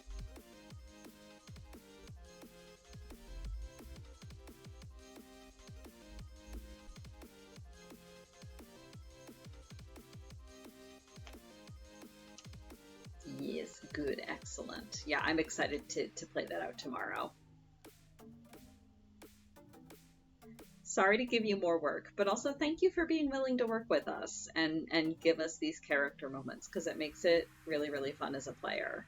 Yes, good, excellent. Yeah, I'm excited to play that out tomorrow. Sorry to give you more work, but also thank you for being willing to work with us and give us these character moments, because it makes it really, really fun as a player.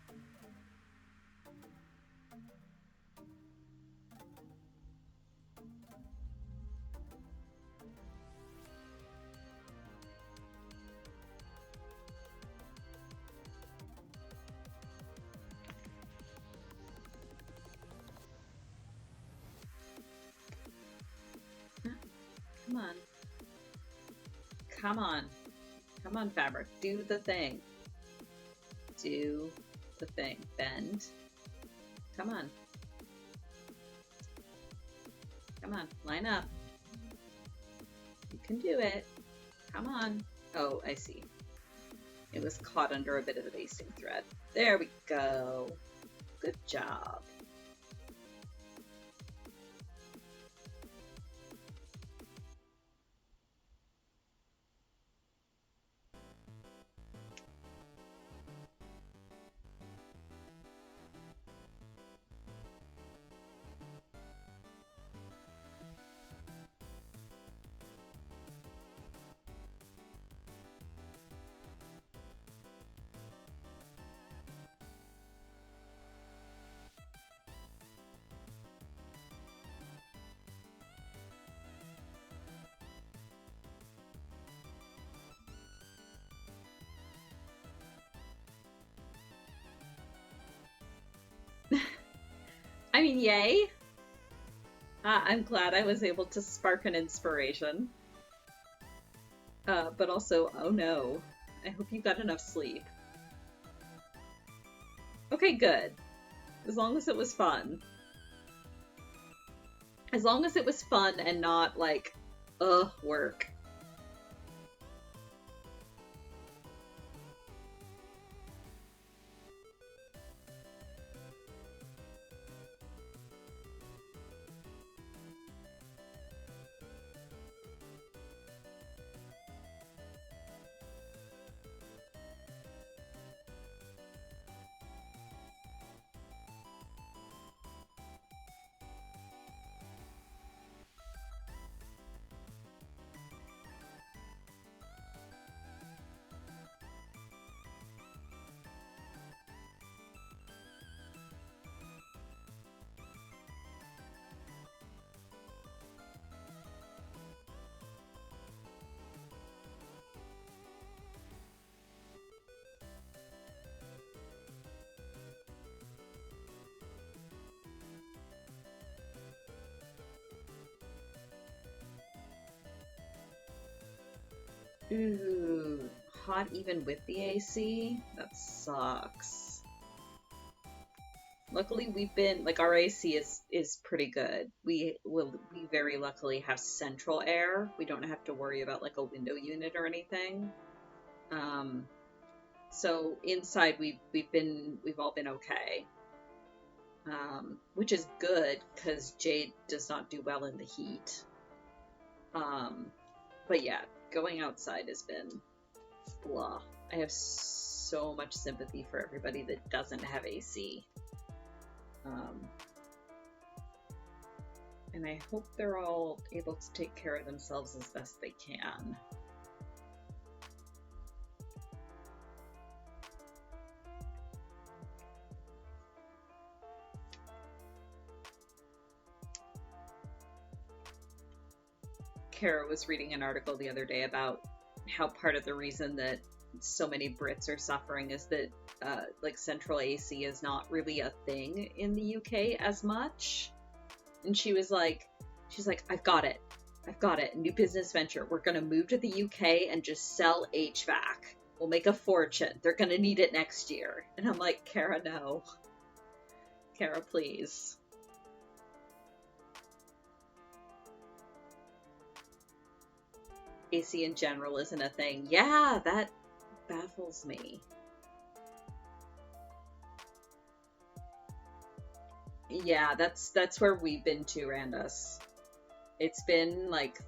Come on. Come on. Come on, Fabric. Do the thing. Do the thing. Bend. Come on. Come on. Line up. You can do it. Come on. Oh, I see. It was caught under a bit of a basting thread. There we go. Good job. I mean, yay! I'm glad I was able to spark an inspiration. But also, oh no. I hope you got enough sleep. Okay, good. As long as it was fun. As long as it was fun and not like, ugh, work. Ooh, hot even with the AC? That sucks. Luckily, we've been like our AC is pretty good. We very luckily have central air. We don't have to worry about like a window unit or anything. Um, so inside we've all been okay. Which is good because Jade does not do well in the heat. But yeah, going outside has been blah. I have so much sympathy for everybody that doesn't have AC. And I hope they're all able to take care of themselves as best they can. Kara was reading an article the other day about how part of the reason that so many Brits are suffering is that like central AC is not really a thing in the UK as much. And she's like, I've got it. I've got it. New business venture. We're going to move to the UK and just sell HVAC. We'll make a fortune. They're going to need it next year. And I'm like, Kara, no. Kara, please. AC in general isn't a thing. Yeah, that baffles me. Yeah, that's where we've been too, Randus. It's been like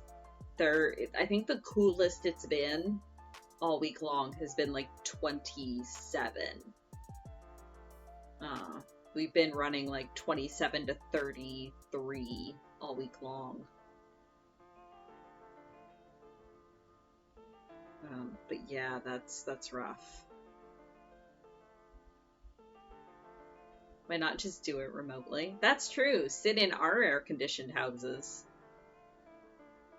I think the coolest it's been all week long has been like 27. We've been running like 27 to 33 all week long. But yeah, that's rough. Why not just do it remotely? That's true. Sit in our air-conditioned houses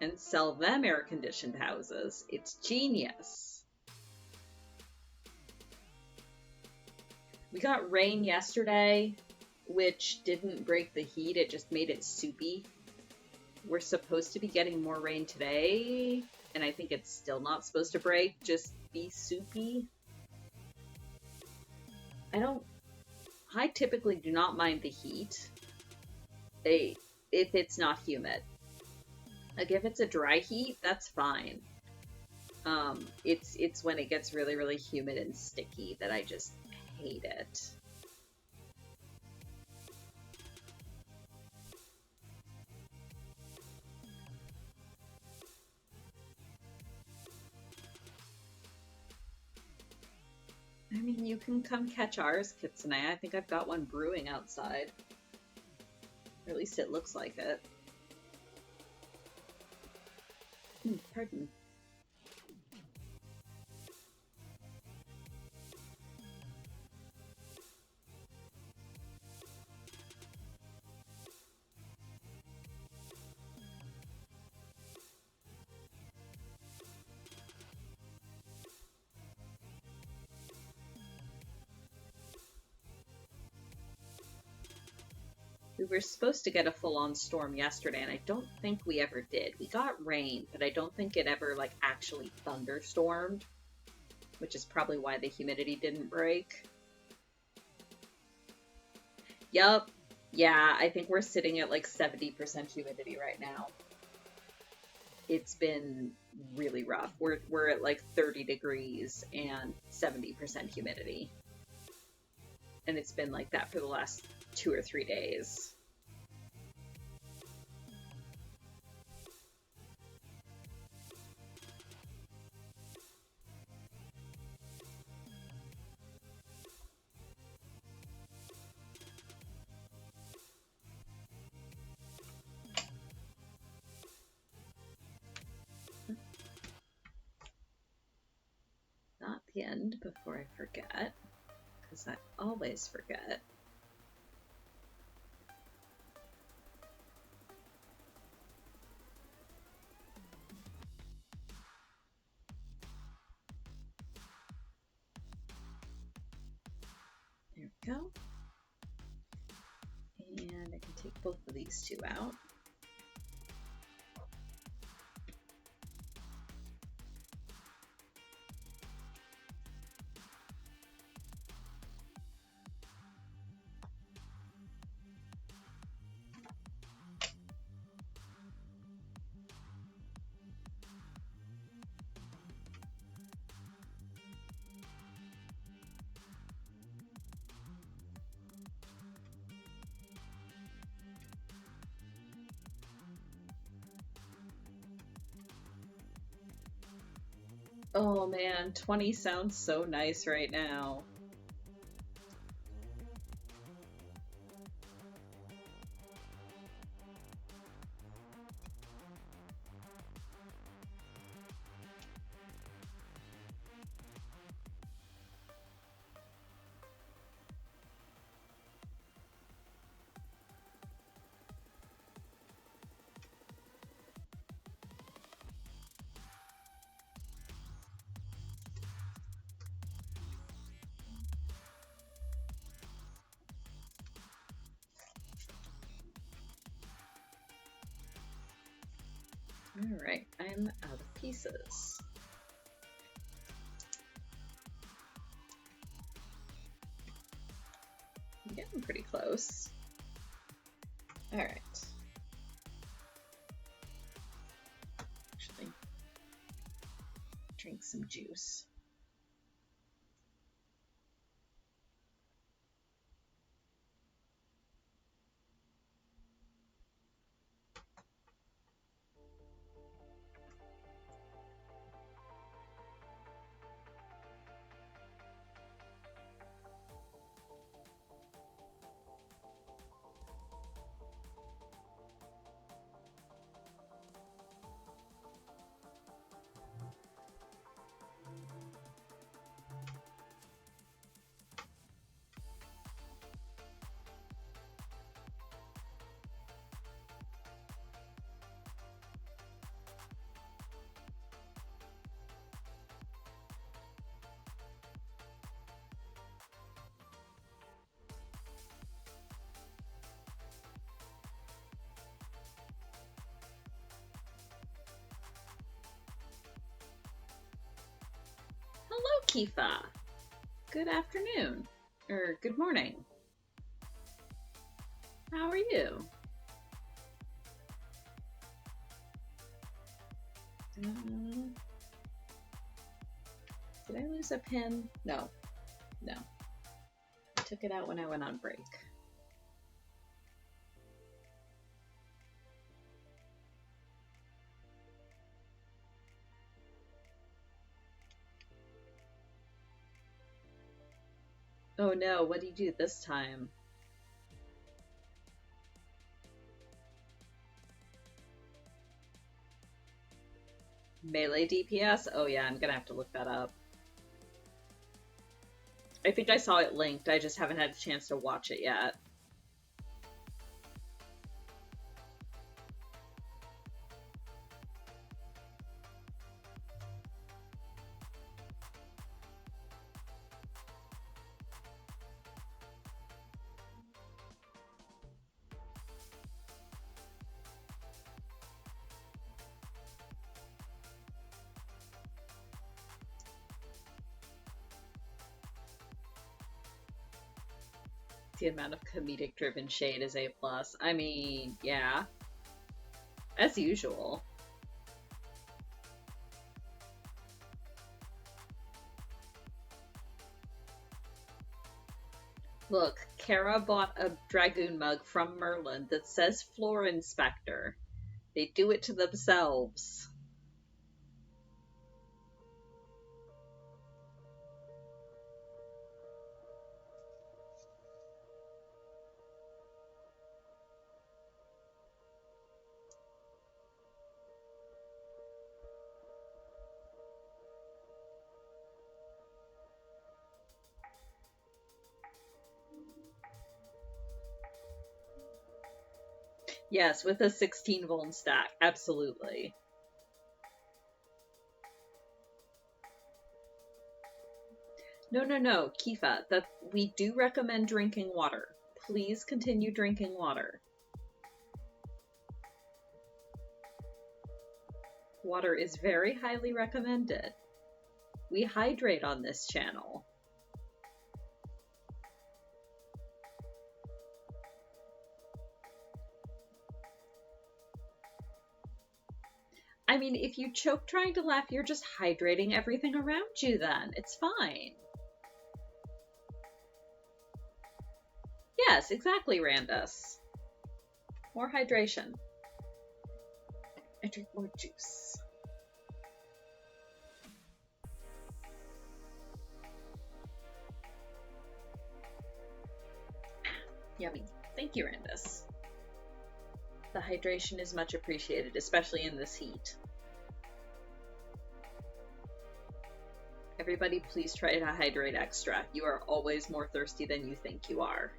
and sell them air-conditioned houses. It's genius. We got rain yesterday, which didn't break the heat. It just made it soupy. We're supposed to be getting more rain today, and I think it's still not supposed to break, just be soupy. I typically do not mind the heat if it's not humid. Like if it's a dry heat, that's fine. It's when it gets really, really humid and sticky that I just hate it. I mean, you can come catch ours, Kitsune. I think I've got one brewing outside. Or at least it looks like it. Pardon. We were supposed to get a full-on storm yesterday, and I don't think we ever did. We got rain, but I don't think it ever, like, actually thunderstormed, which is probably why the humidity didn't break. Yup. Yeah, I think we're sitting at, like, 70% humidity right now. It's been really rough. We're at, like, 30 degrees and 70% humidity. And it's been like that for the last 2 or 3 days. Not the end before I forget, because I always forget. There we go. And I can take both of these two out. Oh man, 20 sounds so nice right now. Alright, I'm out of pieces. I'm getting pretty close. Alright. Actually, drink some juice. Hello, Kifa. Good afternoon. Or good morning. How are you? Did I lose a pen? No. No. I took it out when I went on break. Oh no, what do you do this time? Melee DPS? Oh yeah, I'm gonna have to look that up. I think I saw it linked, I just haven't had a chance to watch it yet. The amount of comedic driven shade is A+. I mean, yeah. As usual. Look, Kara bought a Dragoon mug from Merlin that says Floor Inspector. They do it to themselves. Yes, with a 16 vuln stack, absolutely. No, Kifa, that we do recommend drinking water. Please continue drinking water. Water is very highly recommended. We hydrate on this channel. I mean, if you choke trying to laugh, you're just hydrating everything around you then. It's fine. Yes, exactly, Randus. More hydration. I drink more juice. Yummy. Thank you, Randus. The hydration is much appreciated, especially in this heat. Everybody, please try to hydrate extra. You are always more thirsty than you think you are.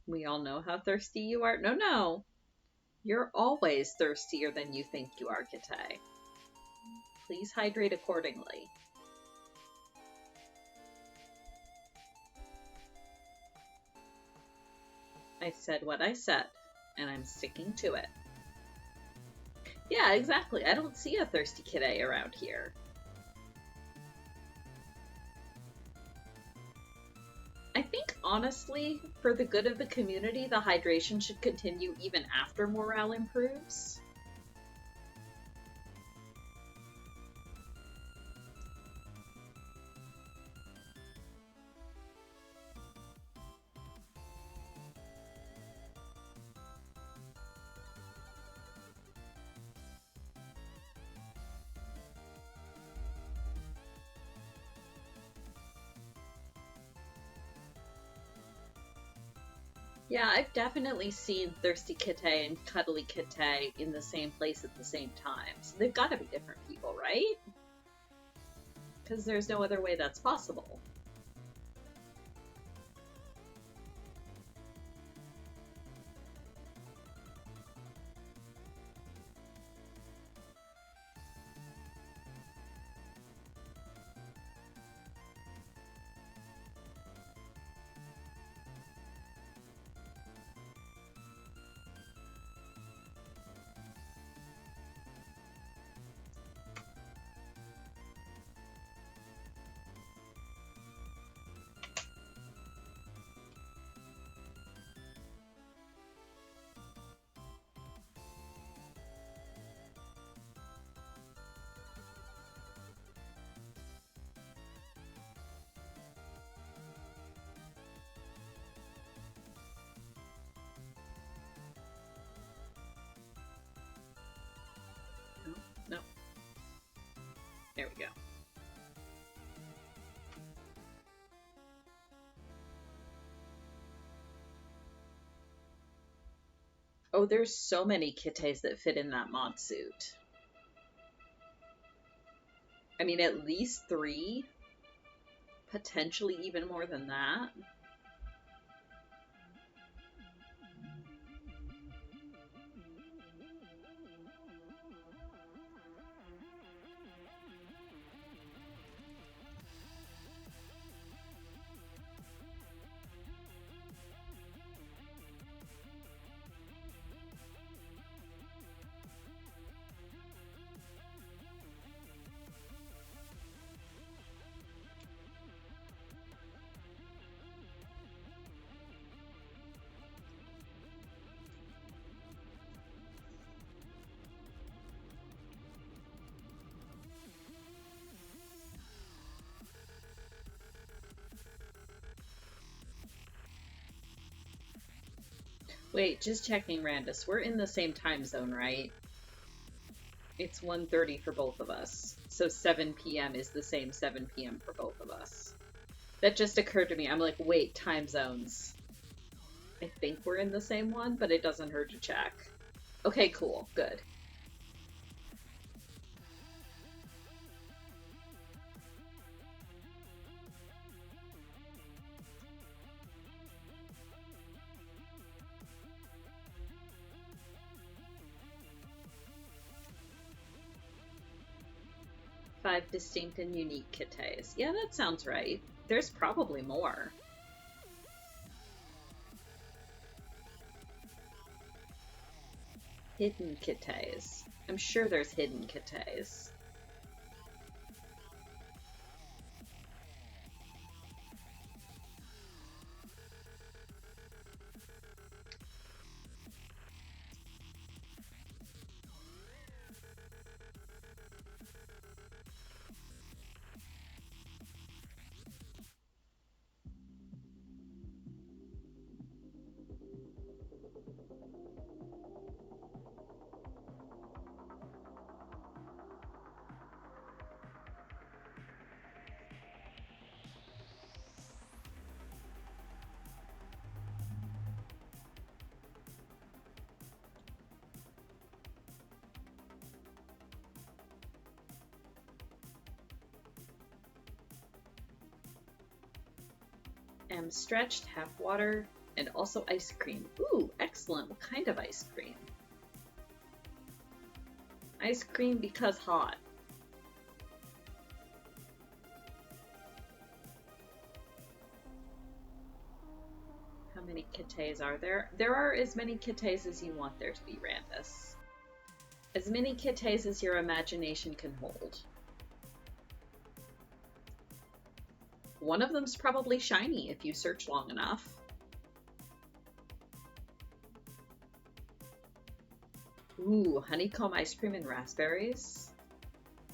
We all know how thirsty you are. No, no. You're always thirstier than you think you are, Kite. Please hydrate accordingly. I said what I said, and I'm sticking to it. Yeah, exactly. I don't see a thirsty Kite around here. I think, honestly, for the good of the community, the hydration should continue even after morale improves. Yeah, I've definitely seen Thirsty Kite and Cuddly Kite in the same place at the same time. So they've got to be different people, right? Because there's no other way that's possible. No, no. There we go. Oh, there's so many Kites that fit in that mod suit. I mean, at least 3, potentially even more than that. Wait, just checking, Randus. We're in the same time zone, right? It's 1:30 for both of us. So 7 p.m. is the same 7 p.m. for both of us. That just occurred to me. I'm like, wait, time zones. I think we're in the same one, but it doesn't hurt to check. Okay, cool. Good. Five distinct and unique Kites. Yeah, that sounds right. There's probably more. Hidden Kites. I'm sure there's hidden Kites. Am stretched, half water, And also ice cream. Ooh, excellent. What kind of ice cream? Ice cream because hot. How many kitties are there? There are as many kitties as you want there to be, Randus. As many kitties as your imagination can hold. One of them's probably shiny if you search long enough. Ooh, honeycomb ice cream and raspberries.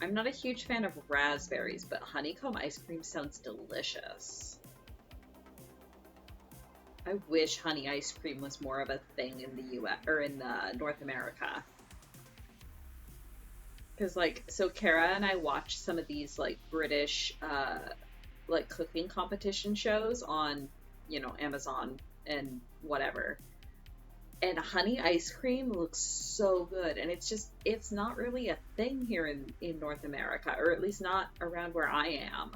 I'm not a huge fan of raspberries, but honeycomb ice cream sounds delicious. I wish honey ice cream was more of a thing in the US or in North America. Because so Kara and I watched some of these British cooking competition shows on, Amazon and whatever. And honey ice cream looks so good, and it's not really a thing here in North America, or at least not around where I am.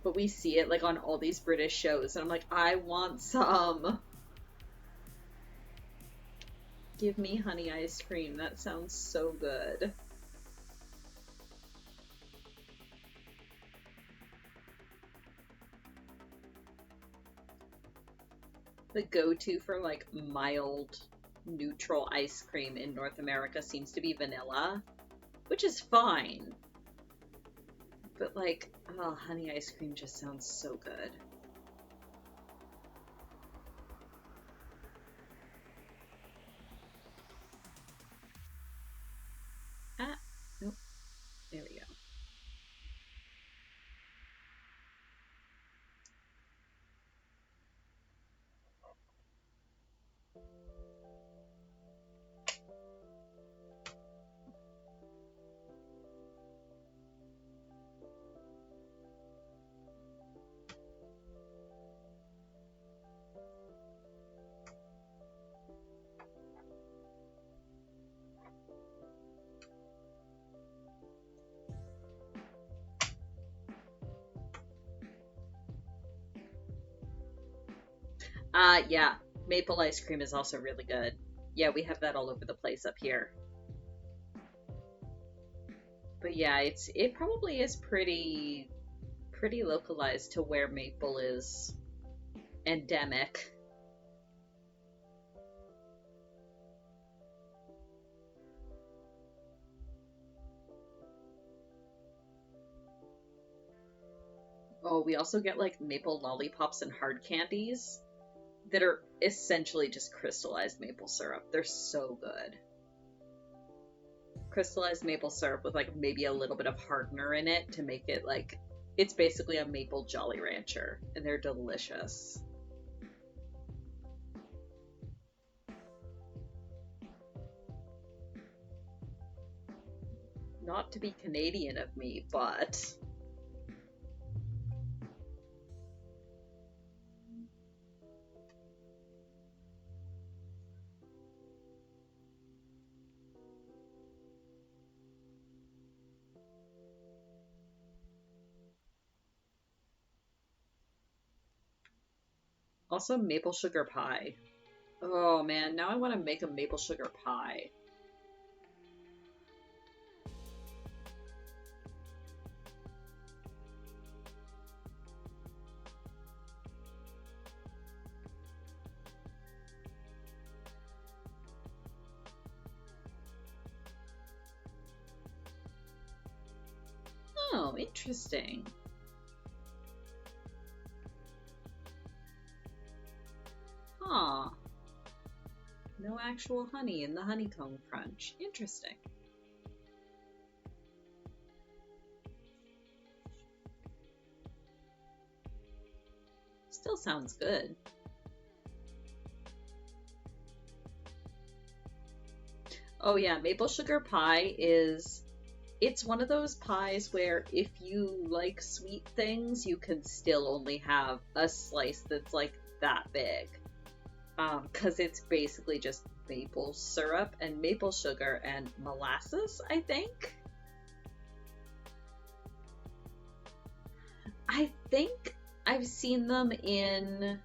But we see it on all these British shows, and I'm like, I want some. Give me honey ice cream. That sounds so good. The go-to for mild neutral ice cream in North America seems to be vanilla, which is fine. But oh, honey ice cream just sounds so good. Ah, nope. There we go. Yeah, maple ice cream is also really good. Yeah, we have that all over the place up here. But yeah, it probably is pretty localized to where maple is endemic. Oh, we also get maple lollipops and hard candies that are essentially just crystallized maple syrup. They're so good. Crystallized maple syrup with maybe a little bit of hardener in it to make it it's basically a maple Jolly Rancher, and they're delicious. Not to be Canadian of me, but also maple sugar pie. Oh man, now I want to make a maple sugar pie. Oh, interesting. Huh. No actual honey in the honeycomb crunch. Interesting. Still sounds good. Oh yeah, maple sugar pie it's one of those pies where if you like sweet things, you can still only have a slice that's that big. 'Cause it's basically just maple syrup and maple sugar and molasses, I think. I think I've seen them in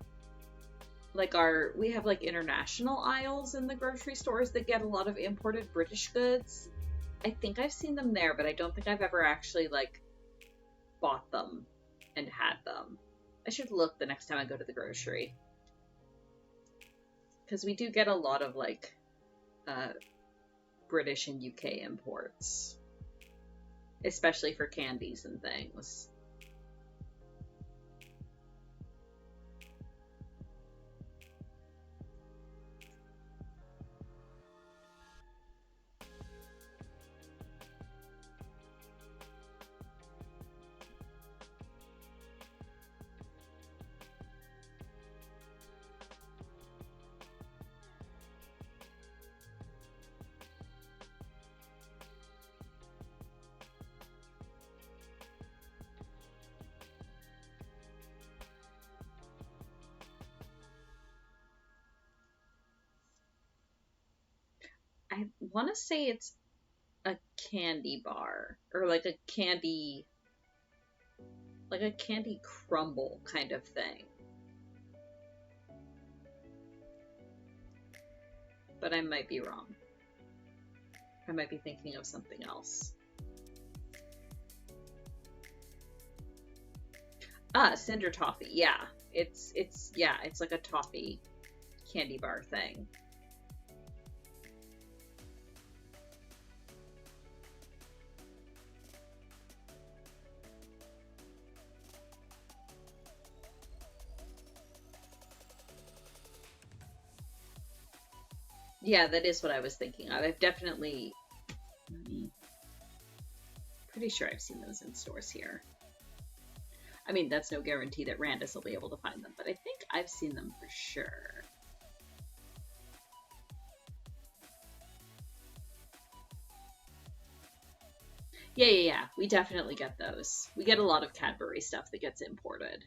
like we have like international aisles in the grocery stores that get a lot of imported British goods. I think I've seen them there, but I don't think I've ever actually like bought them and had them. I should look the next time I go to the grocery. Because we do get a lot of like British and UK imports, especially for candies and things. I want to say it's a candy bar or like a candy crumble kind of thing. But I might be wrong. I might be thinking of something else. Cinder toffee. Yeah. It's like a toffee candy bar thing. Yeah, that is what I was thinking of. I've definitely... Pretty sure I've seen those in stores here. I mean, that's no guarantee that Randus will be able to find them, but I think I've seen them for sure. Yeah. We definitely get those. We get a lot of Cadbury stuff that gets imported.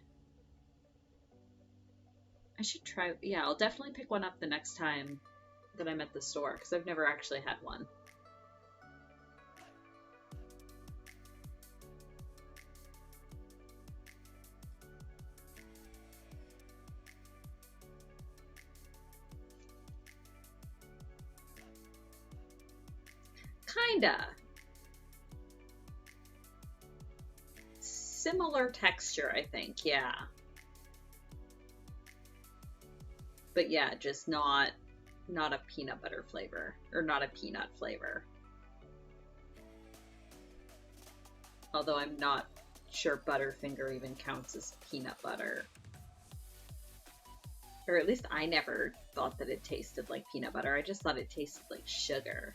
I should try... Yeah, I'll definitely pick one up the next time that I'm at the store, because I've never actually had one. Kinda. Similar texture, I think, yeah. But yeah, just not a peanut butter flavor, or not a peanut flavor. Although I'm not sure Butterfinger even counts as peanut butter. Or at least I never thought that it tasted like peanut butter. I just thought it tasted like sugar.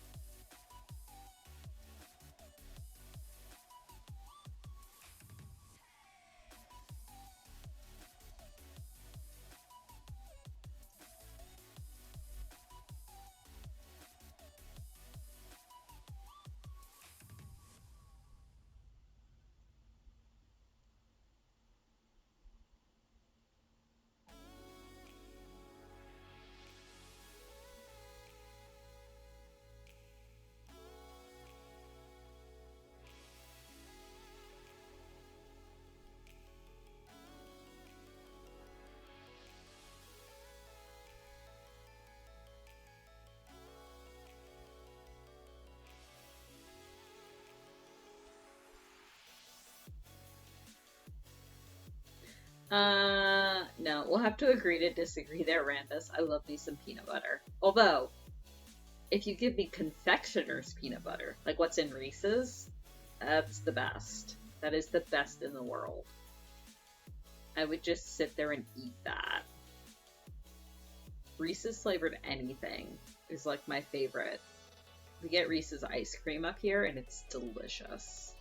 No, we'll have to agree to disagree there, Randus. I love me some peanut butter. Although, if you give me confectioner's peanut butter, like what's in Reese's, that's the best. That is the best in the world. I would just sit there and eat that. Reese's flavored anything is like my favorite. We get Reese's ice cream up here and it's delicious.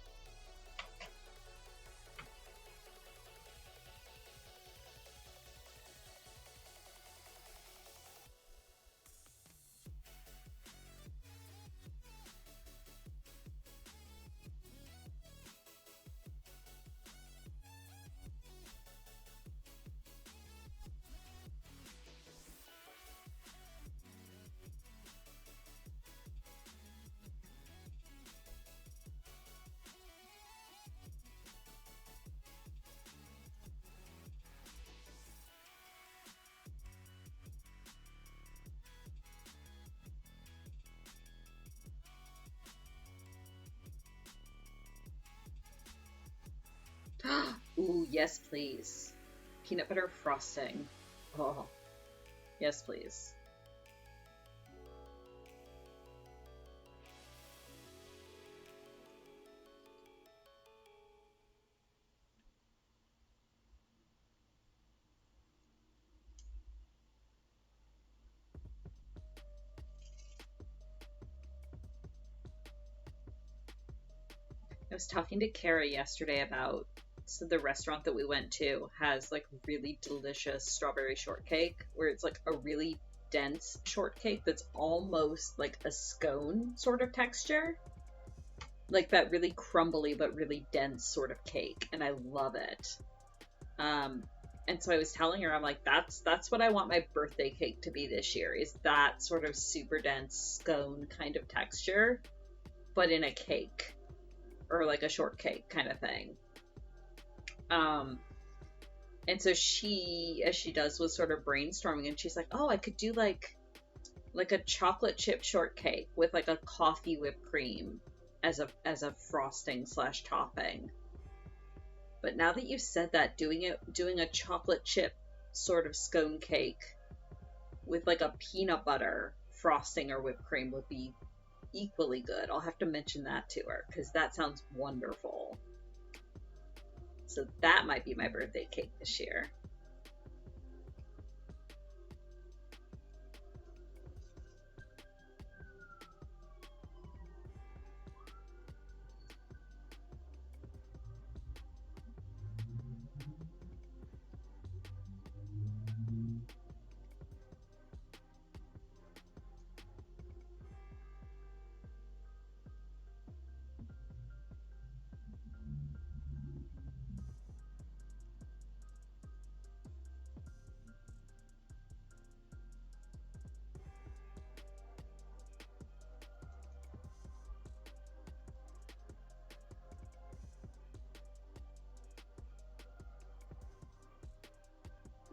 Ooh, yes, please. Peanut butter frosting. Oh, yes, please. I was talking to Kara yesterday about so the restaurant that we went to has like really delicious strawberry shortcake where it's like a really dense shortcake that's almost like a scone sort of texture. Like that really crumbly but really dense sort of cake, and I love it. Um and so I was telling her, I'm like, that's what I want my birthday cake to be this year, is that sort of super dense scone kind of texture, but in a cake or like a shortcake kind of thing. Um, and so she, as she does, was sort of brainstorming, and she's like, "Oh, I could do like a chocolate chip shortcake with like a coffee whipped cream as a frosting slash topping." But now that you've said that, doing a chocolate chip sort of scone cake with like a peanut butter frosting or whipped cream would be equally good. I'll have to mention that to her because that sounds wonderful. So that might be my birthday cake this year.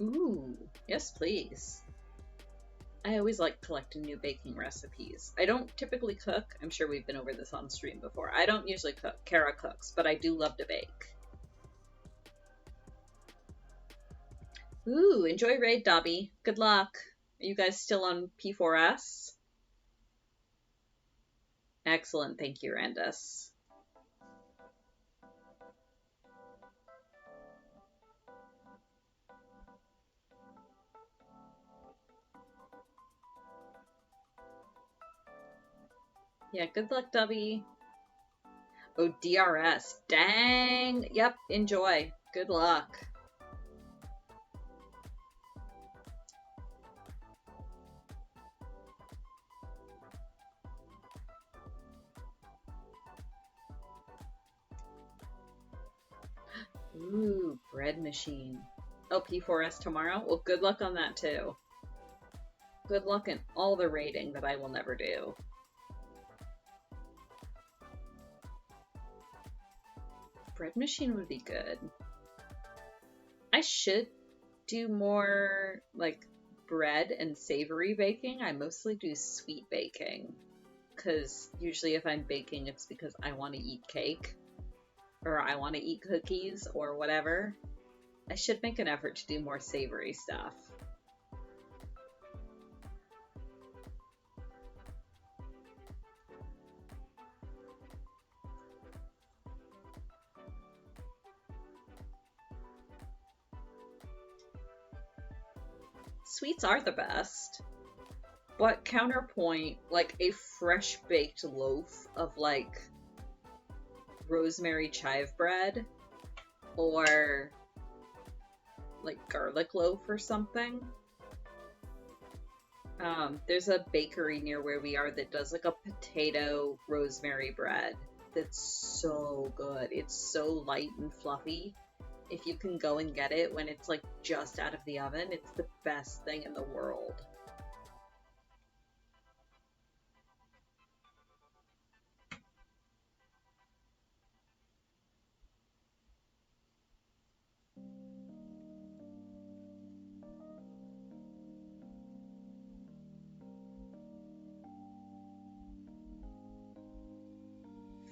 Ooh, yes, please. I always like collecting new baking recipes. I don't typically cook. I'm sure we've been over this on stream before. I don't usually cook. Kara cooks, but I do love to bake. Ooh, enjoy Raid, Dobby. Good luck. Are you guys still on P4S? Excellent, thank you, Randus. Yeah, good luck, Dobby. Oh, DRS. Dang. Yep, enjoy. Good luck. Ooh, bread machine. Oh, P4S tomorrow? Well, good luck on that, too. Good luck in all the raiding that I will never do. Bread machine would be good. I should do more, like, bread and savory baking. I mostly do sweet baking. Because usually if I'm baking, it's because I want to eat cake. Or I want to eat cookies, or whatever. I should make an effort to do more savory stuff. Sweets are the best. But counterpoint, like a fresh baked loaf of like rosemary chive bread or like garlic loaf or something. There's a bakery near where we are that does like a potato rosemary bread that's so good. It's so light and fluffy. If you can go and get it when it's like just out of the oven, it's the best thing in the world.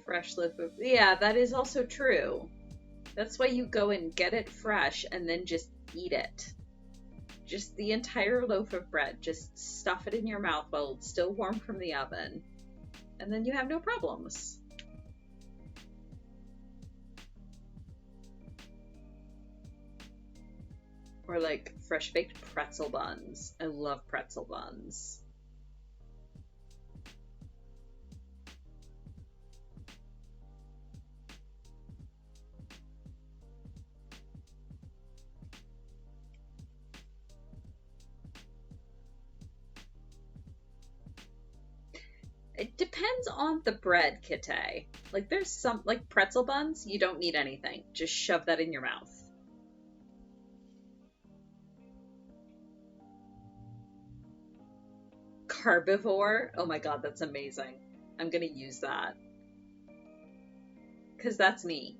Fresh loaf of, yeah, that is also true. That's why you go and get it fresh and then just eat it. Just the entire loaf of bread. Just stuff it in your mouth while it's still warm from the oven. And then you have no problems. Or like fresh baked pretzel buns. I love pretzel buns. It depends on the bread, Kite. Like there's some, like pretzel buns, you don't need anything. Just shove that in your mouth. Carbivore? Oh my god, that's amazing. I'm gonna use that. Because that's me.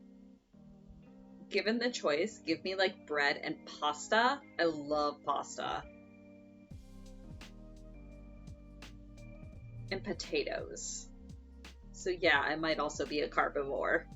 Given the choice, give me like bread and pasta. I love pasta. And potatoes. So yeah, I might also be a carbivore.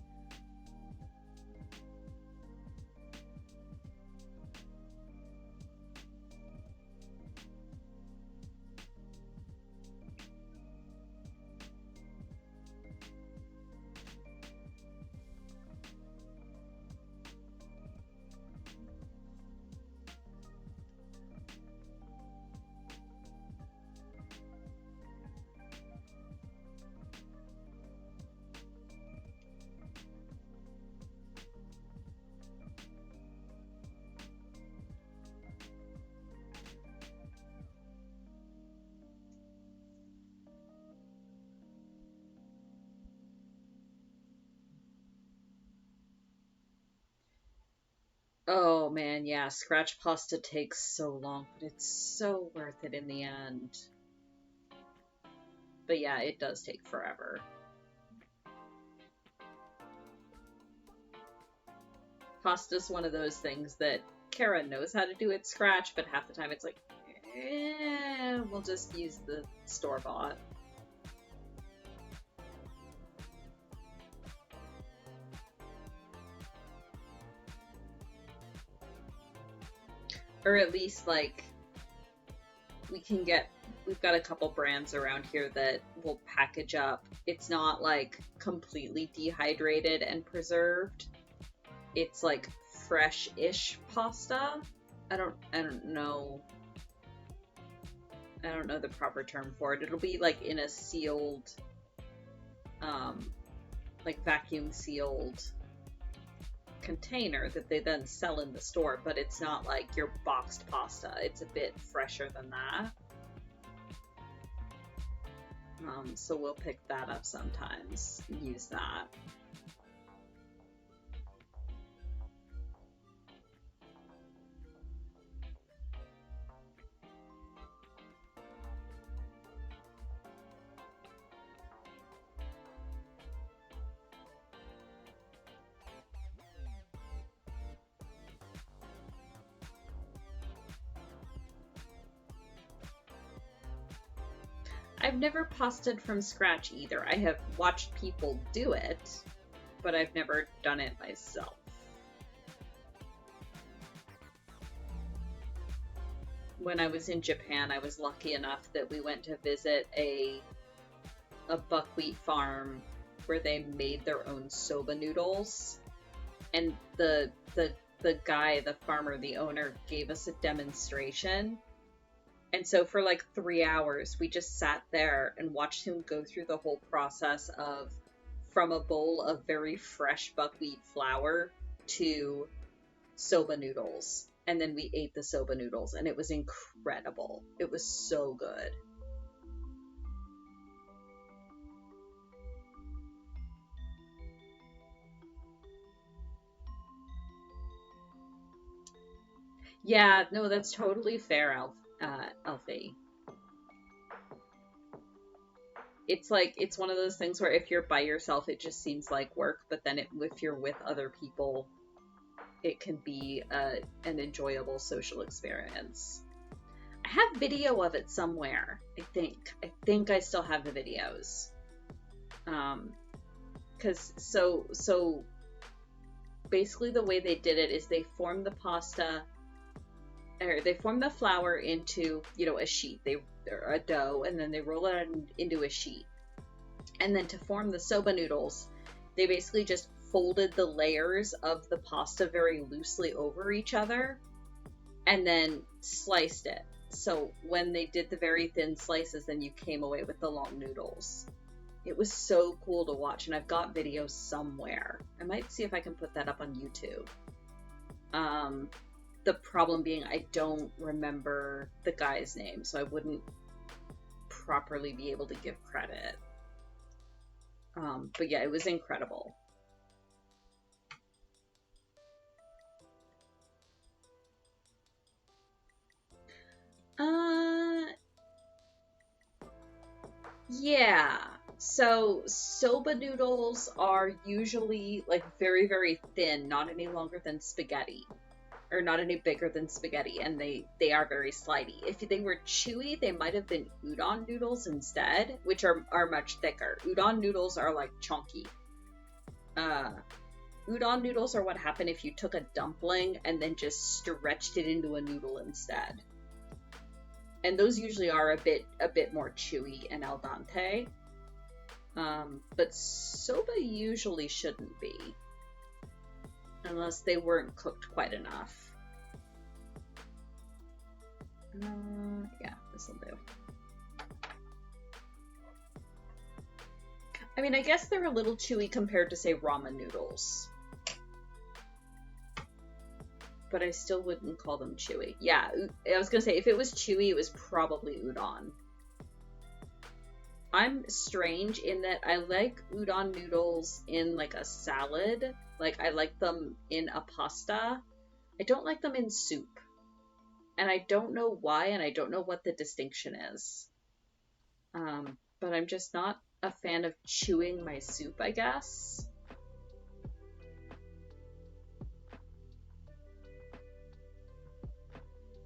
Oh man, yeah, scratch pasta takes so long, but it's so worth it in the end. But yeah, it does take forever. Pasta's one of those things that Kara knows how to do at scratch, but half the time it's like, we'll just use the store-bought. Or at least, like, we've got a couple brands around here that will package up. It's not, like, completely dehydrated and preserved. It's, like, fresh-ish pasta. I don't know. I don't know the proper term for it. It'll be, like, in a sealed, like, vacuum-sealed container that they then sell in the store, but it's not like your boxed pasta. It's a bit fresher than that. So we'll pick that up sometimes, use that. I've never pastaed from scratch either. I have watched people do it, but I've never done it myself. When I was in Japan, I was lucky enough that we went to visit a buckwheat farm where they made their own soba noodles, and the guy, the farmer, the owner, gave us a demonstration. And so for like 3 hours, we just sat there and watched him go through the whole process of from a bowl of very fresh buckwheat flour to soba noodles. And then we ate the soba noodles, and it was incredible. It was so good. Yeah, no, that's totally fair, Alfie. It's like, it's one of those things where if you're by yourself, it just seems like work, but then if you're with other people, it can be an enjoyable social experience. I have video of it somewhere, I think. I think I still have the videos. Because so basically the way they did it is they formed the pasta, or they form the flour into, a sheet, or a dough, and then they roll it into a sheet. And then to form the soba noodles, they basically just folded the layers of the pasta very loosely over each other and then sliced it. So when they did the very thin slices, then you came away with the long noodles. It was so cool to watch, and I've got videos somewhere. I might see if I can put that up on YouTube. The problem being I don't remember the guy's name, so I wouldn't properly be able to give credit. But yeah, it was incredible. Yeah. So soba noodles are usually like very, very thin, not any longer than spaghetti, or not any bigger than spaghetti, and they are very slidey. If they were chewy, they might have been udon noodles instead, which are much thicker. Udon noodles are like chunky. Udon noodles are what happened if you took a dumpling and then just stretched it into a noodle instead. And those usually are a bit more chewy and al dente. But soba usually shouldn't be, unless they weren't cooked quite enough. Yeah, this'll do. I mean, I guess they're a little chewy compared to, say, ramen noodles. But I still wouldn't call them chewy. Yeah, I was gonna say, if it was chewy, it was probably udon. I'm strange in that I like udon noodles in like a salad. Like, I like them in a pasta. I don't like them in soup. And I don't know why, and I don't know what the distinction is. But I'm just not a fan of chewing my soup, I guess.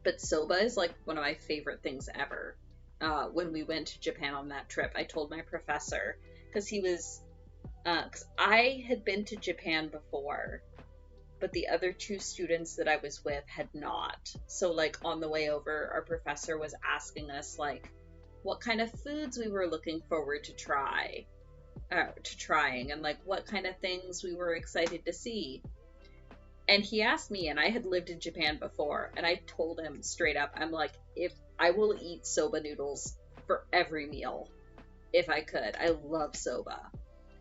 But soba is like one of my favorite things ever. When we went to Japan on that trip, I told my professor, because I had been to Japan before, but the other two students that I was with had not. So like on the way over, our professor was asking us like what kind of foods we were looking forward to trying, and like what kind of things we were excited to see. And he asked me, and I had lived in Japan before, and I told him straight up, I'm like, if I will eat soba noodles for every meal, if I could. I love soba.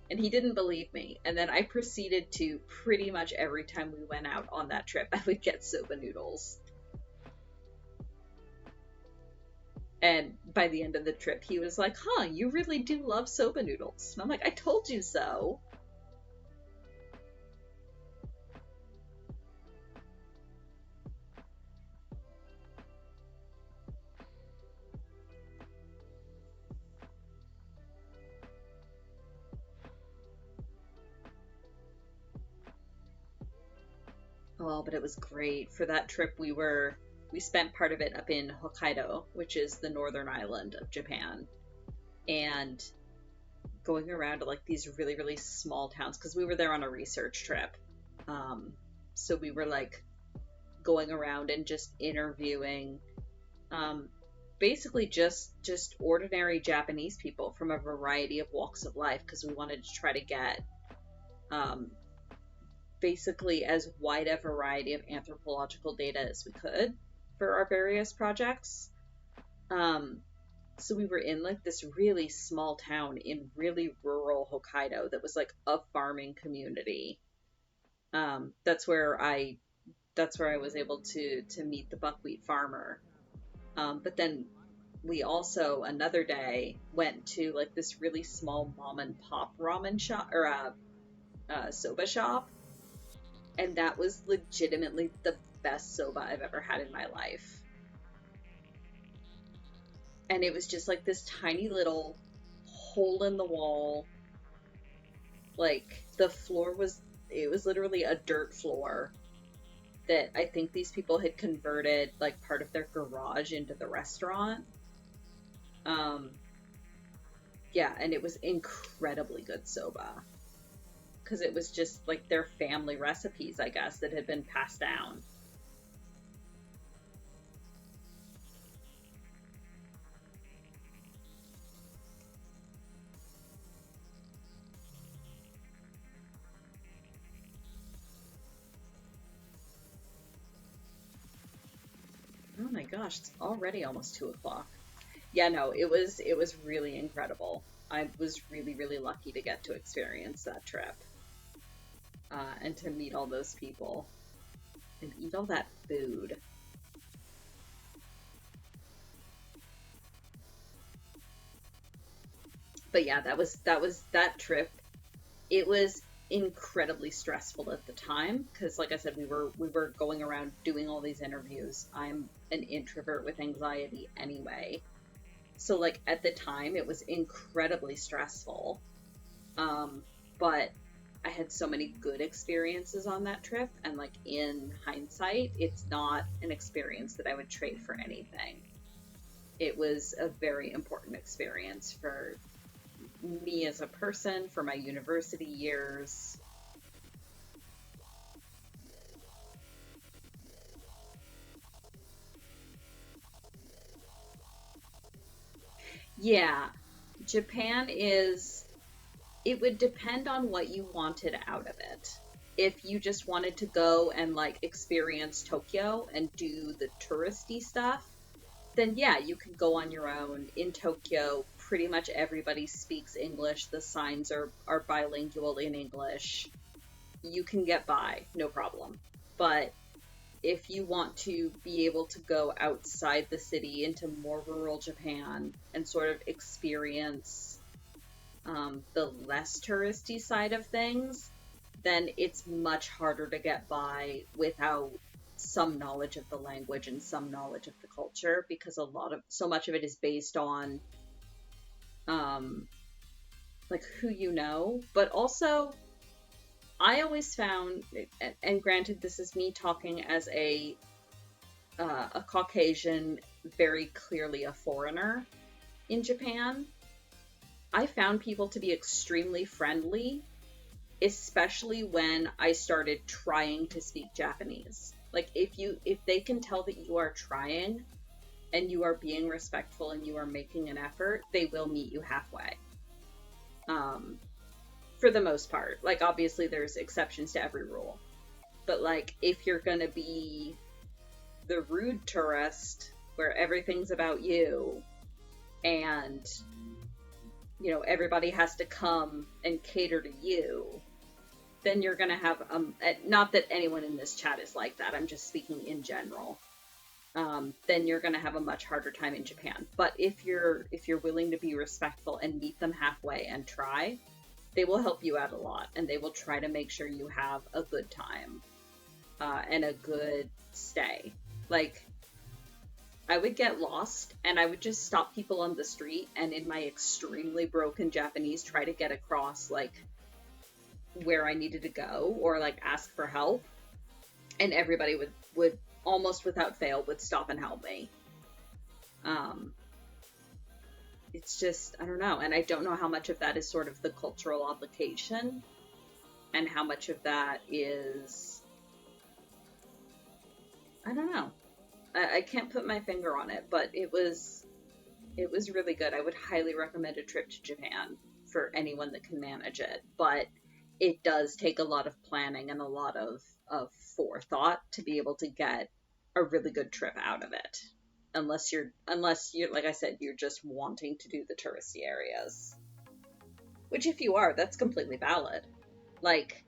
And he didn't believe me. And then I proceeded to, pretty much every time we went out on that trip, I would get soba noodles. And by the end of the trip, he was like, huh, you really do love soba noodles. And I'm like, I told you so. Oh, but it was great. For that trip, we spent part of it up in Hokkaido, which is the northern island of Japan. And going around to like these really, really small towns, because we were there on a research trip. So we were like going around and just interviewing basically just ordinary Japanese people from a variety of walks of life, because we wanted to try to get basically as wide a variety of anthropological data as we could for our various projects. So we were in like this really small town in really rural Hokkaido that was like a farming community. That's where I was able to meet the buckwheat farmer. But then we also another day went to like this really small mom and pop ramen shop, or soba shop, and that was legitimately the best soba I've ever had in my life. And it was just like this tiny little hole in the wall. Like the floor was, it was literally a dirt floor that I think these people had converted like part of their garage into the restaurant. Yeah, and it was incredibly good soba. because it was just like their family recipes, I guess, that had been passed down. Oh my gosh, it's already almost 2 o'clock. Yeah, no, it was really incredible. I was really, really lucky to get to experience that trip, and to meet all those people and eat all that food. But yeah, that was that trip. It was incredibly stressful at the time because, like I said, we were going around doing all these interviews. I'm an introvert with anxiety anyway, so like at the time it was incredibly stressful. But I had so many good experiences on that trip, and like in hindsight, it's not an experience that I would trade for anything. It was a very important experience for me as a person, for my university years. Yeah, Japan is, it would depend on what you wanted out of it. If you just wanted to go and like experience Tokyo and do the touristy stuff, then yeah, you could go on your own. In Tokyo, pretty much everybody speaks English. The signs are bilingual in English. You can get by, no problem. But if you want to be able to go outside the city into more rural Japan and sort of experience, the less touristy side of things, then it's much harder to get by without some knowledge of the language and some knowledge of the culture, because so much of it is based on, um, like who you know, but also I always found, and granted, this is me talking as a Caucasian, very clearly a foreigner in Japan. I found people to be extremely friendly, especially when I started trying to speak Japanese. Like if they can tell that you are trying and you are being respectful and you are making an effort, they will meet you halfway. Um, for the most part. Like obviously there's exceptions to every rule. But like if you're gonna be the rude tourist where everything's about you, and everybody has to come and cater to you, then you're gonna have, not that anyone in this chat is like that, I'm just speaking in general. Then you're gonna have a much harder time in Japan. But if you're willing to be respectful and meet them halfway and try, they will help you out a lot, and they will try to make sure you have a good time, and a good stay. Like I would get lost and I would just stop people on the street and in my extremely broken Japanese try to get across like where I needed to go, or like ask for help, and everybody would almost without fail would stop and help me. Um it's just, I don't know, and I don't know how much of that is sort of the cultural obligation and how much of that is, I don't know. I can't put my finger on it, but it was really good. I would highly recommend a trip to Japan for anyone that can manage it, but it does take a lot of planning and a lot of forethought to be able to get a really good trip out of it. Unless you're like I said, you're just wanting to do the touristy areas. Which if you are, that's completely valid. Like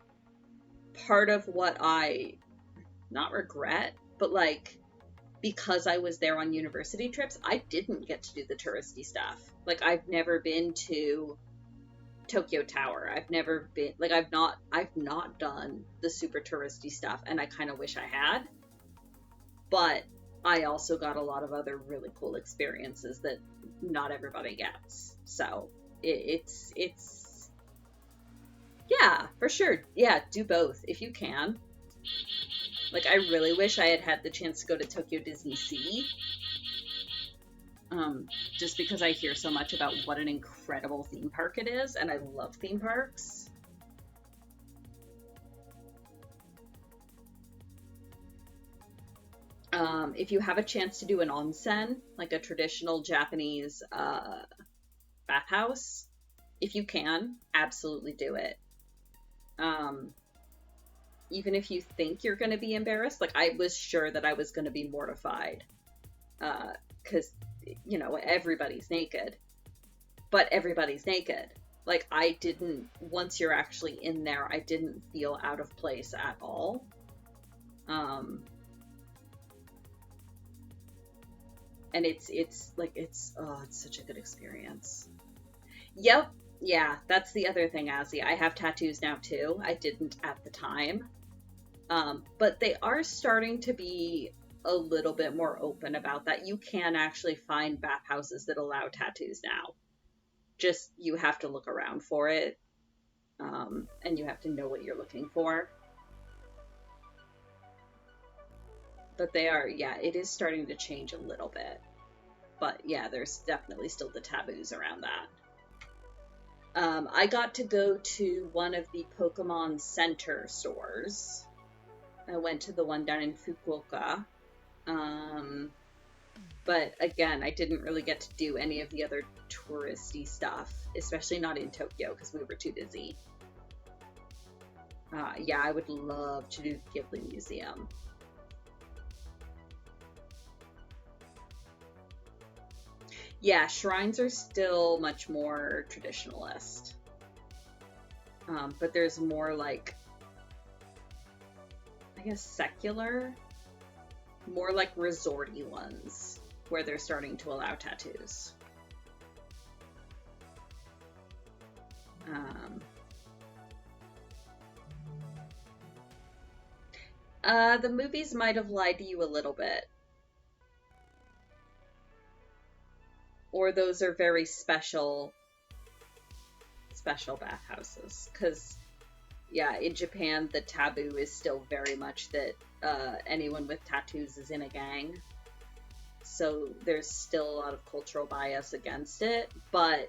part of what I not regret, but like because I was there on university trips, I didn't get to do the touristy stuff. Like I've never been to Tokyo Tower. I've never been, like I've not done the super touristy stuff, and I kind of wish I had. But I also got a lot of other really cool experiences that not everybody gets. So it's yeah, for sure. Yeah, do both if you can. Like I really wish I had had the chance to go to Tokyo Disney Sea. Just because I hear so much about what an incredible theme park it is, and I love theme parks. If you have a chance to do an onsen, like a traditional Japanese bathhouse, if you can, absolutely do it. Um, Even if you think you're going to be embarrassed, like I was sure that I was going to be mortified, because everybody's naked, but everybody's naked. Like I didn't. Once you're actually in there, I didn't feel out of place at all. Um, and it's such a good experience. Yep. Yeah, that's the other thing, Azzy. I have tattoos now too. I didn't at the time. But they are starting to be a little bit more open about that. You can actually find bathhouses that allow tattoos now. Just you have to look around for it, and you have to know what you're looking for. But they are, yeah, it is starting to change a little bit. But yeah, there's definitely still the taboos around that. I got to go to one of the Pokemon Center stores. I went to the one down in Fukuoka. But again, I didn't really get to do any of the other touristy stuff, especially not in Tokyo because we were too busy. Yeah, I would love to do the Ghibli Museum. Yeah, shrines are still much more traditionalist. But there's more like, I guess, secular, more like resorty ones where they're starting to allow tattoos. The movies might have lied to you a little bit. Or those are very special bathhouses. Because, yeah, in Japan, the taboo is still very much that anyone with tattoos is in a gang. So there's still a lot of cultural bias against it. But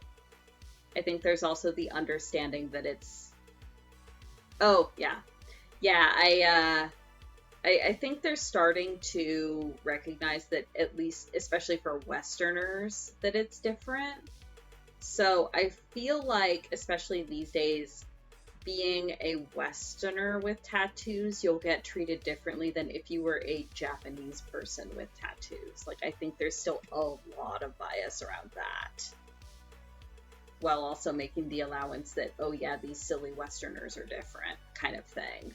I think there's also the understanding that it's... Oh, yeah. Yeah, I think they're starting to recognize that, at least, especially for Westerners, that it's different. So I feel like, especially these days, being a Westerner with tattoos, you'll get treated differently than if you were a Japanese person with tattoos. Like, I think there's still a lot of bias around that. While also making the allowance that, oh yeah, these silly Westerners are different, kind of thing.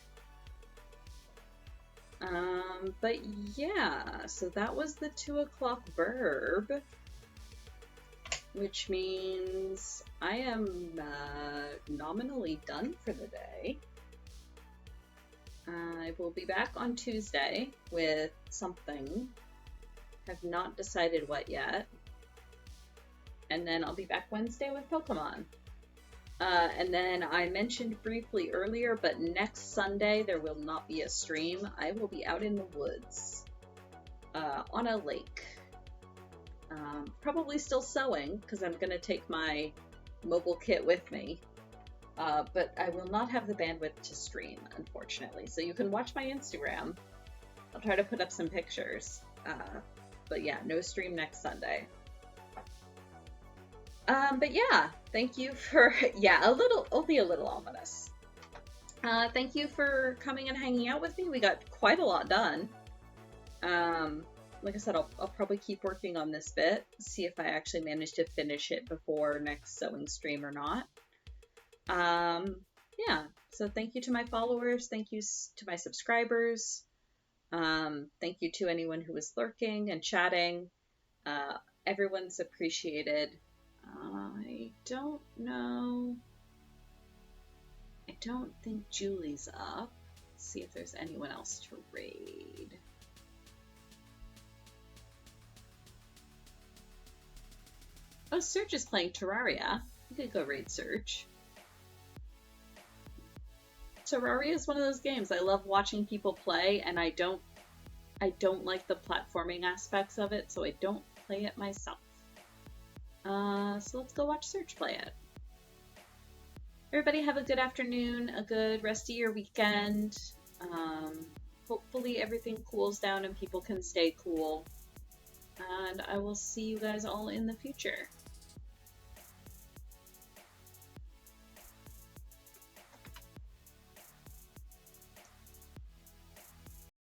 But yeah, so that was the 2 o'clock verb, which means I am nominally done for the day. I will be back on Tuesday with something. Have not decided what yet. And then I'll be back Wednesday with Pokemon. And then I mentioned briefly earlier, but next Sunday there will not be a stream. I will be out in the woods on a lake. Probably still sewing because I'm going to take my mobile kit with me. But I will not have the bandwidth to stream, unfortunately. So you can watch my Instagram. I'll try to put up some pictures. But yeah, no stream next Sunday. But yeah, thank you for, yeah, only a little ominous. Thank you for coming and hanging out with me. We got quite a lot done. Like I said, I'll probably keep working on this bit, see if I actually manage to finish it before next sewing stream or not. Yeah, so thank you to my followers, thank you to my subscribers, thank you to anyone who was lurking and chatting. Everyone's appreciated. I don't know. I don't think Julie's up. Let's see if there's anyone else to raid. Oh, Serge is playing Terraria. You could go raid Serge. Terraria is one of those games I love watching people play, and I don't like the platforming aspects of it, so I don't play it myself. So let's go watch Serge play it. Everybody have a good afternoon, a good rest of your weekend. hopefully everything cools down and people can stay cool. And I will see you guys all in the future.